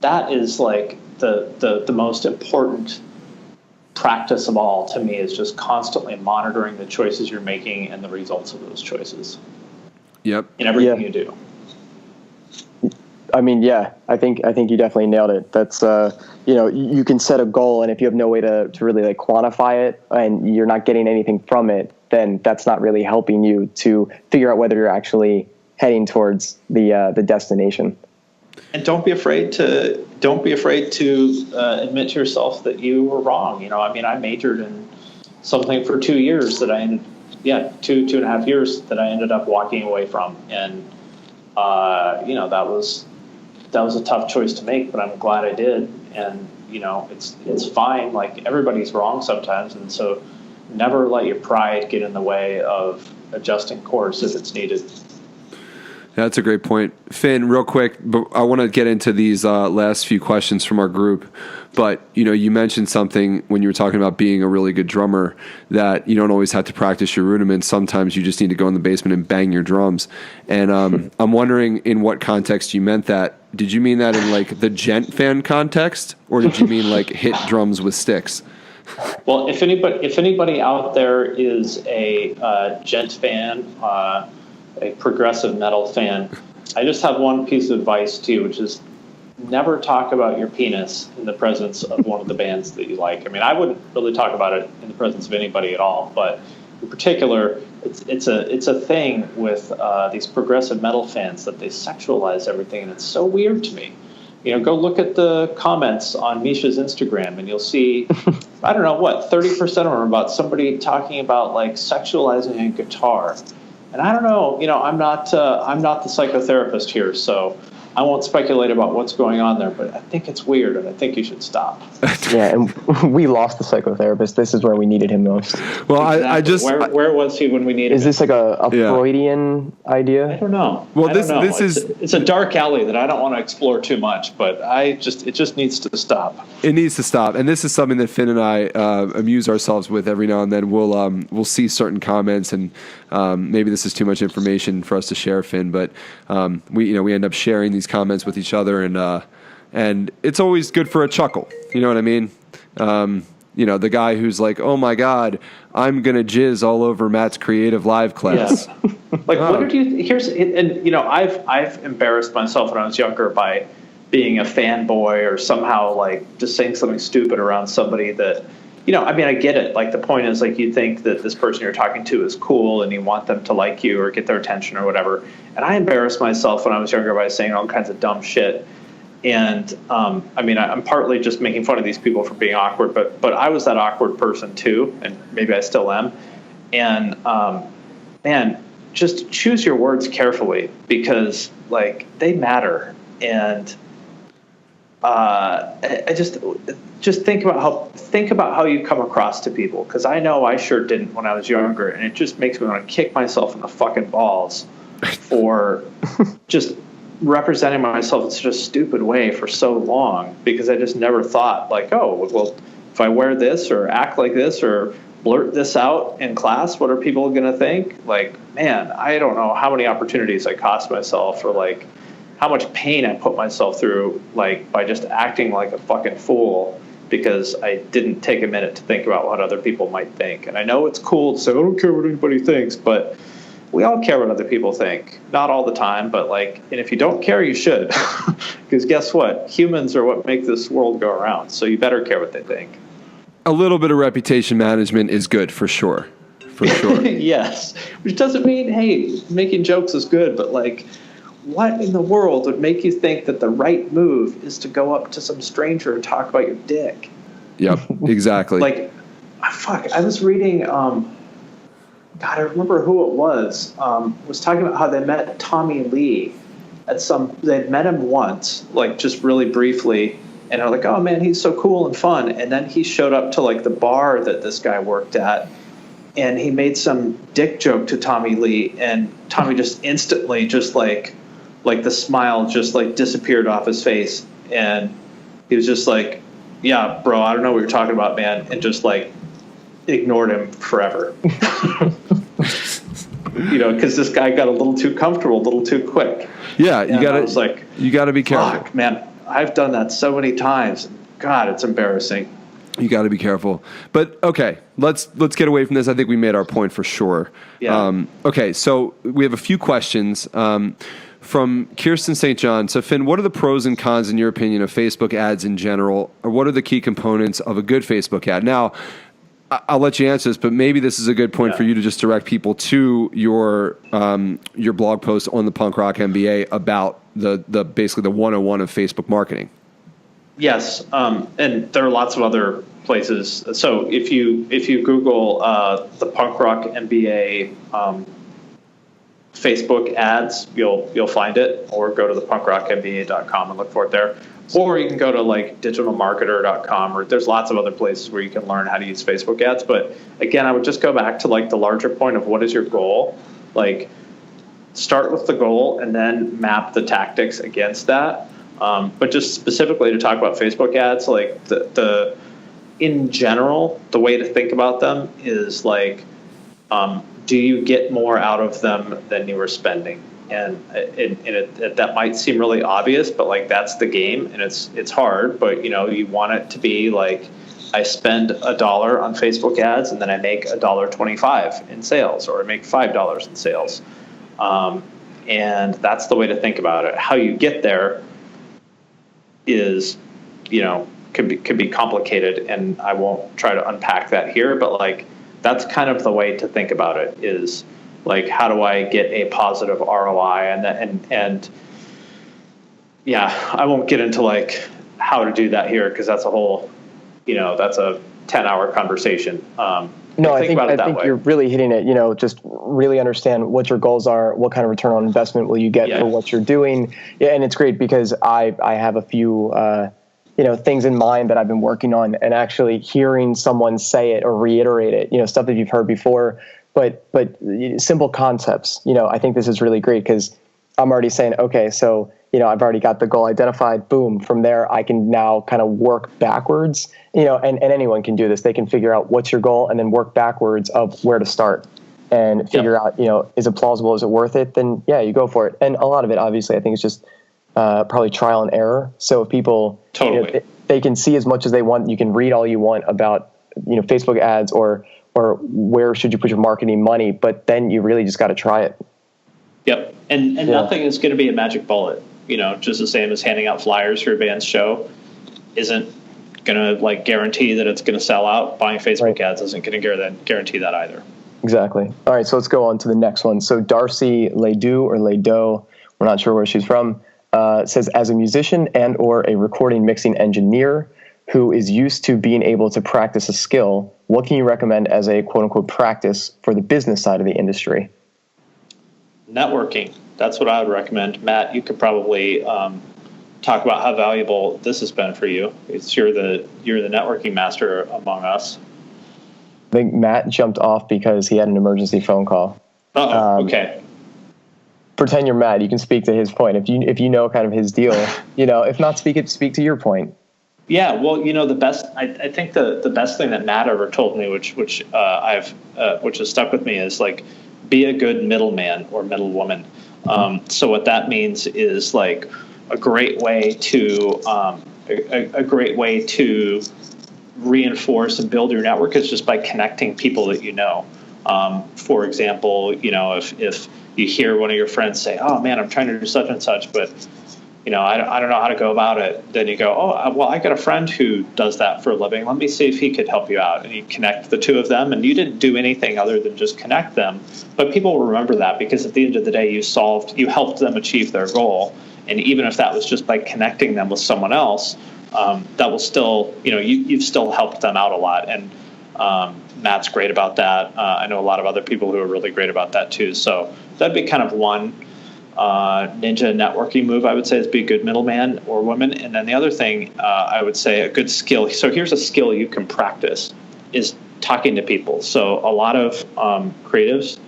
that is like the most important practice of all to me, is just constantly monitoring the choices you're making and the results of those choices. Yep. In everything you do. I mean, I think you definitely nailed it. That's, you can set a goal, and if you have no way to really like quantify it and you're not getting anything from it, then that's not really helping you to figure out whether you're actually heading towards the destination. And don't be afraid to admit to yourself that you were wrong. I mean, I majored in something for 2 years that I 2.5 years that I ended up walking away from. And, that was a tough choice to make, but I'm glad I did. And, it's fine. Like, everybody's wrong sometimes. And so never let your pride get in the way of adjusting course if it's needed. That's a great point. Finn, real quick, but I want to get into these last few questions from our group. But, you mentioned something when you were talking about being a really good drummer, that you don't always have to practice your rudiments. Sometimes you just need to go in the basement and bang your drums. And I'm wondering in what context you meant that. Did you mean that in like the gent fan context, or did you mean like hit drums with sticks? Well, if anybody out there is a gent fan, a progressive metal fan, I just have one piece of advice to you, which is never talk about your penis in the presence of one of the bands that you like. I mean, I wouldn't really talk about it in the presence of anybody at all, but in particular, it's a thing with these progressive metal fans that they sexualize everything, and it's so weird to me. Go look at the comments on Misha's Instagram, and you'll see, I don't know what, 30% of them are about somebody talking about like sexualizing a guitar, and I don't know. I'm not the psychotherapist here, so I won't speculate about what's going on there, but I think it's weird, and I think you should stop. Yeah, and we lost the psychotherapist. This is where we needed him most. Well, exactly. Where was he when we needed him? Is this like a Freudian idea? I don't know. Well, it's a dark alley that I don't want to explore too much, but it just needs to stop. It needs to stop, and this is something that Finn and I amuse ourselves with every now and then. We'll see certain comments, and maybe this is too much information for us to share, Finn, but we end up sharing these comments with each other, and it's always good for a chuckle. You know what I mean? The guy who's like, "Oh my God, I'm gonna jizz all over Matt's Creative Live class." Yeah. What did you? I've embarrassed myself when I was younger by being a fanboy or somehow like just saying something stupid around somebody that. I get it. Like, the point is, like, you think that this person you're talking to is cool and you want them to like you or get their attention or whatever. And I embarrassed myself when I was younger by saying all kinds of dumb shit. And, I'm partly just making fun of these people for being awkward, but I was that awkward person too, and maybe I still am. And, man, just choose your words carefully because, like, they matter. And I just think about how you come across to people, because I know I sure didn't when I was younger, and it just makes me want to kick myself in the fucking balls for just representing myself in such a stupid way for so long, because I just never thought like, oh, well, if I wear this or act like this or blurt this out in class, what are people going to think? Like, man, I don't know how many opportunities I cost myself, or like how much pain I put myself through, like, by just acting like a fucking fool because I didn't take a minute to think about what other people might think. And I know it's cool to say, I don't care what anybody thinks, but we all care what other people think. Not all the time, but like, and if you don't care, you should. Because guess what? Humans are what make this world go around. So you better care what they think. A little bit of reputation management is good for sure. For sure. Yes. Which doesn't mean, hey, making jokes is good, but like, what in the world would make you think that the right move is to go up to some stranger and talk about your dick? Yep, exactly. Like, fuck, I was reading, God, I remember who it was talking about how they met Tommy Lee they'd met him once, like just really briefly, and they're like, oh man, he's so cool and fun. And then he showed up to like the bar that this guy worked at, and he made some dick joke to Tommy Lee, and Tommy just instantly just like the smile just like disappeared off his face, and he was just like, yeah, bro, I don't know what you're talking about, man, and just like ignored him forever. Because this guy got a little too comfortable, a little too quick. Yeah, you got to be careful. Fuck, man, I've done that so many times. God, it's embarrassing. You got to be careful. But okay, let's get away from this. I think we made our point for sure. Yeah. Okay, so we have a few questions from Kirsten St. John. So Finn, what are the pros and cons in your opinion of Facebook ads in general? Or what are the key components of a good Facebook ad? Now, I'll let you answer this, but maybe this is a good point for you to just direct people to your blog post on the Punk Rock MBA about the basically the 101 of Facebook marketing. Yes, and there are lots of other places. So if you Google the Punk Rock MBA Facebook ads, you'll find it, or go to the punkrockmba.com and look for it there. Or you can go to like digitalmarketer.com, or there's lots of other places where you can learn how to use Facebook ads. But again, I would just go back to like the larger point of what is your goal. Like, start with the goal and then map the tactics against that. But just specifically to talk about Facebook ads, like the in general, the way to think about them is like, do you get more out of them than you were spending? And that might seem really obvious, but like that's the game, and it's hard. But you want it to be like I spend $1 on Facebook ads, and then I make $1.25 in sales, or I make $5 in sales. And that's the way to think about it. How you get there is, could be complicated, and I won't try to unpack that here, but like, that's kind of the way to think about it, is like, how do I get a positive ROI? And yeah, I won't get into like how to do that here, because that's a whole, that's a 10-hour conversation. No, I think you're really hitting it. Just really understand what your goals are, what kind of return on investment will you get for what you're doing. Yeah, and it's great because I have a few things in mind that I've been working on, and actually hearing someone say it or reiterate it, stuff that you've heard before, but simple concepts. I think this is really great because I'm already saying, okay, so I've already got the goal identified. Boom. From there, I can now kind of work backwards, and anyone can do this. They can figure out what's your goal and then work backwards of where to start and figure out, is it plausible? Is it worth it? Then yeah, you go for it. And a lot of it, obviously, I think is just probably trial and error. So if people, totally, they can see as much as they want. You can read all you want about, Facebook ads or where should you put your marketing money, but then you really just got to try it. Yep. And nothing is going to be a magic bullet. Just the same as handing out flyers for your band's show isn't going to like guarantee that it's going to sell out. Buying Facebook ads isn't going to guarantee that either. Exactly. All right, so let's go on to the next one. So Darcy Ledoux or Ledoux, we're not sure where she's from, says, as a musician and or a recording mixing engineer who is used to being able to practice a skill, what can you recommend as a quote unquote practice for the business side of the industry? Networking. That's what I would recommend. Matt, you could probably talk about how valuable this has been for you. You're the networking master among us. I think Matt jumped off because he had an emergency phone call. Okay. Pretend you're Matt. You can speak to his point. If you know kind of his deal, if not, speak to your point. Yeah, well, the best. I think the best thing that Matt ever told me, which has stuck with me, is like, be a good middleman or middlewoman. So what that means is like a great way to reinforce and build your network is just by connecting people that you know. For example, if you hear one of your friends say, "Oh man, I'm trying to do such and such, but I don't know how to go about it," then you go, "Oh, well, I got a friend who does that for a living. Let me see if he could help you out." And you connect the two of them, and you didn't do anything other than just connect them. But people will remember that because at the end of the day, you helped them achieve their goal. And even if that was just by connecting them with someone else, that will still, you've still helped them out a lot. And Matt's great about that. I know a lot of other people who are really great about that too. So that'd be kind of one ninja networking move, I would say, is be a good middleman or woman. And then the other thing I would say, a good skill. So here's a skill you can practice, is talking to people. So a lot of creatives,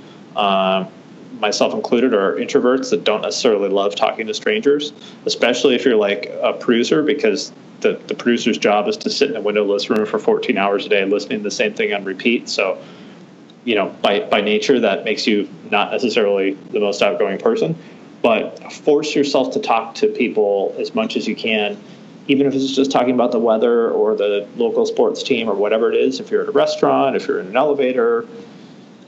myself included, are introverts that don't necessarily love talking to strangers, especially if you're like a producer, because the producer's job is to sit in a windowless room for 14 hours a day listening to the same thing on repeat. So, by nature, that makes you not necessarily the most outgoing person. But force yourself to talk to people as much as you can, even if it's just talking about the weather or the local sports team or whatever it is. If you're at a restaurant, if you're in an elevator,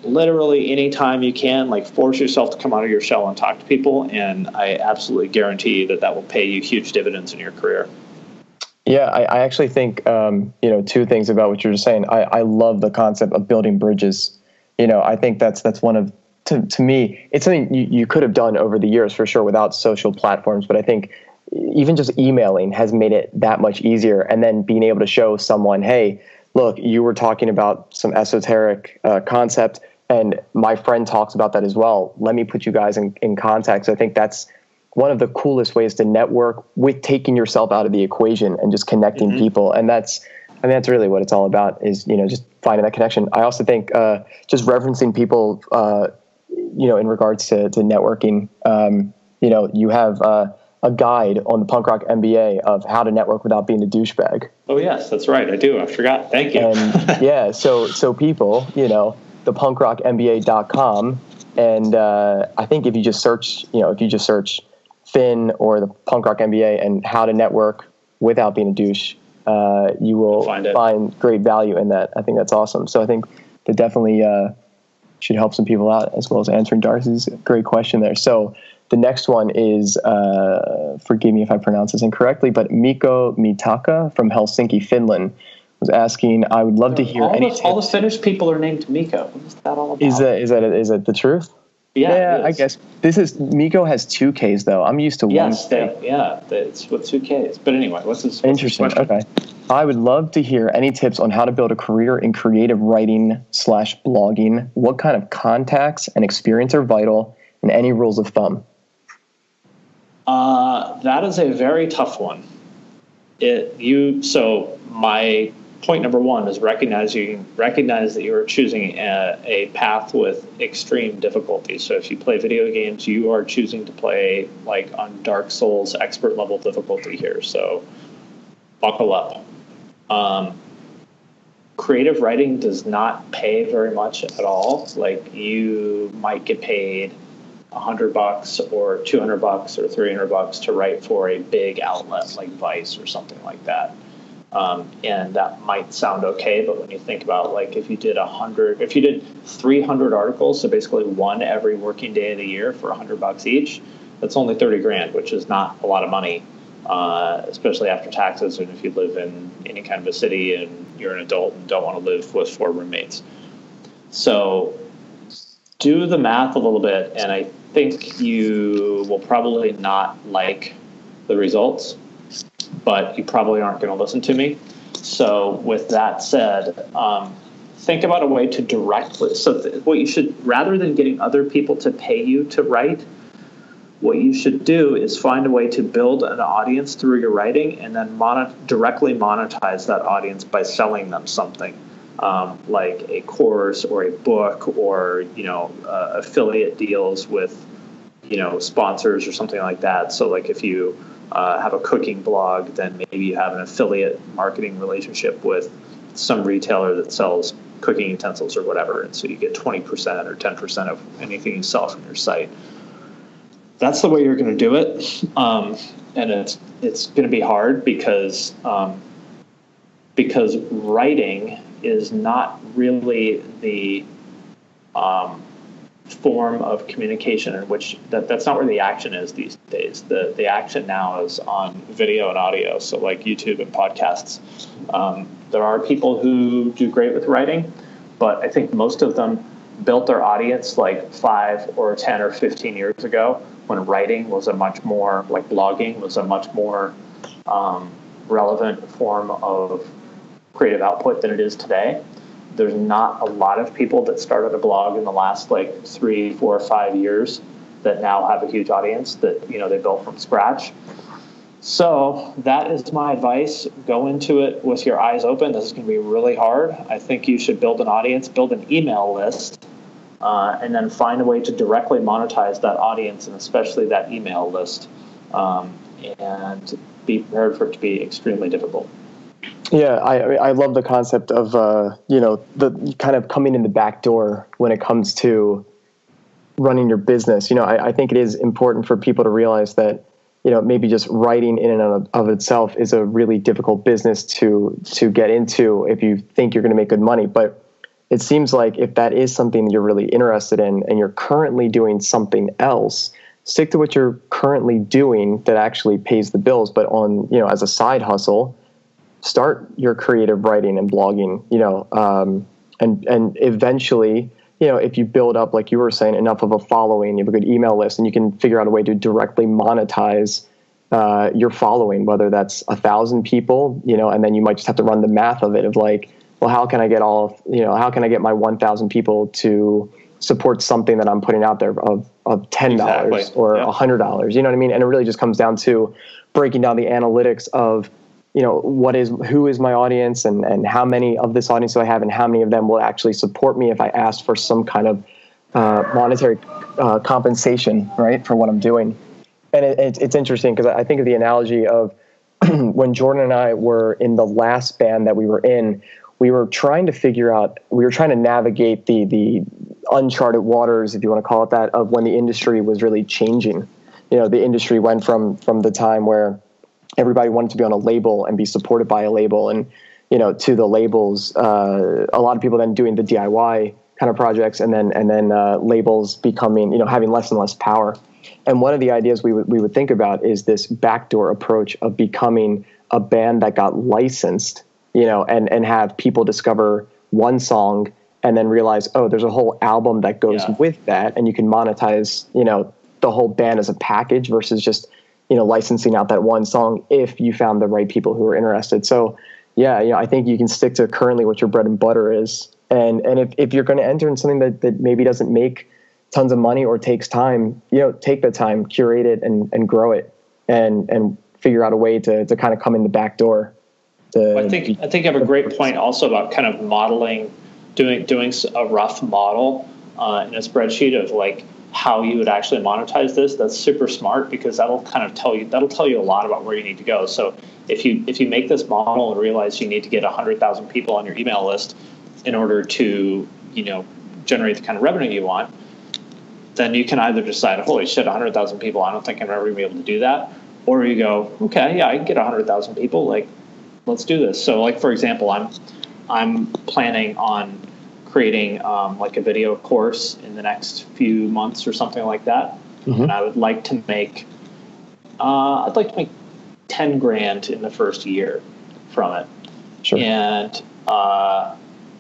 literally anytime you can, like, force yourself to come out of your shell and talk to people. And I absolutely guarantee that will pay you huge dividends in your career. Yeah, I actually think, two things about what you're just saying. I love the concept of building bridges. I think that's one of, to me, it's something you could have done over the years for sure without social platforms. But I think even just emailing has made it that much easier. And then being able to show someone, hey, look, you were talking about some esoteric concept, and my friend talks about that as well. Let me put you guys in contact. So I think that's one of the coolest ways to network, with taking yourself out of the equation and just connecting people. And that's really what it's all about, is, just finding that connection. I also think just referencing people, in regards to networking, you have a guide on the Punk Rock MBA of how to network without being a douchebag. Oh, yes, that's right. I do. I forgot. Thank you. And yeah, so people, the punkrockmba.com. And I think if you just search Finn or the Punk Rock MBA and how to network without being a douche, you will find great value in that. I think that's awesome. So I think that definitely should help some people out, as well as answering Darcy's great question there. So the next one is, forgive me if I pronounce this incorrectly, but Mikko Mitaka from Helsinki, Finland, was asking, I would love to hear all the Finnish people are named Mikko. What is that all about? Is that the truth? Yeah, I guess. Mikko has 2 Ks though. I'm used to one K. It's with 2 Ks. But anyway, what's this interesting? Okay. I would love to hear any tips on how to build a career in creative writing / blogging. What kind of contacts and experience are vital, and any rules of thumb? That is a very tough one. So my point number 1 is recognize that you are choosing a path with extreme difficulty. So if you play video games, you are choosing to play like on Dark Souls expert level difficulty here. So buckle up. Creative writing does not pay very much at all. Like, you might get paid $100 or $200 or $300 to write for a big outlet like Vice or something like that. And that might sound okay, but when you think about, like, if you did 300 articles, so basically one every working day of the year for $100 each, that's only $30,000, which is not a lot of money, especially after taxes. And if you live in any kind of a city and you're an adult and don't want to live with 4 roommates. So do the math a little bit, and I think you will probably not like the results, but you probably aren't going to listen to me. So with that said, think about a way to directly, what you should, rather than getting other people to pay you to write, what you should do is find a way to build an audience through your writing, and then directly monetize that audience by selling them something, like a course or a book, or affiliate deals with sponsors or something like that. So like if you have a cooking blog, then maybe you have an affiliate marketing relationship with some retailer that sells cooking utensils or whatever, and so you get 20% or 10% of anything you sell from your site. That's the way you're going to do it, and it's going to be hard because writing is not really the form of communication in which that's not where the action is these days. The action now is on video and audio, so like YouTube and podcasts. There are people who do great with writing, but I think most of them built their audience like 5 or 10 or 15 years ago, when writing was a much more, like blogging was a much more relevant form of creative output than it is today. There's not a lot of people that started a blog in the last 3, 4, 5 years that now have a huge audience that they built from scratch. So that is my advice. Go into it with your eyes open. This is going to be really hard. I think you should build an audience, build an email list, and then find a way to directly monetize that audience, and especially that email list, and be prepared for it to be extremely difficult. Yeah, I love the concept of the kind of coming in the back door when it comes to running your business. I think it is important for people to realize that maybe just writing in and of itself is a really difficult business to get into if you think you're going to make good money. But it seems like if that is something that you're really interested in, and you're currently doing something else, stick to what you're currently doing that actually pays the bills. But on as a side hustle, start your creative writing and blogging, and eventually, if you build up, like you were saying, enough of a following, you have a good email list, and you can figure out a way to directly monetize your following, whether that's 1,000 people, and then you might just have to run the math of it of like, well, how can I get how can I get my 1,000 people to support something that I'm putting out there of $10 exactly. or $100, you know what I mean? And it really just comes down to breaking down the analytics of, who is my audience, and how many of this audience do I have, and how many of them will actually support me if I ask for some kind of monetary compensation, right, for what I'm doing. And it's interesting because I think of the analogy of when Jordan and I were in the last band that we were in, we were trying to navigate the uncharted waters, if you want to call it that, of when the industry was really changing. The industry went from the time where everybody wanted to be on a label and be supported by a label. And, to the labels, a lot of people then doing the DIY kind of projects, and then labels becoming, having less and less power. And one of the ideas we would think about is this backdoor approach of becoming a band that got licensed, and have people discover one song and then realize, oh, there's a whole album that goes with that, and you can monetize, the whole band as a package versus just, licensing out that one song if you found the right people who are interested. So I think you can stick to currently what your bread and butter is. And if you're going to enter in something that maybe doesn't make tons of money or takes time, take the time, curate it and grow it and figure out a way to kind of come in the back door. I think you have a great point also about kind of modeling, doing a rough model in a spreadsheet of like how you would actually monetize this. That's super smart, because that'll tell you a lot about where you need to go. So if you make this model and realize you need to get 100,000 people on your email list in order to, generate the kind of revenue you want, then you can either decide, holy shit, 100,000 people, I don't think I'm ever going to be able to do that. Or you go, okay, yeah, I can get 100,000 people. Like, let's do this. So like, for example, I'm planning on creating like a video course in the next few months or something like that. Mm-hmm. And I would like to make, I'd like to make 10 grand in the first year from it. Sure. And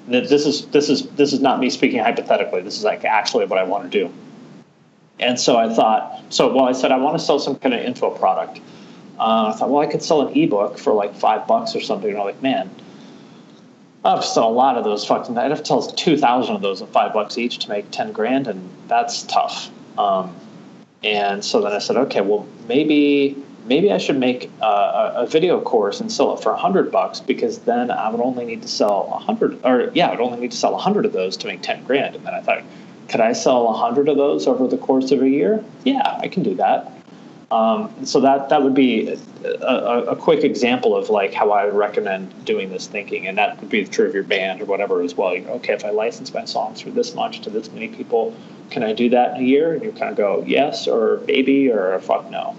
this is not me speaking hypothetically. This is like actually what I want to do. And so I thought, I said I want to sell some kind of info product. I thought, well, I could sell an ebook for like $5 or something. And I'm like, man, I have to sell a lot of those fucking. I'd have to sell 2,000 of those at $5 each to make 10 grand, and that's tough. And so then I said, okay, well, maybe I should make a video course and sell it for $100, because then I would only need to sell 100, I would only need to sell 100 of those to make 10 grand. And then I thought, could I sell 100 of those over the course of a year? Yeah, I can do that. So that would be a quick example of like how I would recommend doing this thinking, and that would be true of your band or whatever as well. You go, okay, if I license my songs for this much to this many people, can I do that in a year? And you kind of go yes or maybe or fuck no.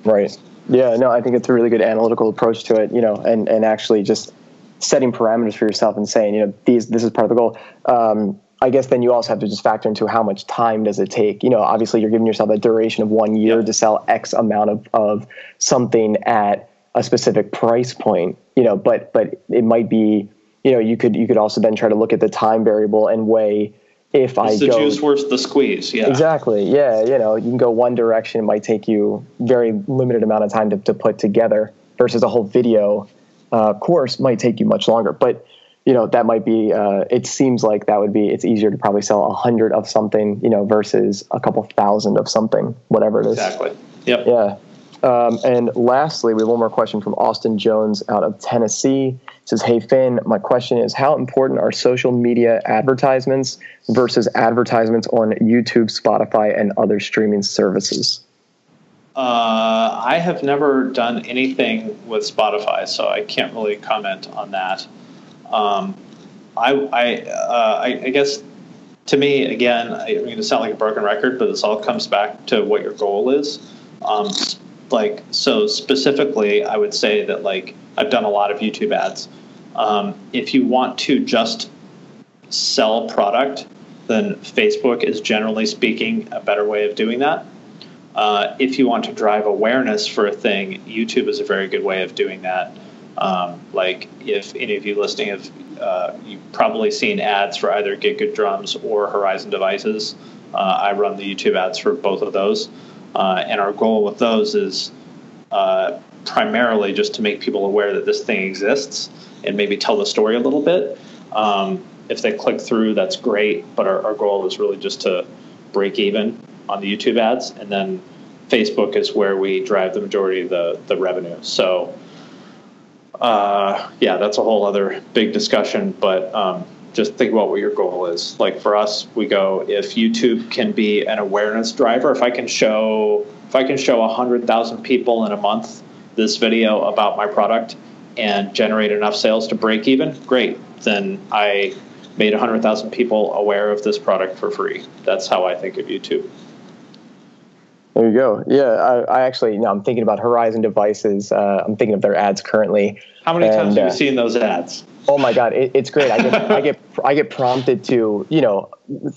Right. Yeah. No, I think it's a really good analytical approach to it. And actually just setting parameters for yourself and saying, this is part of the goal. I guess then you also have to just factor into how much time does it take. Obviously you're giving yourself a duration of 1 year to sell X amount of something at a specific price point, but it might be, you could also then try to look at the time variable and weigh if Is the juice worth the squeeze? Yeah, exactly. Yeah. You can go one direction. It might take you very limited amount of time to put together versus a whole video course might take you much longer, but that might be, it seems like it's easier to probably sell 100 of something, versus a couple thousand of something, whatever it is. Exactly. Yep. Yeah. And lastly, we have one more question from Austin Jones out of Tennessee. It says, hey, Finn, my question is, how important are social media advertisements versus advertisements on YouTube, Spotify, and other streaming services? I have never done anything with Spotify, so I can't really comment on that. I guess to me, again, I'm going to sound like a broken record, but this all comes back to what your goal is. So specifically, I would say that I've done a lot of YouTube ads. If you want to just sell product, then Facebook is generally speaking a better way of doing that. If you want to drive awareness for a thing, YouTube is a very good way of doing that. If any of you listening have, you've probably seen ads for either Get Good Drums or Horizon Devices. I run the YouTube ads for both of those. And our goal with those is primarily just to make people aware that this thing exists and maybe tell the story a little bit. If they click through, that's great. But our goal is really just to break even on the YouTube ads. And then Facebook is where we drive the majority of the revenue. So, that's a whole other big discussion. But just think about what your goal is. Like for us, we go, if YouTube can be an awareness driver, if I can show 100,000 people in a month this video about my product and generate enough sales to break even, great. Then I made 100,000 people aware of this product for free. That's how I think of YouTube. There you go. Yeah, I actually, I'm thinking about Horizon Devices. I'm thinking of their ads currently. How many times have you seen those ads? Oh my God, it's great. I get prompted to,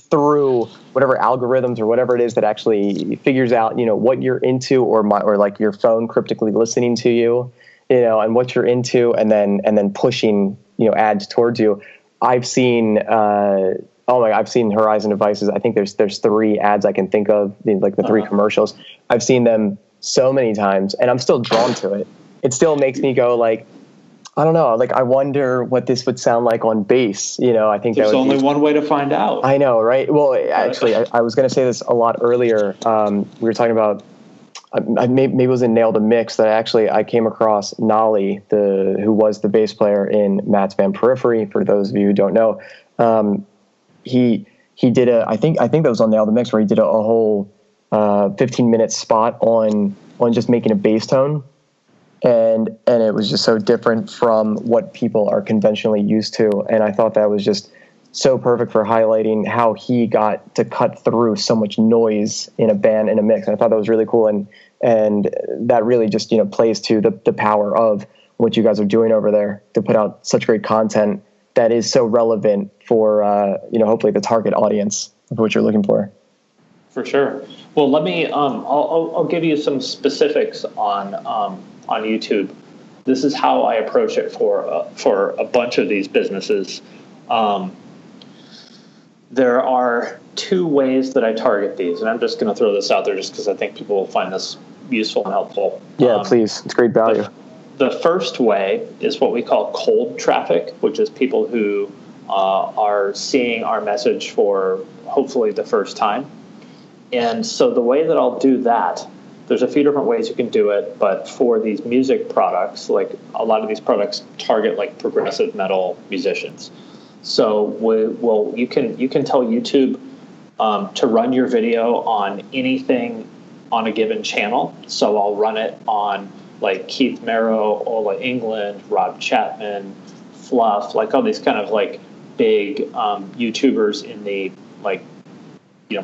through whatever algorithms or whatever it is that actually figures out, what you're into, or like your phone cryptically listening to you, and what you're into, and then pushing, ads towards you. I've seen, I've seen Horizon Devices. I think there's 3 ads I can think of, like the 3 commercials. I've seen them so many times, and I'm still drawn to it. It still makes me go like, I don't know. Like, I wonder what this would sound like on bass. I think there's only one way to find out. I know, right? Well, actually, I was going to say this a lot earlier. We were talking about, maybe it was in Nail the Mix, that I came across Nolly, who was the bass player in Matt's band Periphery. For those of you who don't know, he did I think that was on Nail the Mix, where he did a whole 15-minute spot on just making a bass tone. And it was just so different from what people are conventionally used to. And I thought that was just so perfect for highlighting how he got to cut through so much noise in a band, in a mix. And I thought that was really cool. And that really just, plays to the power of what you guys are doing over there to put out such great content that is so relevant for, hopefully the target audience of what you're looking for. For sure. Well, let me, I'll give you some specifics on YouTube. This is how I approach it for a bunch of these businesses. There are 2 ways that I target these, and I'm just going to throw this out there just because I think people will find this useful and helpful. Yeah, please. It's great value. The first way is what we call cold traffic, which is people who are seeing our message for hopefully the first time. And so the way that I'll do that, there's a few different ways you can do it, but for these music products, like a lot of these products target like progressive metal musicians. So you can tell YouTube to run your video on anything on a given channel. So I'll run it on like Keith Merrow, Ola England, Rob Chapman, Fluff, like all these kind of like big YouTubers in the like,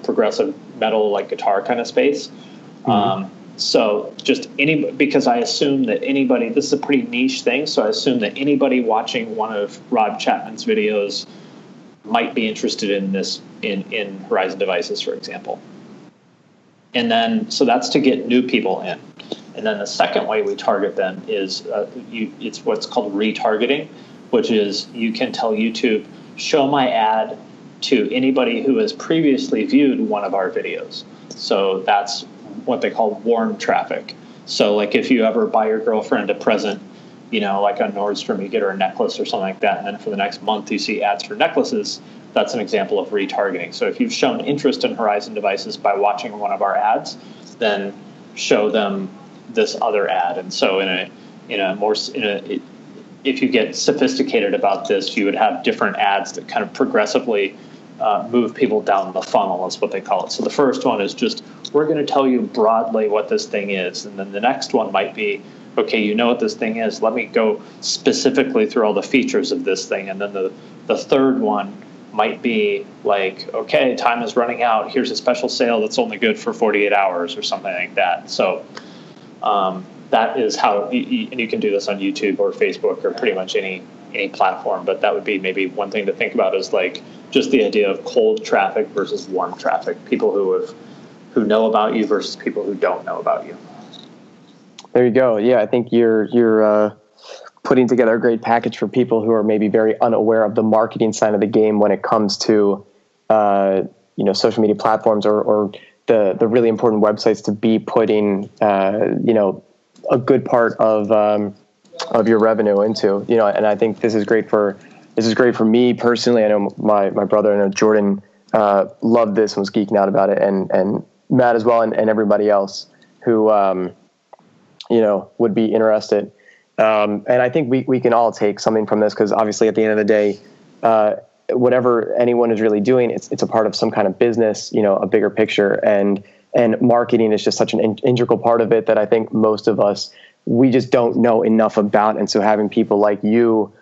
progressive metal, like guitar kind of space. Mm-hmm. So just because I assume that anybody, this is a pretty niche thing, so I assume that anybody watching one of Rob Chapman's videos might be interested in this, in Horizon Devices, for example. And then, so that's to get new people in. And then the second way we target them is it's what's called retargeting, which is you can tell YouTube, show my ad to anybody who has previously viewed one of our videos. So that's what they call warm traffic. So like if you ever buy your girlfriend a present, like on Nordstrom, you get her a necklace or something like that, and then for the next month you see ads for necklaces, that's an example of retargeting. So if you've shown interest in Horizon Devices by watching one of our ads, then show them this other ad. And so if you get sophisticated about this, you would have different ads that kind of progressively move people down the funnel, is what they call it. So the first one is just, we're going to tell you broadly what this thing is. And then the next one might be, okay, you know what this thing is. Let me go specifically through all the features of this thing. And then the third one might be like, okay, time is running out. Here's a special sale that's only good for 48 hours or something like that. So that is how, and you can do this on YouTube or Facebook or pretty much any platform, but that would be maybe one thing to think about, is like just the idea of cold traffic versus warm traffic, people who know about you versus people who don't know about you. There you go. Yeah, I think you're putting together a great package for people who are maybe very unaware of the marketing side of the game when it comes to social media platforms or the really important websites to be putting a good part of your revenue into, and I think this is great for me personally. I know my brother, Jordan, loved this and was geeking out about it, and Matt as well, and everybody else who, would be interested. And I think we can all take something from this, because obviously at the end of the day, whatever anyone is really doing, it's a part of some kind of business, a bigger picture, and marketing is just such an integral part of it that I think most of us, we just don't know enough about. And so having people like you,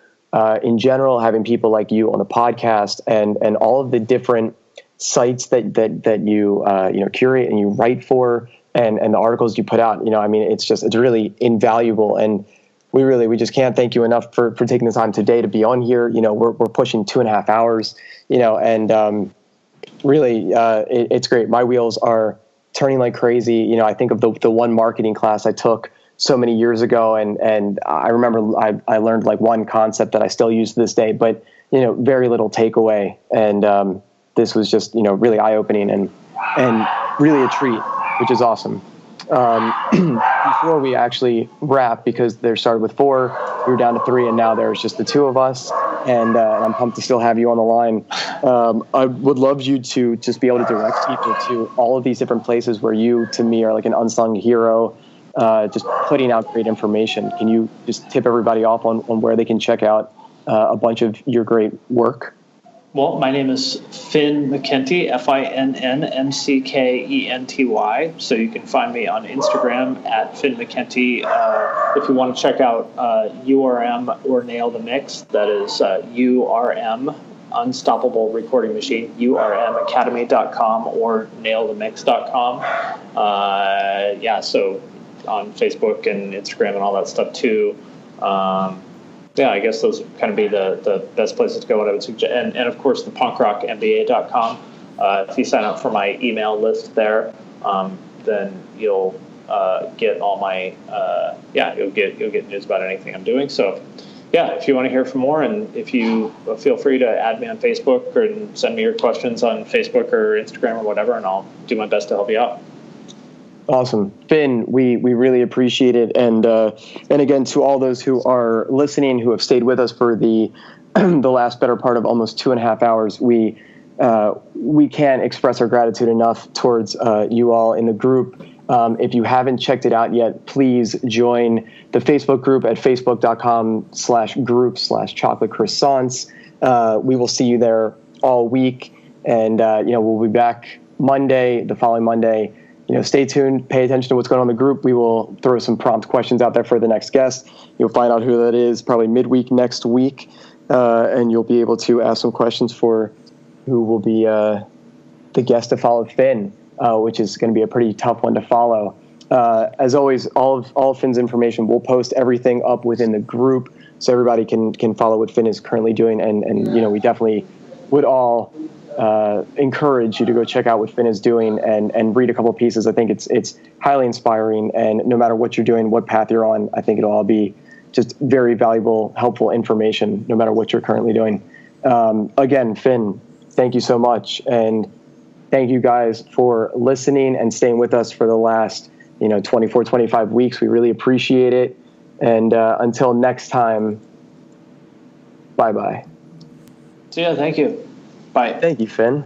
in general, having people like you on the podcast, and all of the different sites that you curate and you write for, and the articles you put out. I mean, it's really invaluable, and we just can't thank you enough for taking the time today to be on here. We're pushing 2.5 hours, and really, it's great. My wheels are turning like crazy. I think of the one marketing class I took so many years ago, and I remember I learned like one concept that I still use to this day, but very little takeaway. And this was just really eye opening and really a treat, which is awesome. Before we actually wrap, because there started with 4, we were down to 3, and now there's just the 2 of us. And I'm pumped to still have you on the line. I would love you to just be able to direct people to all of these different places where you, to me, are like an unsung hero, just putting out great information. Can you just tip everybody off on where they can check out a bunch of your great work? Well, my name is Finn McKenty, FINNMCKENTY. So you can find me on Instagram at Finn McKenty. If you want to check out URM or Nail the Mix, that is URM, Unstoppable Recording Machine, URMacademy.com or nailthemix.com. So on Facebook and Instagram and all that stuff too. I guess those would kind of be the best places to go, what I would suggest. And of course, the punkrockmba.com. If you sign up for my email list there, then you'll get all my, you'll get news about anything I'm doing. So, if you want to hear from more, and if you feel free to add me on Facebook or send me your questions on Facebook or Instagram or whatever, and I'll do my best to help you out. Awesome. Finn, we really appreciate it. And again, to all those who are listening, who have stayed with us for the the last better part of almost 2.5 hours, we can't express our gratitude enough towards you all in the group. If you haven't checked it out yet, please join the Facebook group at facebook.com/group/chocolate croissants. We will see you there all week. And, we'll be back the following Monday. Stay tuned, pay attention to what's going on in the group. We will throw some prompt questions out there for the next guest. You'll find out who that is probably midweek next week, and you'll be able to ask some questions for who will be the guest to follow Finn, which is going to be a pretty tough one to follow. As always, all of Finn's information, we'll post everything up within the group so everybody can follow what Finn is currently doing. And we definitely would all encourage you to go check out what Finn is doing and read a couple of pieces. I think it's highly inspiring, and no matter what you're doing, what path you're on, I think it'll all be just very valuable, helpful information, no matter what you're currently doing. Again, Finn, thank you so much, and thank you guys for listening and staying with us for the last 24, 25 weeks. We really appreciate it, and until next time, bye-bye. So thank you. Bye. Thank you, Finn.